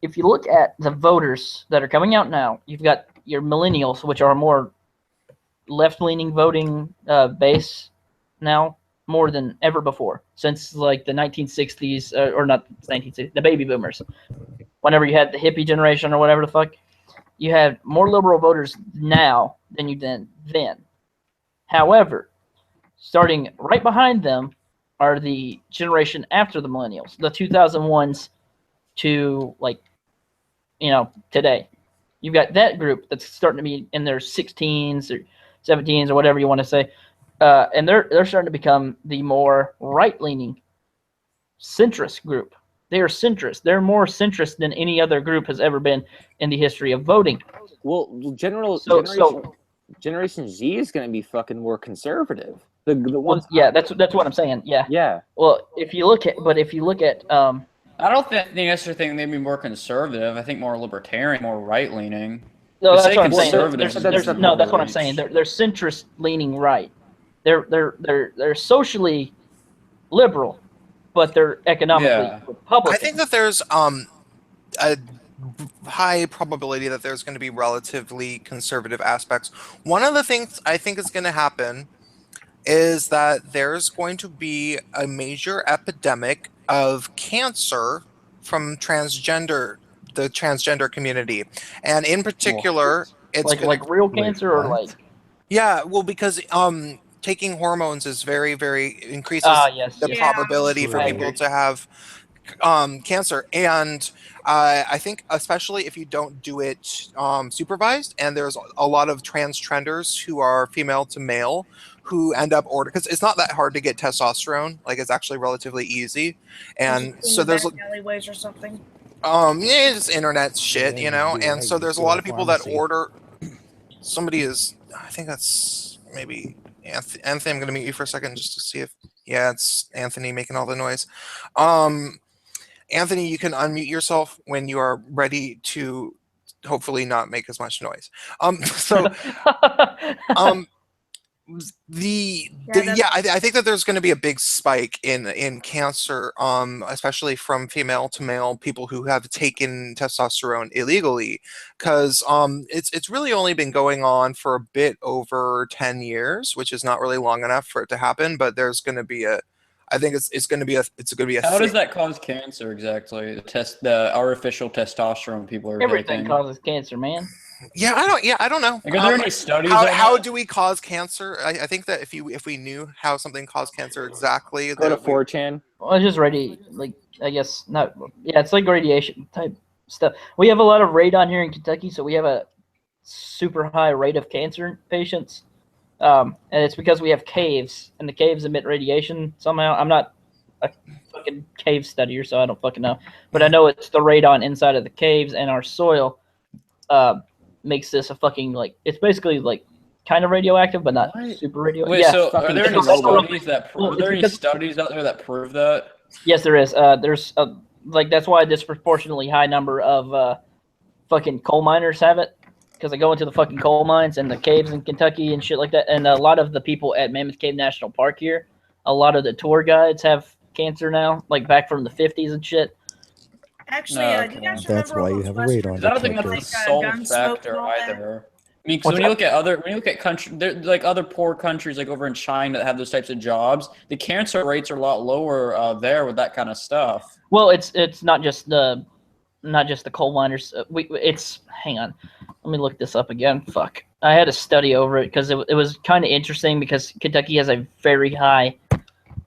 If you look at the voters that are coming out now, you've got your millennials, which are more left-leaning voting base now, more than ever before, since like the 1960s, or not 1960s, the baby boomers. Whenever you had the hippie generation or whatever the fuck, you had more liberal voters now than you did then. However, starting right behind them are the generation after the millennials, the 2001s to like, today. You've got that group that's starting to be in their 16s or 17s or whatever you want to say, and they're starting to become the more right-leaning centrist group. They are centrist. They're more centrist than any other group has ever been in the history of voting. Well, Generation Z is going to be fucking more conservative. The ones. Yeah, that's what I'm saying. Yeah. Yeah. Well, if you look at, I don't think necessarily think they'd be more conservative. I think more libertarian, more right leaning. no, To that's say what I'm saying. conservative is That's what I'm overreach. saying. They're centrist leaning right. They're socially liberal, but they're economically Republican. I think that there's a high probability that there's going to be relatively conservative aspects. One of the things I think is going to happen is that there's going to be a major epidemic of cancer from the transgender community, and in particular, it's like real cancer or like. Yeah, well, because taking hormones is very, very increases the Yeah. probability for people to have cancer, and I think especially if you don't do it supervised, and there's a lot of trenders who are female to male who end up ordering, because it's not that hard to get testosterone, like it's actually relatively easy, and so there's alleyways or something. yeah, it's internet shit, and so there's a lot of people that order. Somebody is, I think that's maybe Anthony. I'm going to mute you for a second just to see if, yeah, it's Anthony making all the noise. Anthony, you can unmute yourself when you are ready to hopefully not make as much noise. I think that there's going to be a big spike in cancer, especially from female to male people who have taken testosterone illegally, because it's really only been going on for a bit over 10 years, which is not really long enough for it to happen. But there's going to be I think it's going to be a How does that cause cancer exactly? The artificial testosterone people are Everything taking. causes cancer, man. Yeah, I don't know. Like, are there any studies? How do we cause cancer? I think that if we knew how something caused cancer exactly, go to 4chan. Well, it's just I guess not. Yeah, it's like radiation type stuff. We have a lot of radon here in Kentucky, so we have a super high rate of cancer patients, and it's because we have caves, and the caves emit radiation somehow. I'm not a fucking cave studier, so I don't fucking know, but I know it's the radon inside of the caves and our soil. Makes this a fucking it's basically kind of radioactive, but not super radioactive. Wait, so are there any studies studies out there that prove that? Yes, there is. There's that's why a disproportionately high number of fucking coal miners have it, because they go into the fucking coal mines and the caves in Kentucky and shit like that. And a lot of the people at Mammoth Cave National Park here, a lot of the tour guides have cancer now, like back from the 50s and shit. Actually, you guys That's why you have a radon I don't think that's detector. the sole factor either. I mean, 'cause when you look at country, like other poor countries, like over in China that have those types of jobs, the cancer rates are a lot lower there with that kind of stuff. Well, it's not just the coal miners. Hang on, let me look this up again. Fuck, I had to study over it because it was kind of interesting because Kentucky has a very high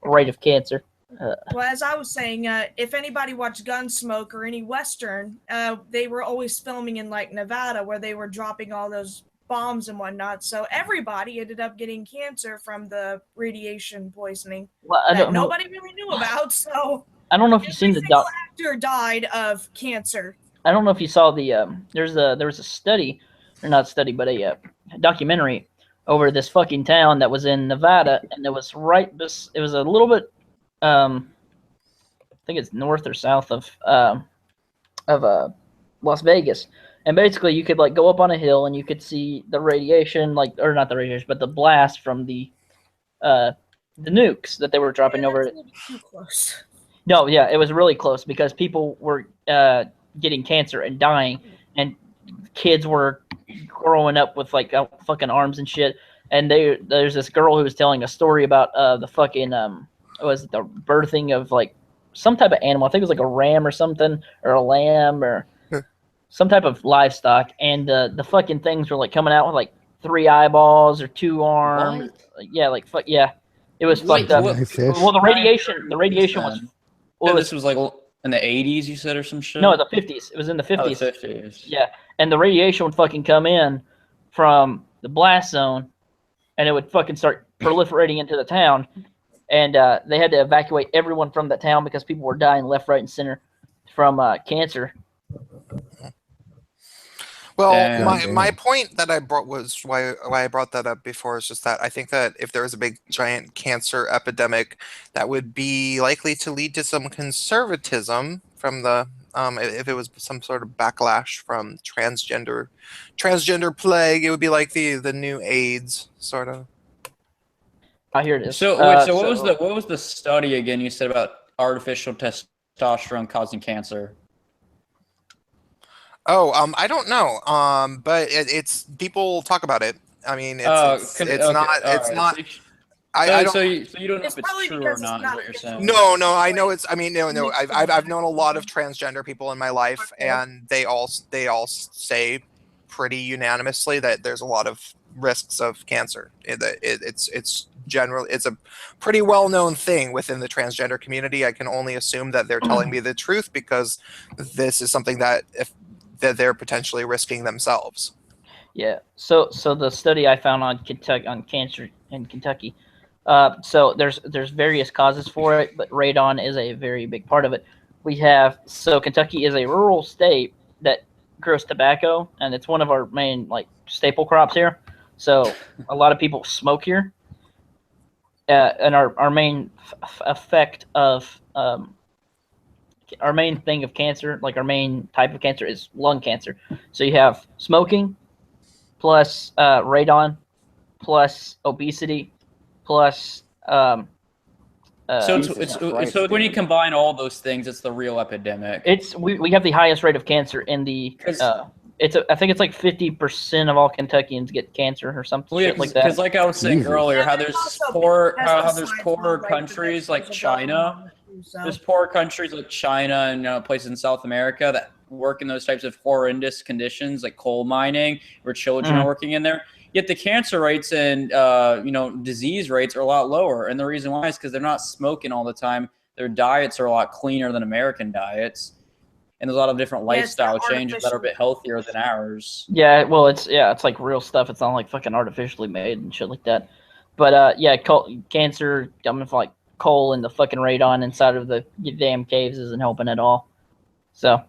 rate of cancer. Well, as I was saying, if anybody watched Gunsmoke or any Western, they were always filming in like Nevada where they were dropping all those bombs and whatnot. So everybody ended up getting cancer from the radiation poisoning that nobody really knew about. So I don't know if you've seen the actor died of cancer. I don't know if you saw the there was a study, or not study, but a documentary over this fucking town that was in Nevada, and it was it was a little bit. I think it's north or south of Las Vegas, and basically you could go up on a hill and you could see the radiation, or not the radiation, but the blast from the nukes that they were dropping over it. Too close. No, yeah, it was really close because people were getting cancer and dying, and kids were growing up with fucking arms and shit. And there's this girl who was telling a story about the fucking was it the birthing of some type of animal? I think it was a ram or something, or a lamb, or some type of livestock, and the fucking things were coming out with 3 eyeballs or 2 arms. Yeah, like fuck yeah, it was fucked up. Well, the radiation was. Well, this was like in the 80s, you said, or some shit. No, the 50s. It was in the 50s. Oh, the 50s. Yeah, and the radiation would fucking come in from the blast zone, and it would fucking start proliferating into the town, and they had to evacuate everyone from that town because people were dying left, right, and center from cancer. Well, my point that I brought was why I brought that up before is just that I think that if there was a big giant cancer epidemic, that would be likely to lead to some conservatism from the if it was some sort of backlash from transgender plague, it would be like the new AIDS sort of. I hear this. So wait, so what was the study again you said about artificial testosterone causing cancer? Oh, I don't know. But it's people talk about it. I mean, it's not. I don't. So you don't know if it's true or not. Is what you're saying? No, I know it's. I mean, no. I've known a lot of transgender people in my life, and they all say pretty unanimously that there's a lot of risks of cancer. It's a pretty well known thing within the transgender community. I can only assume that they're telling me the truth because this is something that they're potentially risking themselves. Yeah. So the study I found on cancer in Kentucky. So there's various causes for it, but radon is a very big part of it. Kentucky is a rural state that grows tobacco, and it's one of our main staple crops here. So a lot of people smoke here, and our main effect of our main thing of cancer, like our main type of cancer, is lung cancer. So you have smoking, plus radon, plus obesity, plus. So when you combine all those things, it's the real epidemic. We have the highest rate of cancer in the. I think it's like 50% of all Kentuckians get cancer or something shit like that. Because like I was saying earlier, how there's poorer countries like China. There's poor countries like China and places in South America that work in those types of horrendous conditions, like coal mining, where children are working in there. Yet the cancer rates and disease rates are a lot lower, and the reason why is because they're not smoking all the time. Their diets are a lot cleaner than American diets, and there's a lot of different lifestyle changes that are a bit healthier than ours. Yeah, well, it's like real stuff. It's not like fucking artificially made and shit like that. But cancer coming from like coal and the fucking radon inside of the damn caves isn't helping at all. So,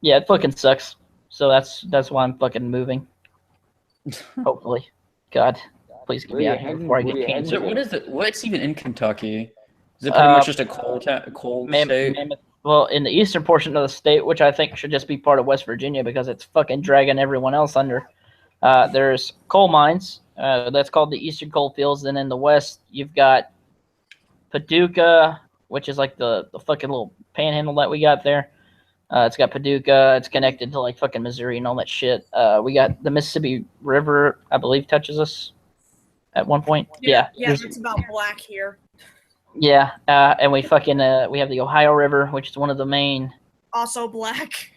yeah, it fucking sucks. So that's why I'm fucking moving. Hopefully, God, please get me out here before I get cancer. What is it? What's even in Kentucky? Is it pretty much just a coal state? Well, in the eastern portion of the state, which I think should just be part of West Virginia because it's fucking dragging everyone else under. There's coal mines. That's called the Eastern Coal Fields. And in the west, you've got Paducah, which is like the fucking little panhandle that we got there. It's got Paducah. It's connected to like fucking Missouri and all that shit. We got the Mississippi River, I believe, touches us at one point. Yeah, it's about black here. Yeah, and we have the Ohio River, which is one of the main. Also black.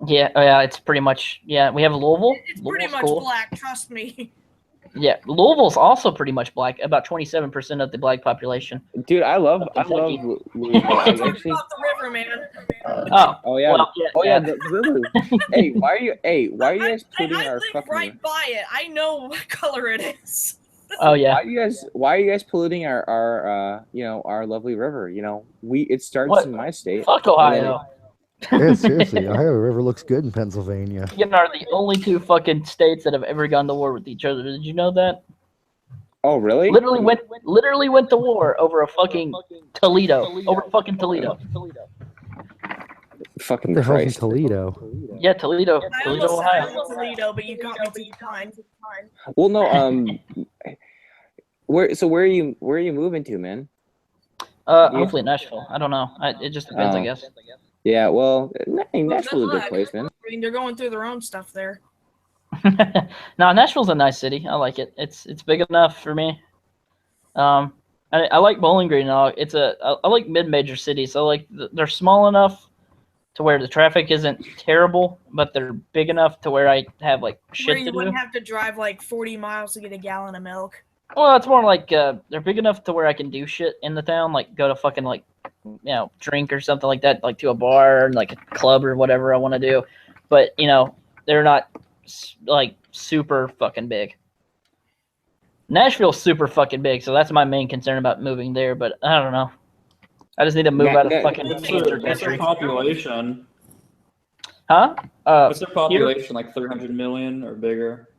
Yeah, it's pretty much. Yeah, we have Louisville. It's pretty much black. Trust me. Yeah, Louisville's also pretty much black. About 27% of the black population. Dude, I love Louisville. About the river, man. Oh yeah. Well, yeah. The river. Hey, why are you guys putting our live fucking right by it? I know what color it is. Oh yeah. Why are you guys polluting our lovely river? It starts in my state. Fuck Ohio. Yeah, seriously, Ohio River looks good in Pennsylvania. You are the only two fucking states that have ever gone to war with each other. Did you know that? Oh, really? Literally went to war over a fucking Toledo. Over fucking Toledo. Fucking the hell's in Christ. Toledo? Yeah, Toledo, Ohio. I was Toledo, but you got me 2 times. Well, no. Where are you moving to, man? Hopefully Nashville. I don't know. It just depends, I guess. Yeah, well, Nashville's a good place, man. I mean, they're going through their own stuff there. No, Nashville's a nice city. I like it. It's big enough for me. I like Bowling Green. I like mid-major cities. So they're small enough to where the traffic isn't terrible, but they're big enough to where I have like Where shit you to do. wouldn't have to drive like 40 miles to get a gallon of milk. Well, it's more like they're big enough to where I can do shit in the town, like go to fucking like, you know, drink or something like that, like to a bar and like a club or whatever I want to do. But you know, they're not like super fucking big. Nashville's super fucking big, so that's my main concern about moving there. But I don't know. I just need to move out of fucking cancer What's their country. population? Huh? What's their population? Like 300 million or bigger?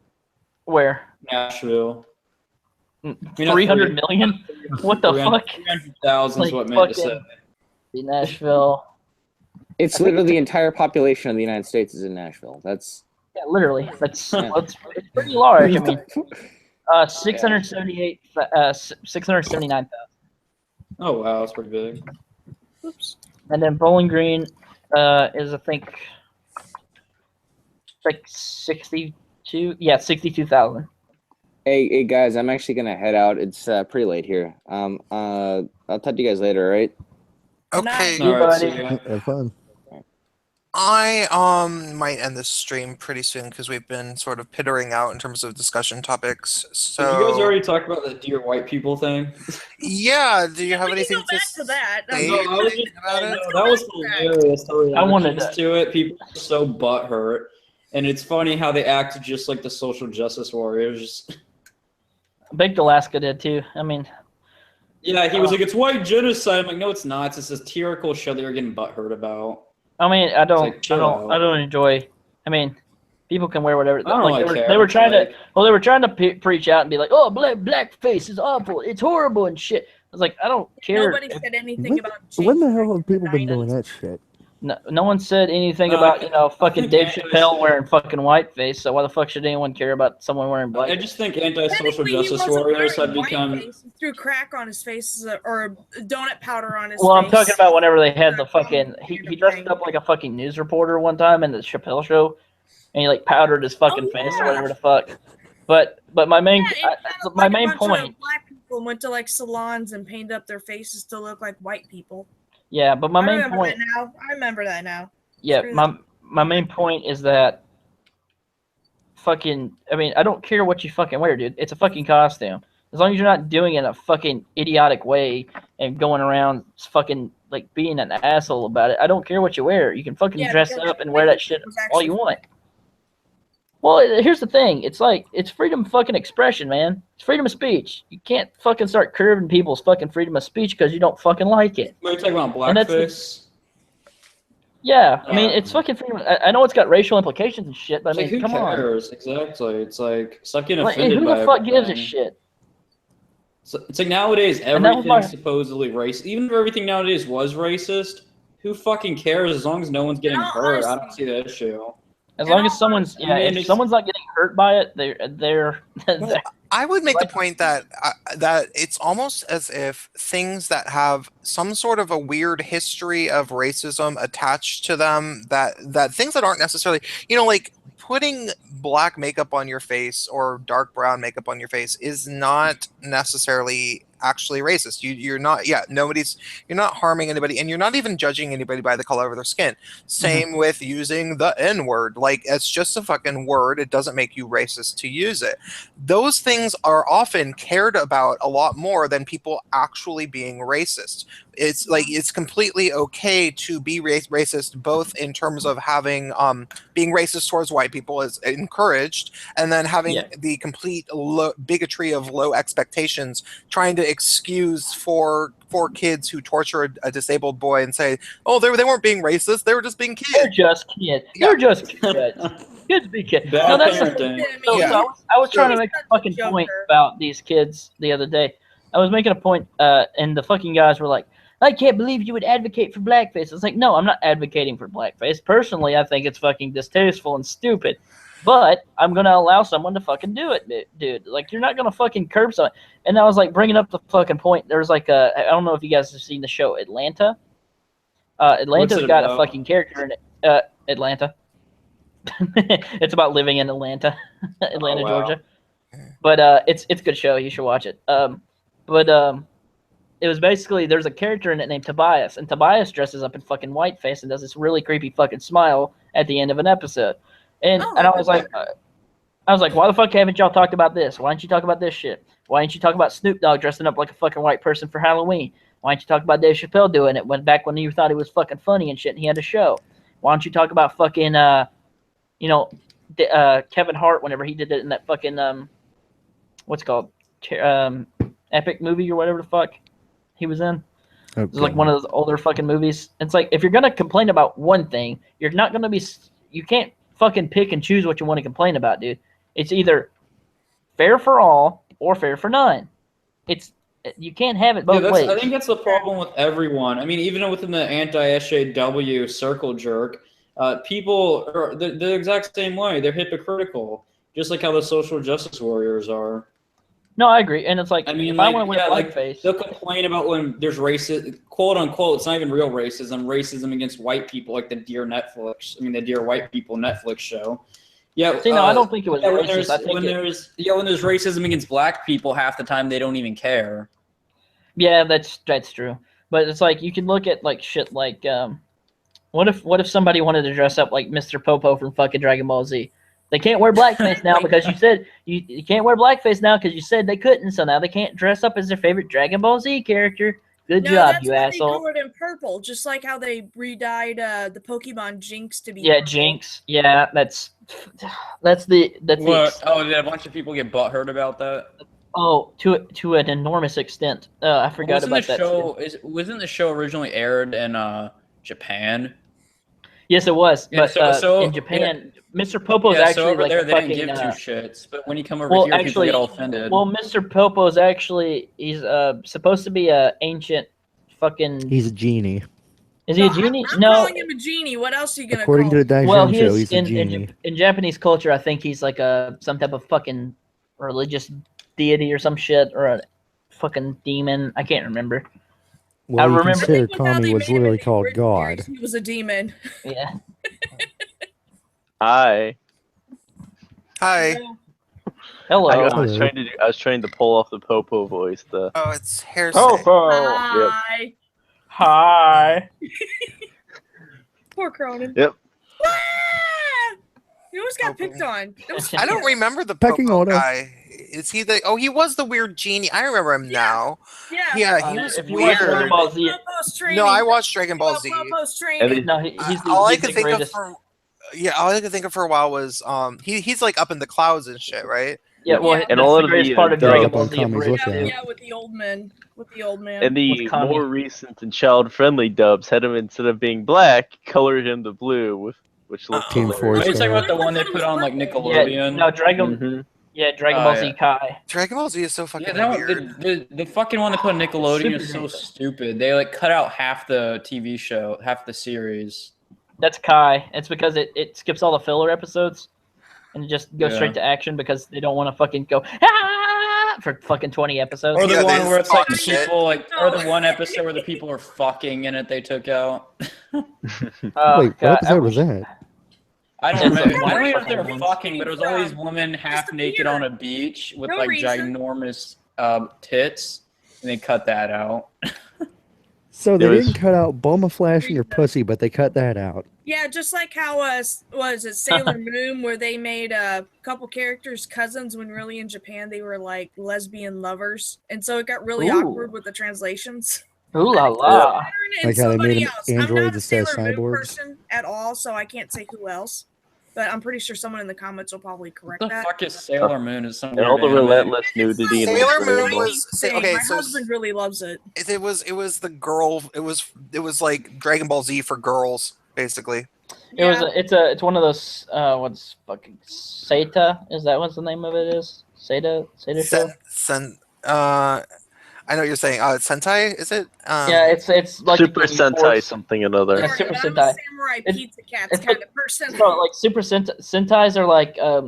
Where? Nashville. 300 million? What the fuck? 300,000 is what I meant to say. Nashville. It's literally the entire population of the United States is in Nashville. That's yeah, literally. That's it's pretty large. I mean, 679,000. Oh wow, that's pretty big. Oops. And then Bowling Green is I think like 62. Yeah, 62,000. Hey guys, I'm actually gonna head out. It's pretty late here. I'll talk to you guys later, all right? Okay. Have fun. I might end this stream pretty soon because we've been sort of pittering out in terms of discussion topics. So Did you guys already talk about the dear white people thing? Yeah, do you have anything to that? say No, I was just, about it? that was hilarious. I wanted to it. People are so butthurt, and it's funny how they acted just like the social justice warriors. Big Alaska did too. I mean, yeah, he was like, "It's white genocide." I'm like, "No, it's not. It's this satirical show that you're getting butthurt about." I mean, I don't enjoy. I mean, people can wear whatever. I don't like, really care. they were trying to. Well, they were trying to preach out and be like, "Oh, blackface is awful. It's horrible and shit." I was like, I don't care. Nobody said anything about When the hell have people been doing that shit? No one said anything about fucking Dave Chappelle wearing fucking whiteface. So why the fuck should anyone care about someone wearing black? I just think anti-social justice warriors have become. He threw crack on his face or donut powder on his Well, face. I'm talking about whenever they had the fucking. He dressed up like a fucking news reporter one time in the Chappelle show, and he like powdered his fucking face or whatever the fuck. But my main point. Black people went to like salons and painted up their faces to look like white people. Yeah, but my main point. I remember that now. Yeah, my main point is that fucking. I mean, I don't care what you fucking wear, dude. It's a fucking costume. As long as you're not doing it in a fucking idiotic way and going around fucking like being an asshole about it, I don't care what you wear. You can fucking dress up and wear that shit all you want. Well, here's the thing. It's like, it's freedom of fucking expression, man. It's freedom of speech. You can't fucking start curbing people's fucking freedom of speech because you don't fucking like it. We're talking about blackface. Yeah, I mean, it's fucking freedom. I know it's got racial implications and shit, but I mean, who come on. cares? Exactly. It's like, stop getting Like, offended by who the fuck everything. gives a shit? So, it's like nowadays And that was everything's supposedly racist. Even if everything nowadays was racist, who fucking cares as long as no one's getting hurt? I don't see the issue. As long as someone's if someone's not getting hurt by it, they're I would make the point that that it's almost as if things that have some sort of a weird history of racism attached to them, that things that aren't necessarily, like putting black makeup on your face or dark brown makeup on your face is not necessarily actually racist. You're not you're not harming anybody, and you're not even judging anybody by the color of their skin. Same with using the N-word. Like, it's just a fucking word. It doesn't make you racist to use it. Those things are often cared about a lot more than people actually being racist. It's like, it's completely okay to be racist, both in terms of having being racist towards white people is encouraged, and then having the complete bigotry of low expectations, trying to excuse for kids who torture a disabled boy and say, oh, they weren't being racist, they were just being kids. They're just kids. They're just kids. Kids be kids. Bad No, that's parenting. so I was trying to make a fucking point about these kids the other day. I was making a point, and the fucking guys were like, I can't believe you would advocate for blackface. It's like, no, I'm not advocating for blackface. Personally, I think it's fucking distasteful and stupid. But I'm going to allow someone to fucking do it, dude. Like, you're not going to fucking curb someone. And I was, like, bringing up the fucking point. There's, like, I don't know if you guys have seen the show Atlanta. Atlanta's got a fucking character in it. Atlanta. It's about living in Atlanta, Georgia. But it's a good show. You should watch it. it was basically there's a character in it named Tobias, and Tobias dresses up in fucking whiteface and does this really creepy fucking smile at the end of an episode. And I was like, why the fuck haven't y'all talked about this? Why don't you talk about this shit? Why didn't you talk about Snoop Dogg dressing up like a fucking white person for Halloween? Why didn't you talk about Dave Chappelle doing it back when you thought he was fucking funny and shit and he had a show? Why don't you talk about fucking, Kevin Hart whenever he did it in that fucking, what's it called? Epic movie or whatever the fuck he was in. Okay. It was like one of those older fucking movies. It's like, if you're going to complain about one thing, you're not going to be, you can't fucking pick and choose what you want to complain about, dude. It's either fair for all or fair for none. You can't have it both ways. I think that's the problem with everyone. I mean, even within the anti-SJW circle jerk, people are the exact same way. They're hypocritical, just like how the social justice warriors are. No, I agree, and it's like, I mean, if I want to wear blackface, they'll complain about when there's racist, quote unquote. It's not even real racism against white people, like the Dear White People Netflix show. Yeah. See, no, I don't think it was when racist. when there's racism against black people, half the time they don't even care. Yeah, that's true. But it's like, you can look at like shit like, what if somebody wanted to dress up like Mr. Popo from fucking Dragon Ball Z? They can't wear blackface now because you said you can't wear blackface now because you said they couldn't. So now they can't dress up as their favorite Dragon Ball Z character. Good job, you asshole. They colored in purple, just like how they re-dyed the Pokemon Jinx to be. Yeah, purple. Jinx. Yeah, that's What? Oh, did a bunch of people get butthurt about that? Oh, to an enormous extent. I forgot about that. Wasn't the show originally aired in Japan? Yes, it was. Yeah, but in Japan, Mr. Popo's actually so over like there a they fucking, didn't give two shits, but when you come over here, people get all offended. Well, Mr. Popo's actually he's supposed to be a ancient fucking. He's a genie. Is he a genie? I'm no. calling him a genie. What else are you gonna According call to the him? Daijin show, he's a genie. In Japanese culture, I think he's like some type of fucking religious deity or some shit, or a fucking demon. I can't remember. Well, I you remember consider Tommy was literally called God. He was a demon. Yeah. Hi. Hi. Hello. I was trying to pull off the Popo voice. Oh, it's hair. Popo. Hi. Yep. Hi. Poor Cronin. Yep. Ah! You always got picked on. I don't remember the Pecking Popo order. guy. Is he the? Oh, he was the weird genie. I remember him now. Yeah. Yeah, he was if you watch Dragon weird. Ball Z, No, I watched Dragon Ball Z. no, he's the, All I he's could the think of greatest. all I could think of for a while was he's like up in the clouds and shit, right? Yeah, well, And that's all the of greatest the, part of the- Dragon Ball Z. Tommy's abridged, looking dude. at. Yeah, with the old man. And the With Kami. more recent and child-friendly dubs had him, instead of being black, colored him the blue, which looks Team hilarious. Force Are you talking Guard. about the one they put on like Yeah, Nickelodeon? no, Dragon. Mhm. Yeah, Dragon Oh, Ball yeah. Z Kai. Dragon Ball Z is so fucking Yeah, that weird. one, the fucking one they put on Nickelodeon is so Super. stupid. They like cut out half the TV show, half the series. That's Kai. It's because it skips all the filler episodes and it just goes Yeah. straight to action because they don't want to fucking go for fucking 20 episodes. Or the Yeah, one they where it's like the fuck shit. people or the one episode where the people are fucking in it they took out. Oh, Wait, God, what episode was that? I don't It's remember. like I don't even know if fucking they were ones. fucking, but it was always women half naked on a beach with No like reason. ginormous tits, and they cut that out. So they It was- didn't cut out Bulma flashing her pussy, but they cut that out. Yeah, just like how was it Sailor Moon, where they made a couple characters cousins when really in Japan they were like lesbian lovers, and so it got really Ooh. awkward with the translations. Ooh la la. Like how they made Somebody them else. I'm not androids a instead of Sailor Moon cyborgs. person at all, so I can't say who else. But I'm pretty sure someone in the comments will probably correct What the that. fuck is Sailor Moon? Is some And all the weird anime. relentless nudity and Sailor Moon rainbow. was okay. My So husband really loves it. it was the girl. It was like Dragon Ball Z for girls, basically. It's one of those what's fucking Seta? Is that what's the name of it is? Seta show? I know what you're saying. Sentai, is it? Yeah, it's like Super a Sentai Force. something another. Yeah, Super I'm Sentai. a Samurai It's- Pizza Cats it's kind of person. So, like Super Sentais are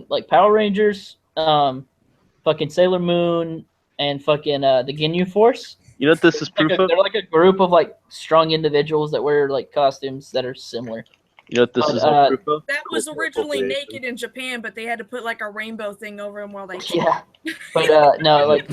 like Power Rangers, fucking Sailor Moon, and fucking the Ginyu Force. You know what this is proof of? They're like a group of like strong individuals that wear like costumes that are similar. You know what this But, is all proof of? That was originally appropriation. naked in Japan, but they had to put like a rainbow thing over him while they. Yeah, but no, like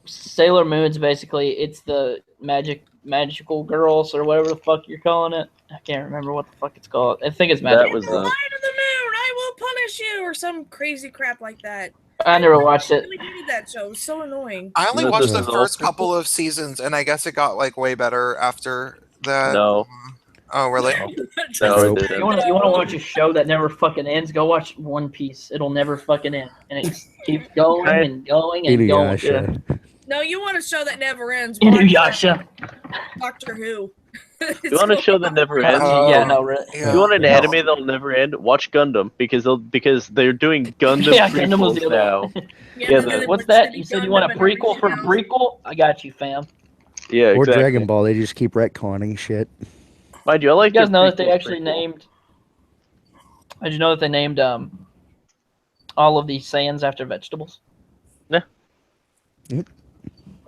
Sailor Moon's basically it's the magical girls or whatever the fuck you're calling it. I can't remember what the fuck it's called. I think it's magic. That was Light of the moon, I will punish you, or some crazy crap like that. I never watched it. I really hated that show. It was so annoying. I only You know watched this the is all first proof couple of seasons, and I guess it got like way better after that. No. Oh, really? No, it Nope. didn't. You want to watch a show that never fucking ends? Go watch One Piece. It'll never fucking end, and it keeps going and going and going. Inuyasha. No, you want a show that never ends. Inuyasha. Doctor Who. You want a show that never ends? Yeah, no, really. Yeah. You want an anime that'll never end? Watch Gundam because they're doing Gundam Yeah, Gundam was the prequels other now. Yeah, what's that? You said you want a prequel for a prequel? I got you, fam. Yeah, Or exactly. Dragon Ball. They just keep retconning shit. Mind you, I like You guys their know that they prequels actually prequel. named. Did you know that they named all of these Saiyans after vegetables?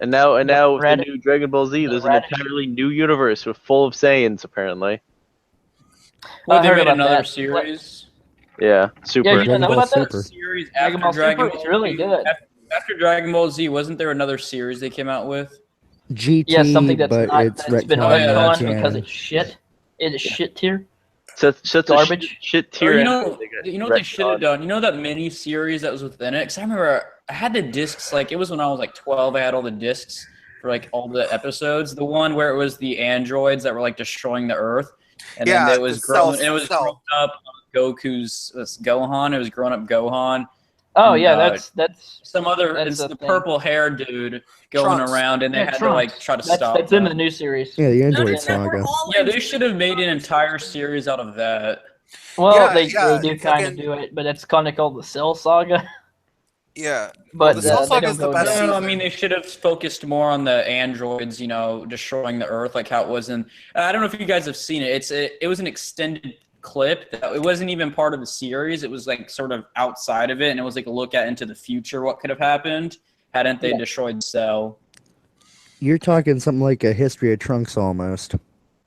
And now with the Reddit- new Dragon Ball Z, there's an Reddit- entirely new universe with full of Saiyans apparently. Well, I they heard made about another that. series. Yeah, super. Yeah, you didn't know Dragon Ball about that? Super. Series Dragon after Ball Dragon Super. Ball It's really Z. good. After Dragon Ball Z, wasn't there another series they came out with? GT, Yeah, something that's but not it's that's been retconned retconned retconned because canon. it's shit. It is shit tier. Such Garbage. a shit Or tier. you know, anime they got you know what they should have retconned. done? You know that mini series that was within it? Because I remember I had the discs. Like it was when I was like 12. I had all the discs for like all the episodes. The one where it was the androids that were like destroying the Earth, and Yeah, then it was the grown. Cell- It was Cell. grown up Goku's Gohan. It was grown up Gohan. Oh And, yeah, that's some other. that's It's the the thing. purple hair dude going Trunks. around, and they Yeah, had to Trunks. like try to that's stop. that's in the them. new series. Yeah, the Android Notice that we're Saga. all Yeah, in they should have made an entire series out of that. Well, Yeah, they yeah, do it's kind like of do it, but it's kind of called the Cell Saga. Yeah. But the Cell they Saga don't is the go best down. No, I season. mean they should have focused more on the androids, you know, destroying the Earth, like how it was in. I don't know if you guys have seen it. It was an extended clip. It wasn't even part of the series. It was like sort of outside of it, and it was like a look at into the future, what could have happened hadn't they destroyed Cell. You're talking something like a history of Trunks almost.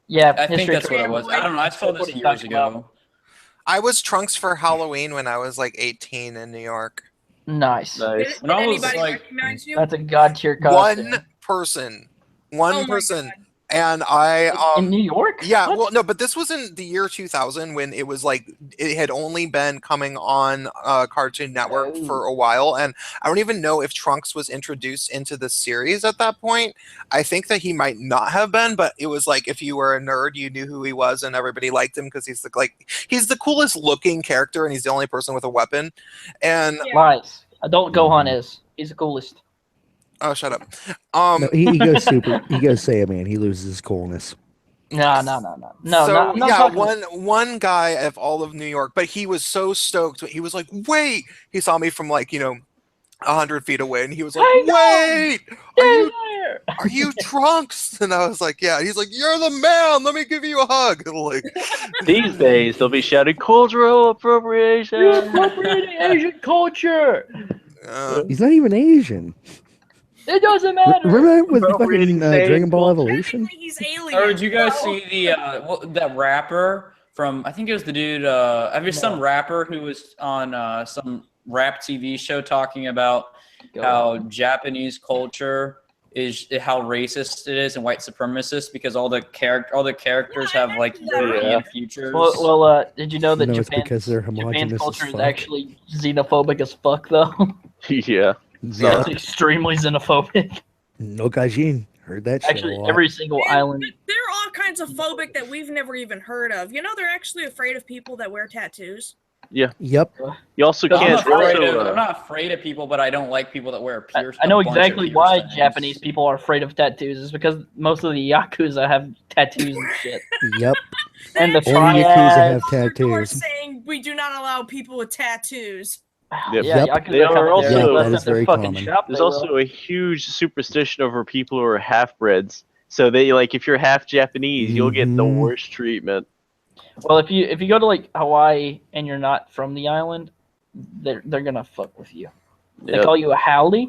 Yeah, I think History that's what it was. I don't know. I saw That's what this he years talked about. ago. I was Trunks for Halloween when I was like 18 in New York. Nice. Nice. When I was Anybody like, recognize you? That's a god tier costume. One person. Oh One my person. God. And I in New York? Yeah, What? well no, but this was in the year 2000 when it was like it had only been coming on Cartoon Network for a while, and I don't even know if Trunks was introduced into the series at that point. I think that he might not have been, but it was like if you were a nerd, you knew who he was and everybody liked him because he's the coolest looking character and he's the only person with a weapon. And Lies. Adult Gohan is. He's the coolest. oh, shut up. No, he goes super. He goes Saiyaman. He loses his coolness. No. No, so I'm not yeah, talking- one guy of all of New York, but he was so stoked. He was like, "Wait!" He saw me from like 100 feet away, and he was like, "Wait! Are you Trunks?" And I was like, "Yeah." And he's like, "You're the man. Let me give you a hug." Like These days they'll be shouting cultural appropriation. You're appropriating Asian culture. He's not even Asian. It doesn't matter. Remember with fucking Appropriating Dragon Ball Saiyan Evolution? He's alien. or did you guys see the that rapper from? I think it was the dude. Have you some rapper who was on some rap TV show talking about how Japanese culture is how racist it is and white supremacist because all the characters have like European futures. Well, did you know that No, it's Japan, because they're Japan's homogenous culture as is fuck. actually xenophobic as fuck, though? Yeah. Yeah. It's extremely xenophobic. No Gaijin. Heard that shit Actually, a lot. every single island. They're all kinds of phobic that we've never even heard of. You know, they're actually afraid of people that wear tattoos. Yeah. Yep. You also I'm can't. not afraid of people, but I don't like people that wear pierced. I know a bunch of exactly pierced why things. Japanese people are afraid of tattoos. It's because most of the Yakuza have tattoos and shit. Yep. And the Only Yakuza have triads. We're tattoos. saying we do not allow people with tattoos. Yep. Yeah, Yep. Yakuza They are come also- there, Yep, unless that at is their very fucking common. shop, There's they also will. a huge superstition over people who are half-breds. So they like if you're half Japanese, you'll get the Mhm. worst treatment. Well, if you go to like Hawaii and you're not from the island, they're gonna fuck with you. They Yep. call you a haole,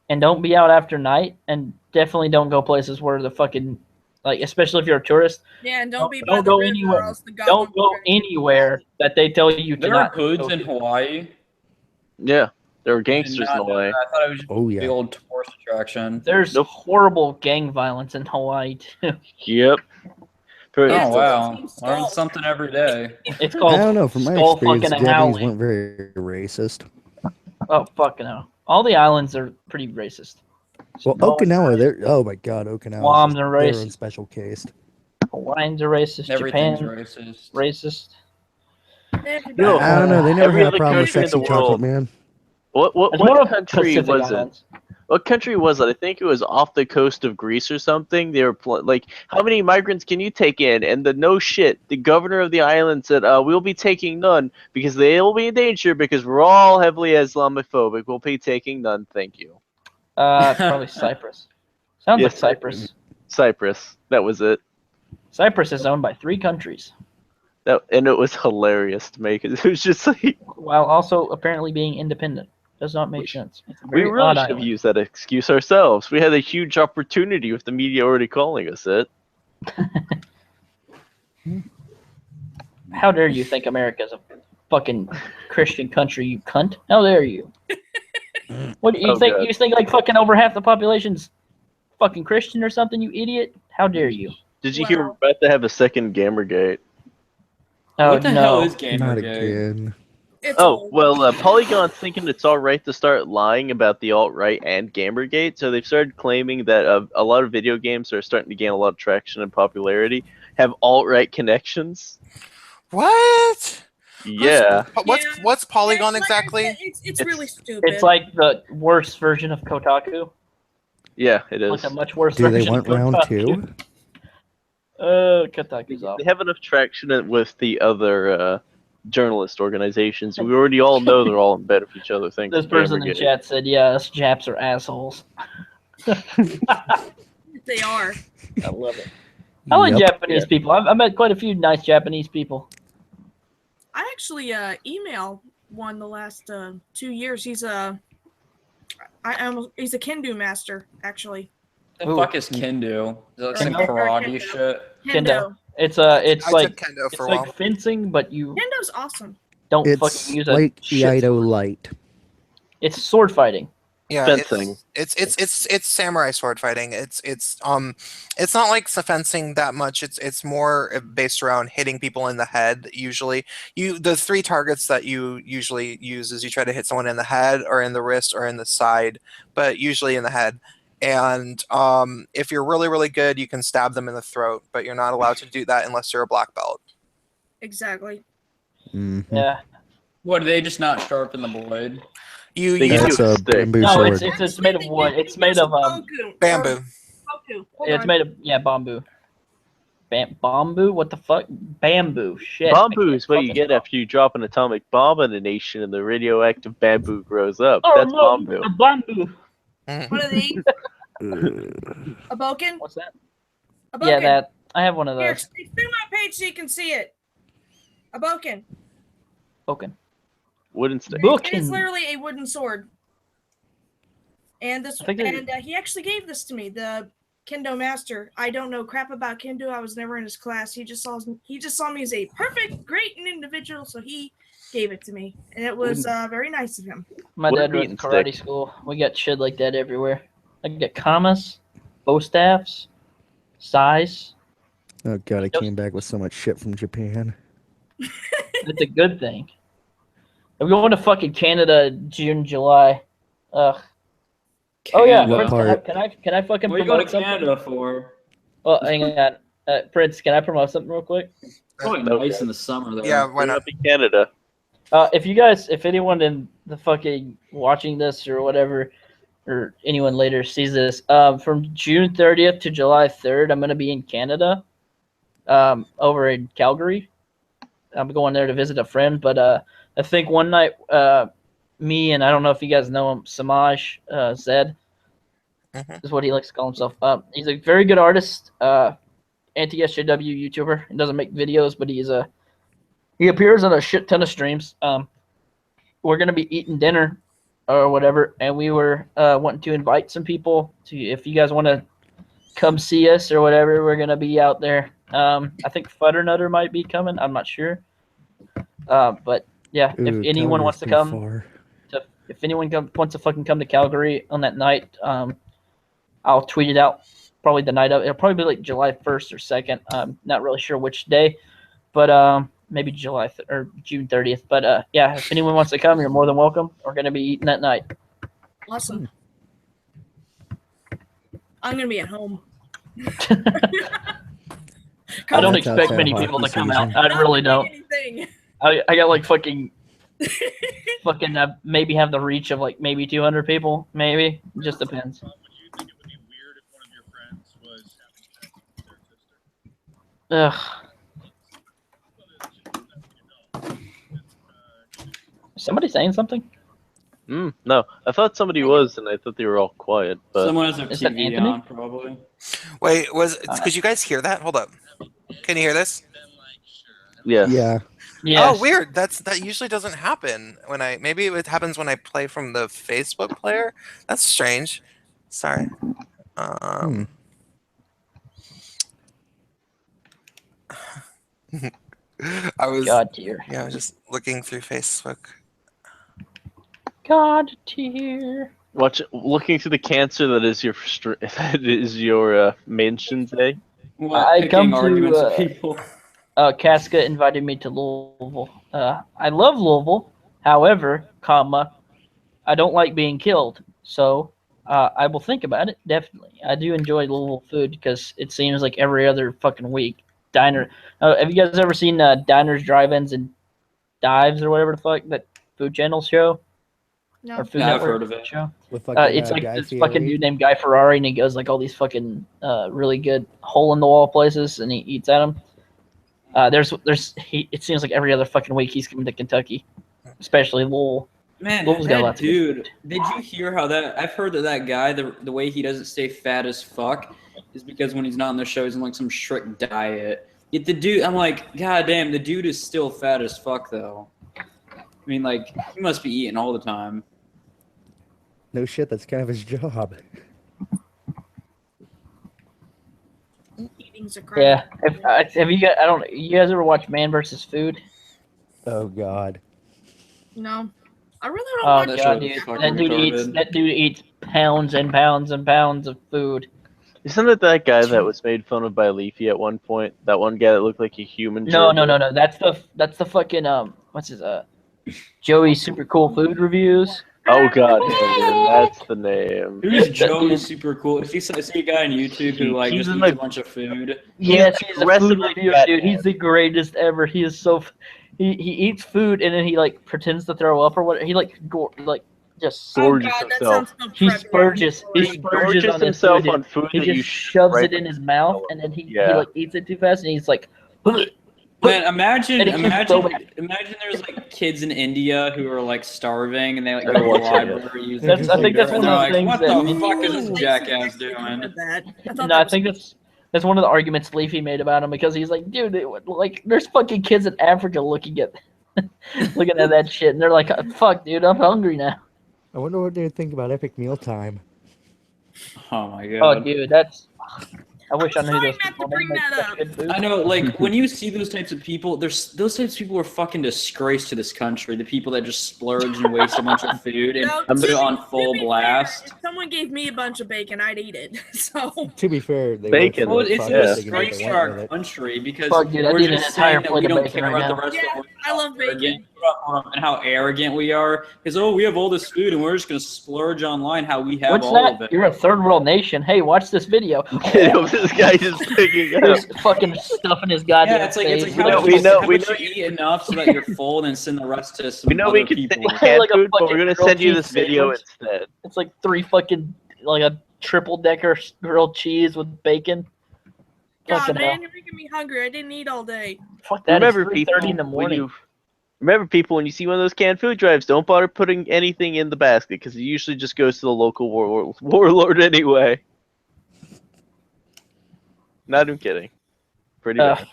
and don't be out after night, and definitely don't go places where the fucking Like, especially if you're a tourist. Yeah, and don't be by Don't the go river anywhere. or else the goblins Don't go anywhere that they tell you There cannot are hoods go in to. Hawaii. Yeah, there were I did gangsters in not know Hawaii. that. I thought it was just Oh, a yeah. big old tourist attraction. There's horrible gang violence in Hawaii too. Yep. Oh wow, learn something every day. It's I called don't know. From my skull experience, fucking Japanese howling. weren't very racist. Oh fucking hell! All the islands are pretty racist. Well, Okinawa, they're oh my god, Okinawa. Guam's are Their racist. own special case. Hawaiians are racist. Everything's Japan racist. Racist. No, I don't know. They never every had a other problem with country in the sexy chocolate world. man. It's more What of country Pacific was it? Islands. What country was it? I think it was off the coast of Greece or something. They were like, how many migrants can you take in? And no shit, the governor of the island said, we'll be taking none because they will be in danger because we're all heavily Islamophobic. We'll be taking none, thank you. Probably Cyprus. Sounds Yes, like Cyprus. Cyprus. That was it. Cyprus is owned by 3 countries, And it was hilarious to make it. It was just like while also apparently being independent. Does not make sense. It's a we very really odd should have island. used that excuse ourselves. We had a huge opportunity with the media already calling us it. How dare you think America's a fucking Christian country, you cunt? How dare you? What do you Oh, think? God. You think like fucking over half the population's fucking Christian or something? You idiot! How dare you? Did you hear we're about to have a second Gamergate? Oh, What the no. hell is Not Gamergate? again. Polygon's thinking it's all right to start lying about the alt-right and Gamergate, so they've started claiming that a lot of video games that are starting to gain a lot of traction and popularity have alt-right connections. What? Yeah. What's Polygon exactly? It's really stupid. It's like the worst version of Kotaku. Yeah, it is. Like a much worse Do they version want of round Kotaku. 2? Kotaku's off. They have enough traction with the other journalist organizations. We already all know they're all in bed with each other. Thanks This to person in Gamergate. chat said, "Yeah, us Japs are assholes." They are. I love it. I like Yep. Japanese people. I've met quite a few nice Japanese people. I actually emailed one the last 2 years. He's a Kendo master actually. The fuck is Kendo? Is that like some Kendo. karate shit? Kendo. It's I like took Kendo it's for a like while. fencing, but you Kendo's awesome. don't It's fucking use like a shit. Iaido light. It's sword fighting. Yeah, Fencing. it's samurai sword fighting. It's not like fencing that much. It's more based around hitting people in the head. Usually, the 3 targets that you usually use is you try to hit someone in the head or in the wrist or in the side, but usually in the head. And if you're really really good, you can stab them in the throat, but you're not allowed to do that unless you're a black belt. Exactly. Mm-hmm. Yeah. What, do they just not sharpen the blade? That's a bamboo No, sword. it's made of wood. It's made of bamboo. It's made of bamboo. Bamboo? What the fuck? Bamboo. Shit. Bamboo is what you get after you drop an atomic bomb on a nation and the radioactive bamboo grows up. Oh, That's no, bamboo. a bamboo. What are these? A Boken? What's that? A Boken. Yeah, that. I have one of Here, those. stick through my page so you can see it. A Boken. Boken. Wooden stick. It's literally a wooden sword. And this, I think they- he actually gave this to me, the Kendo master. I don't know crap about Kendo. I was never in his class. He just saw me as a perfect, great individual, so he gave it to me, and it was very nice of him. My What dad a went to beaten karate stick. school. We got shit like that everywhere. I can get kamas, bow staffs, sais. Oh god, I came back with so much shit from Japan. It's a good thing. I'm going to fucking Canada June, July. Ugh. Oh yeah, Canada. Prince, can I fucking What are you going promote to something? Canada for? Oh, hang on. Prince, can I promote something real quick? Probably nice in the summer there. Yeah, why not? Up in Canada. If anyone in the fucking watching this or whatever, or anyone later sees this, from June 30th to July 3rd, I'm gonna be in Canada, over in Calgary. I'm going there to visit a friend, but I think one night, me and I don't know if you guys know him, Samaj Zed, is what he likes to call himself. He's a very good artist, anti-SJW YouTuber. He doesn't make videos, but he appears on a shit ton of streams. We're gonna be eating dinner or whatever, and we were wanting to invite some people to, if you guys want to come see us or whatever. We're gonna be out there. I think Futternutter might be coming. I'm not sure. But yeah, if anyone wants to come, if anyone wants to fucking come to Calgary on that night, I'll tweet it out. Probably the night of. It'll probably be like July 1st or 2nd. I'm not really sure which day, but maybe or June 30th. But yeah, if anyone wants to come, you're more than welcome. We're gonna be eating that night. Awesome. I'm gonna be at home. I don't expect many people to come out. I really don't. I got like fucking maybe have the reach of like maybe 200 people. Maybe it just depends. Ugh. Somebody saying something? No, I thought somebody was, and I thought they were all quiet. But Someone has their TV on, probably. Wait, could you guys hear that? Hold up. Can you hear this? Yes. Yeah. Oh, weird. That usually doesn't happen when maybe it happens when I play from the Facebook player. That's strange. Sorry. I was God tier. Yeah, I was just looking through Facebook. God tier. Looking through the cancer that is your mention today. I come to Casca invited me to Louisville. I love Louisville. However, I don't like being killed. So I will think about it, definitely. I do enjoy Louisville food because it seems like every other fucking week. Have you guys ever seen Diners, Drive-Ins, and Dives or whatever the fuck that Food Channel show? No. Or Food I've Network heard of it. show? With It's like this fucking dude named Guy Ferrari, and he goes like all these fucking really good hole-in-the-wall places, and he eats at them. It seems like every other fucking week he's coming to Kentucky, especially Louisville. Man, Louisville's got lots of good dude, did you hear how I've heard that guy, the way he doesn't stay fat as fuck is because when he's not on the show, he's on like some strict diet. Yet the dude, I'm like, god damn, the dude is still fat as fuck though. I mean, like, he must be eating all the time. No shit, that's kind of his job. Eating's a crime. Yeah. Have you guys? You guys ever watch Man vs. Food? Oh God. No. I really Oh don't watch god, it. dude! That dude eats pounds and pounds and pounds of food. Isn't it that guy that was made fun of by Leafy at one point? That one guy that looked like a human? No. gerbil? That's the fucking what's his Joey Super Cool Food Reviews. Oh god, that's the name. Who's Joey Super Cool? Is he a guy on YouTube who like He's just in, eats like- a bunch of food? Yes, he's a rest food of the reviewer, cat dude. He's the greatest ever. He is so. He eats food and then he like pretends to throw up or what. He just Gorgeous God, that himself. sounds so he preppy. spurges. He He spurges gorgeous on his himself food. on food He that just you shoves right it in his mouth and then he Yeah. like eats it too fast and he's like. Man, imagine And he keeps throwing there's like kids in India who are like starving and they like go to the library using I think that's one of those things what that the fuck is this jackass doing? I think that's one of the arguments Leafy made about him because he's like, dude, there's fucking kids in Africa looking at that shit and they're like, fuck, dude, I'm hungry now. I wonder what they think about Epic Mealtime. Oh my god. Oh, dude, I wish I knew those people. I know, like, when you see those types of people, those types of people are fucking disgrace to this country. The people that just splurge and waste a bunch of food and put it on full blast. If someone gave me a bunch of bacon, I'd eat it. So To be fair, they Bacon. Well, it's a they can do what disgrace they to want our with it. country because Fuck, dude, I we're need an just entire saying that we plate of don't bacon care right about the now. rest of the world. I love bacon. And how arrogant we are because we have all this food and we're just gonna splurge online how we have What's all that? of it. You're a third world nation. Hey, watch this video. This guy just picking up. He's fucking stuffing his goddamn Yeah, it's like face. how we know you eat enough so that you're full and then send the rest to some We know other we can people. say canned Like a food, but fucking we're gonna grilled send you cheese this video sandwich. instead. It's like like a triple decker grilled cheese with bacon. God, Fucking man, hell. you're making me hungry. I didn't eat all day. Fuck that. Remember, It's people, 3:30 in the morning. Remember, people, when you see one of those canned food drives, don't bother putting anything in the basket because it usually just goes to the local warlord anyway. Not even kidding. Pretty much.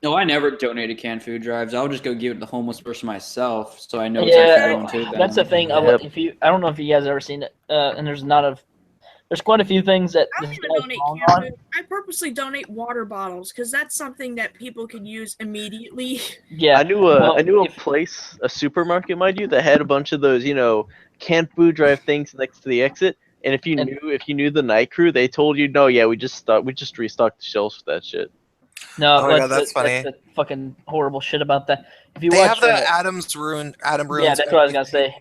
No, I never donated canned food drives. I'll just go give it to the homeless person myself, so I know it's Yeah, actually going to them. that's the thing. I don't know if you guys ever seen it, and there's not a there's quite a few things that I don't this even guy's donate wrong canned on. food. I purposely donate water bottles because that's something that people can use immediately. Yeah, I knew a place, a supermarket, mind you, that had a bunch of those, canned food drive things next to the exit. And if you knew the night crew, they told you, no, yeah, we just restocked the shelves with that shit. No, Oh my God, that's funny. That's the fucking horrible shit about that. If you They watch, have the Adam Ruins. yeah, that's what I was gonna say.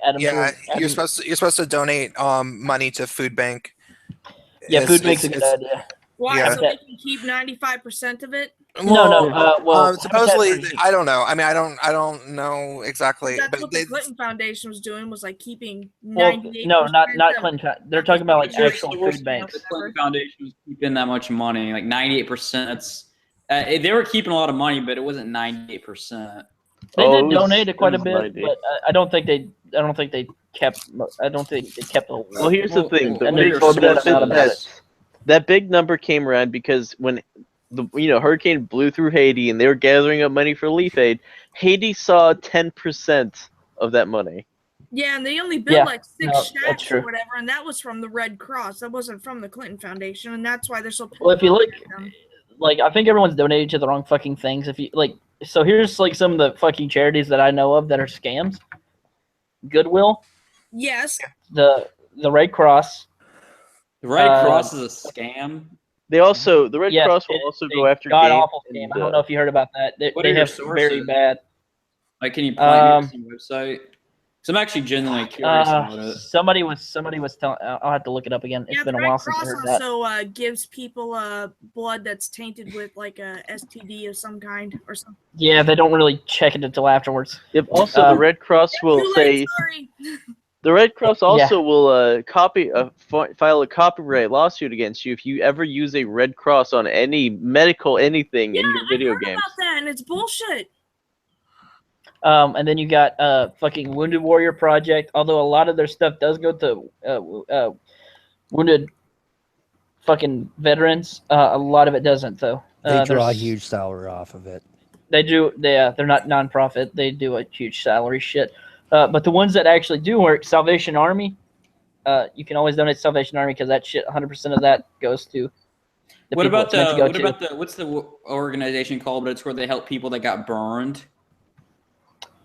You're supposed to donate money to food bank. Yeah, food bank's a good idea. Why? Yeah. So they can keep 95% of it? Supposedly, I don't know. I mean, I don't know exactly. That's But what the Clinton Foundation was doing, was like keeping 98%. Well, no, not Clinton. They're talking about like actual food banks. The Clinton Foundation was keeping that much money, like 98%. That's they were keeping a lot of money, but it wasn't 98%. They did donate quite a bit, but I don't think they kept. I don't think they kept the whole. Well, here's the thing. And they told us about it. That big number came around because when the hurricane blew through Haiti and they were gathering up money for relief aid, Haiti saw 10% of that money. Yeah, and they only built like 6 shacks true. or whatever, and that was from the Red Cross. That wasn't from the Clinton Foundation, and that's why they're so. Well, if you look, like, I think everyone's donating to the wrong fucking things. If you like, so here's like some of the fucking charities that I know of that are scams. Goodwill. Yes. The Red Cross. The Red Cross is a scam. They also the Red Cross will also go after god games awful scam. I don't know if you heard about that. They have very bad. Like, can you point me to some website? Because I'm actually genuinely curious about it. Somebody was telling. I'll have to look it up again. It's been a while since I heard that. Also gives people blood that's tainted with like a STD of some kind or something. Yeah, they don't really check it until afterwards. Yep. Also, the Red Cross will say. The Red Cross also will file a copyright lawsuit against you if you ever use a Red Cross on any medical anything in your video games. About that, and it's bullshit. And then you got fucking Wounded Warrior Project. Although a lot of their stuff does go to wounded fucking veterans, a lot of it doesn't though. They draw a huge salary off of it. They do. They're not nonprofit. They do a huge salary shit. But the ones that actually do work, Salvation Army, you can always donate to Salvation Army because that shit, 100% of that goes to the What people about it's meant to go to. what's the organization called? But it's where they help people that got burned.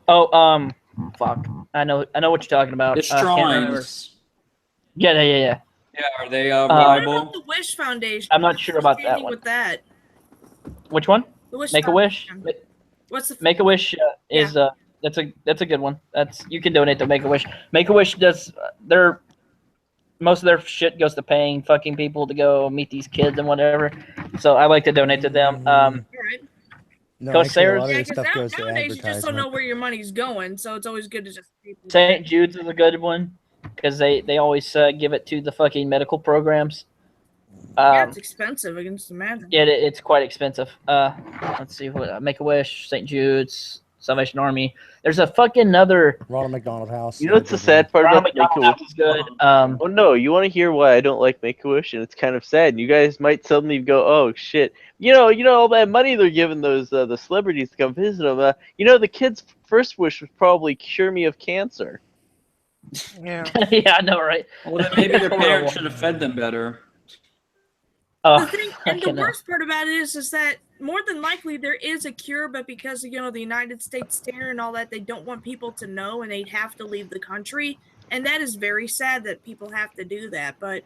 Oh, fuck. I know what you're talking about. The shrines. Yeah. Yeah, are they reliable? What about the Wish Foundation? I'm not sure about that one. With that. Which one? The Wish Make a Wish. What's the Make a Wish is that's a good one. You can donate to Make a Wish. Make a Wish does most of their shit goes to paying fucking people to go meet these kids and whatever. So I like to donate to them. No, actually, a lot of their because stuff goes to nowadays you just don't know advertisement. where your money's going, so it's always good to just. St. Jude's is a good one because they always give it to the fucking medical programs. Yeah, it's expensive. I can just imagine. Yeah, it's quite expensive. Let's see what Make a Wish, St. Jude's, Salvation Army. There's a fucking other Ronald McDonald House. You know what's the sad part about Make a Wish? Is good. Oh no, you want to hear why I don't like Make a Wish, and it's kind of sad. And you guys might suddenly go, "Oh shit!" You know all that money they're giving those the celebrities to come visit them. The kid's first wish was probably cure me of cancer. Yeah. Yeah, I know, right? Well, then maybe their parents should have fed them better. The worst part about it is that more than likely there is a cure, but because the United States standard and all that, they don't want people to know, and they'd have to leave the country, and that is very sad that people have to do that. But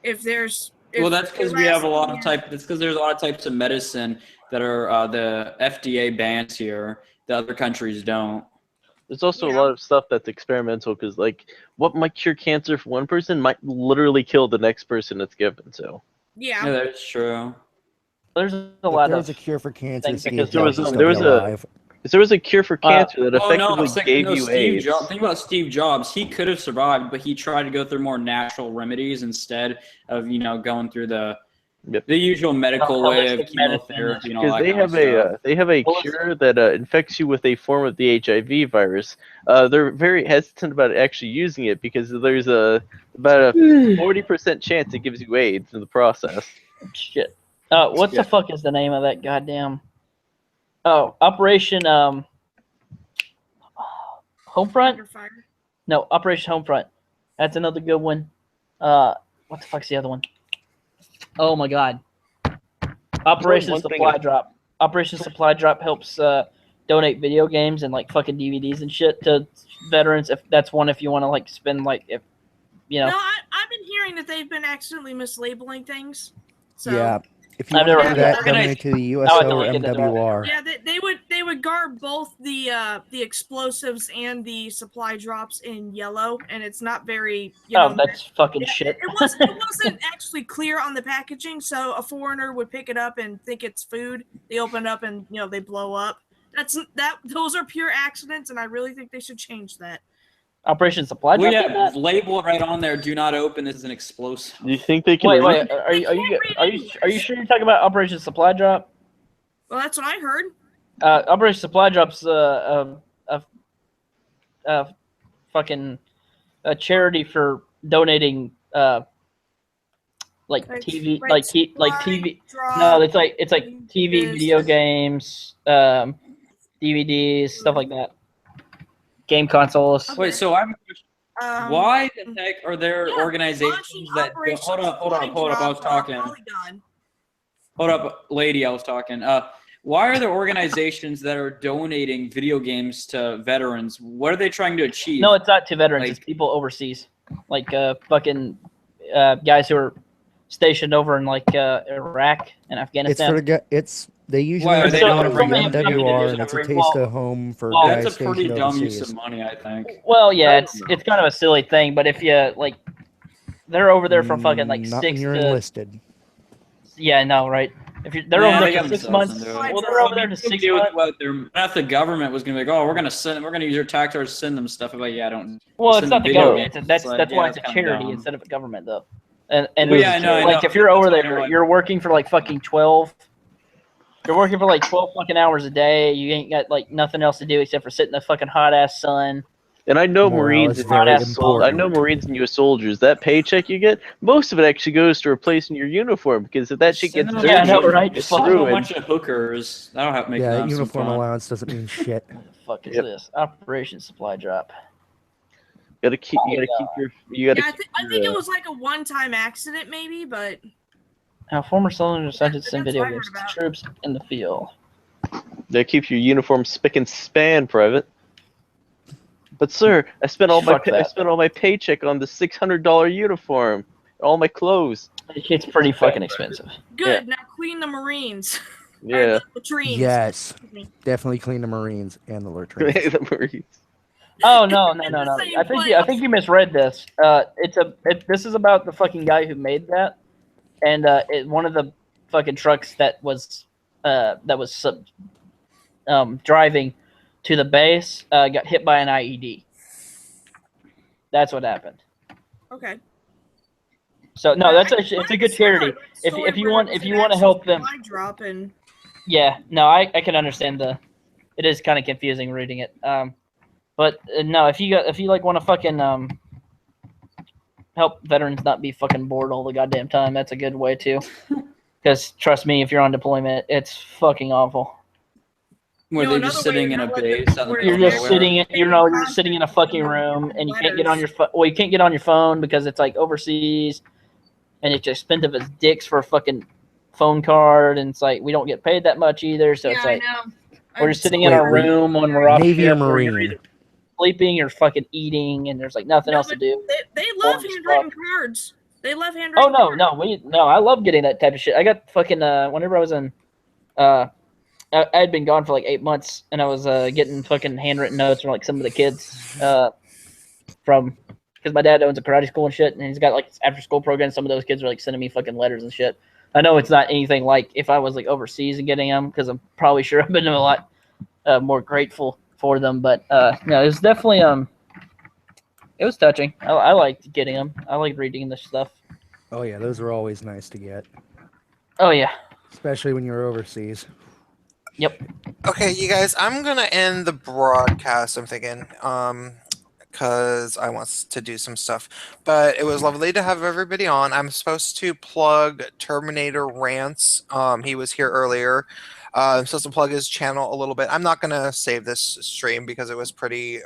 that's because we have a lot of That's because there's a lot of types of medicine that are the FDA bans here that other countries don't. There's also a lot of stuff that's experimental because, like, what might cure cancer for one person might literally kill the next person it's given. So. Yeah, that's true. There's a lot of. There's a cure for cancer. Because there was a cure for cancer that effectively gave you AIDS. Think about Steve Jobs. He could have survived, but he tried to go through more natural remedies instead of going through the usual medical way of chemotherapy and all that. Because they have a cure that infects you with a form of the HIV virus. They're very hesitant about actually using it because there's about a 40% chance it gives you AIDS in the process. Shit. What the fuck is the name of that goddamn? Oh, Operation Homefront? No, Operation Homefront. That's another good one. what the fuck's the other one? Oh my god. Operation one thing Supply is- Drop. Operation Supply Drop helps donate video games and like fucking DVDs and shit to veterans. If that's one, if you want to like spend like if you know. No, I've been hearing that they've been accidentally mislabeling things. So Yeah. If you I've want to never do heard that, that. donate to the I USO would or like it to do that. MWR. yeah, they would guard both the explosives and the supply drops in yellow, and it's not very That's fucking yeah, shit. it wasn't actually clear on the packaging, so a foreigner would pick it up and think it's food. They open it up and they blow up. Those are pure accidents, and I really think they should change that. Operation Supply Well, Drop. yeah, label it right on there. Do not open. This is an explosive. Do you think they can? Wait. Are you sure you're talking about Operation Supply Drop? Well, that's what I heard. Operation Supply Drop's fucking a charity for donating like TV like TV. No, it's like TV, video games, DVDs, stuff like that. Game consoles. Wait, so I'm. Why the heck are there organizations that? Hold up! I was talking. Hold up, lady. I was talking. Why are there organizations that are donating video games to veterans? What are they trying to achieve? No, it's not to veterans. It's people overseas, like fucking guys who are stationed over in like Iraq and It's Afghanistan. for they usually Why are use they it not for bringing MWR, and it's a taste of home for guys that's a pretty stationed dumb use overseas. of money, I think. Well, yeah, it's kind of a silly thing, but if you like, they're over there from fucking like Not 6 when you're to enlisted. yeah, no, right? If they're Yeah, over they there got for 6 themselves months, into it. well, they're over there to Nothing 6 do with months. what if the government was gonna be like, oh, we're gonna use your tax dollars to send them stuff. But yeah, I don't. Well, it's send not them the video government. games. That's Like, that's why yeah, it's a it's kinda charity dumb. instead of a government, though. And Well, yeah, I know, like if you're over That's why I know there, what- you're working for like fucking 12. You're working for like 12 fucking hours a day. You ain't got like nothing else to do except for sit in the fucking hot ass sun. And I know Morale Marines is and very US sol- I important. know Marines and U.S. soldiers. That paycheck you get, most of it actually goes to replacing your uniform because if that shit gets dirty, Yeah, I know, right? it's Fuck a ruined. bunch of hookers. That'll have make Yeah, them some uniform fun. allowance doesn't mean shit. What the fuck is this? Operation Supply Drop. You gotta keep your. Yeah, I think it was like a one-time accident, maybe, but Now, former soldiers decided to send That's video what I games heard to about. troops in the field. That keeps your uniform spick and span, Private. But sir, I spent all Fuck that. my paycheck on the $600 uniform, all my clothes. It's pretty fucking expensive. good. Now clean the Marines. Yeah, Latrines. Yes, Excuse me. definitely clean the Marines and the latrines. the Marines. Oh no. Same I think you misread this. This is about the fucking guy who made that, and one of the fucking trucks that was driving to the base got hit by an IED. That's what happened. Okay. So no, that's actually it's a good charity. If you want to help them, Supply drop and yeah. No, I can understand it is kind of confusing reading it. But no, if you like want to fucking help veterans not be fucking bored all the goddamn time, that's a good way too. Because trust me, if you're on deployment, it's fucking awful. Were they just sitting in a base? out in the You're middle of just nowhere? sitting in, you're just sitting in a fucking room, and you can't get on your phone. Well, you can't get on your phone because it's like overseas, and it's expensive as dicks for a fucking phone card, and it's like we don't get paid that much either. So yeah, it's like I know. we're just sitting in our room when we're off Navy or shift, where you're Marine? either sleeping or fucking eating, and there's like nothing else to do. They love Boring as handwritten fuck. cards. They love Oh handwritten cards. no, I love getting that type of shit. I got fucking whenever I was in I had been gone for like 8 months, and I was getting fucking handwritten notes from like some of the kids from because my dad owns a karate school and shit, and he's got like after school programs. Some of those kids are like sending me fucking letters and shit. I know it's not anything like if I was like overseas and getting them, because I'm probably sure I've been a lot more grateful for them. But no, it was definitely it was touching. I liked getting them. I like reading this stuff. Oh yeah, those are always nice to get, Oh yeah. especially when you're overseas. Yep. Okay, you guys, I'm gonna end the broadcast. I'm thinking, because I want to do some stuff. But it was lovely to have everybody on. I'm supposed to plug Terminator Rants. He was here earlier. I'm supposed to plug his channel a little bit. I'm not gonna save this stream because it was pretty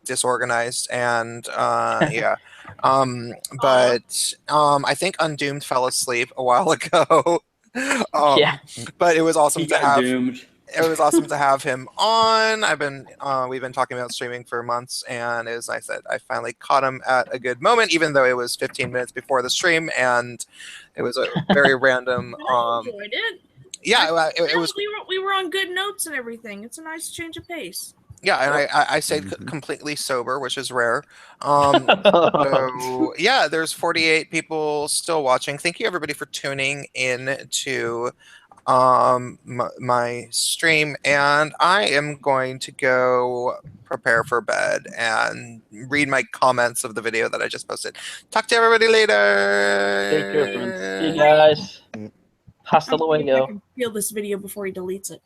disorganized and yeah. But I think Undoomed fell asleep a while ago. Yeah. But it was awesome He to got have. doomed. It was awesome to have him on. We've been talking about streaming for months, and as I said, I finally caught him at a good moment, even though it was 15 minutes before the stream, and it was a very random. I enjoyed it. Yeah, it was. We were on good notes and everything. It's a nice change of pace. Yeah, and I stayed completely sober, which is rare. So yeah, there's 48 people still watching. Thank you everybody for tuning in to my stream, and I am going to go prepare for bed and read my comments of the video that I just posted. Talk to everybody later. Take care, friends. See you guys. Hasta luego. I can feel this video before he deletes it.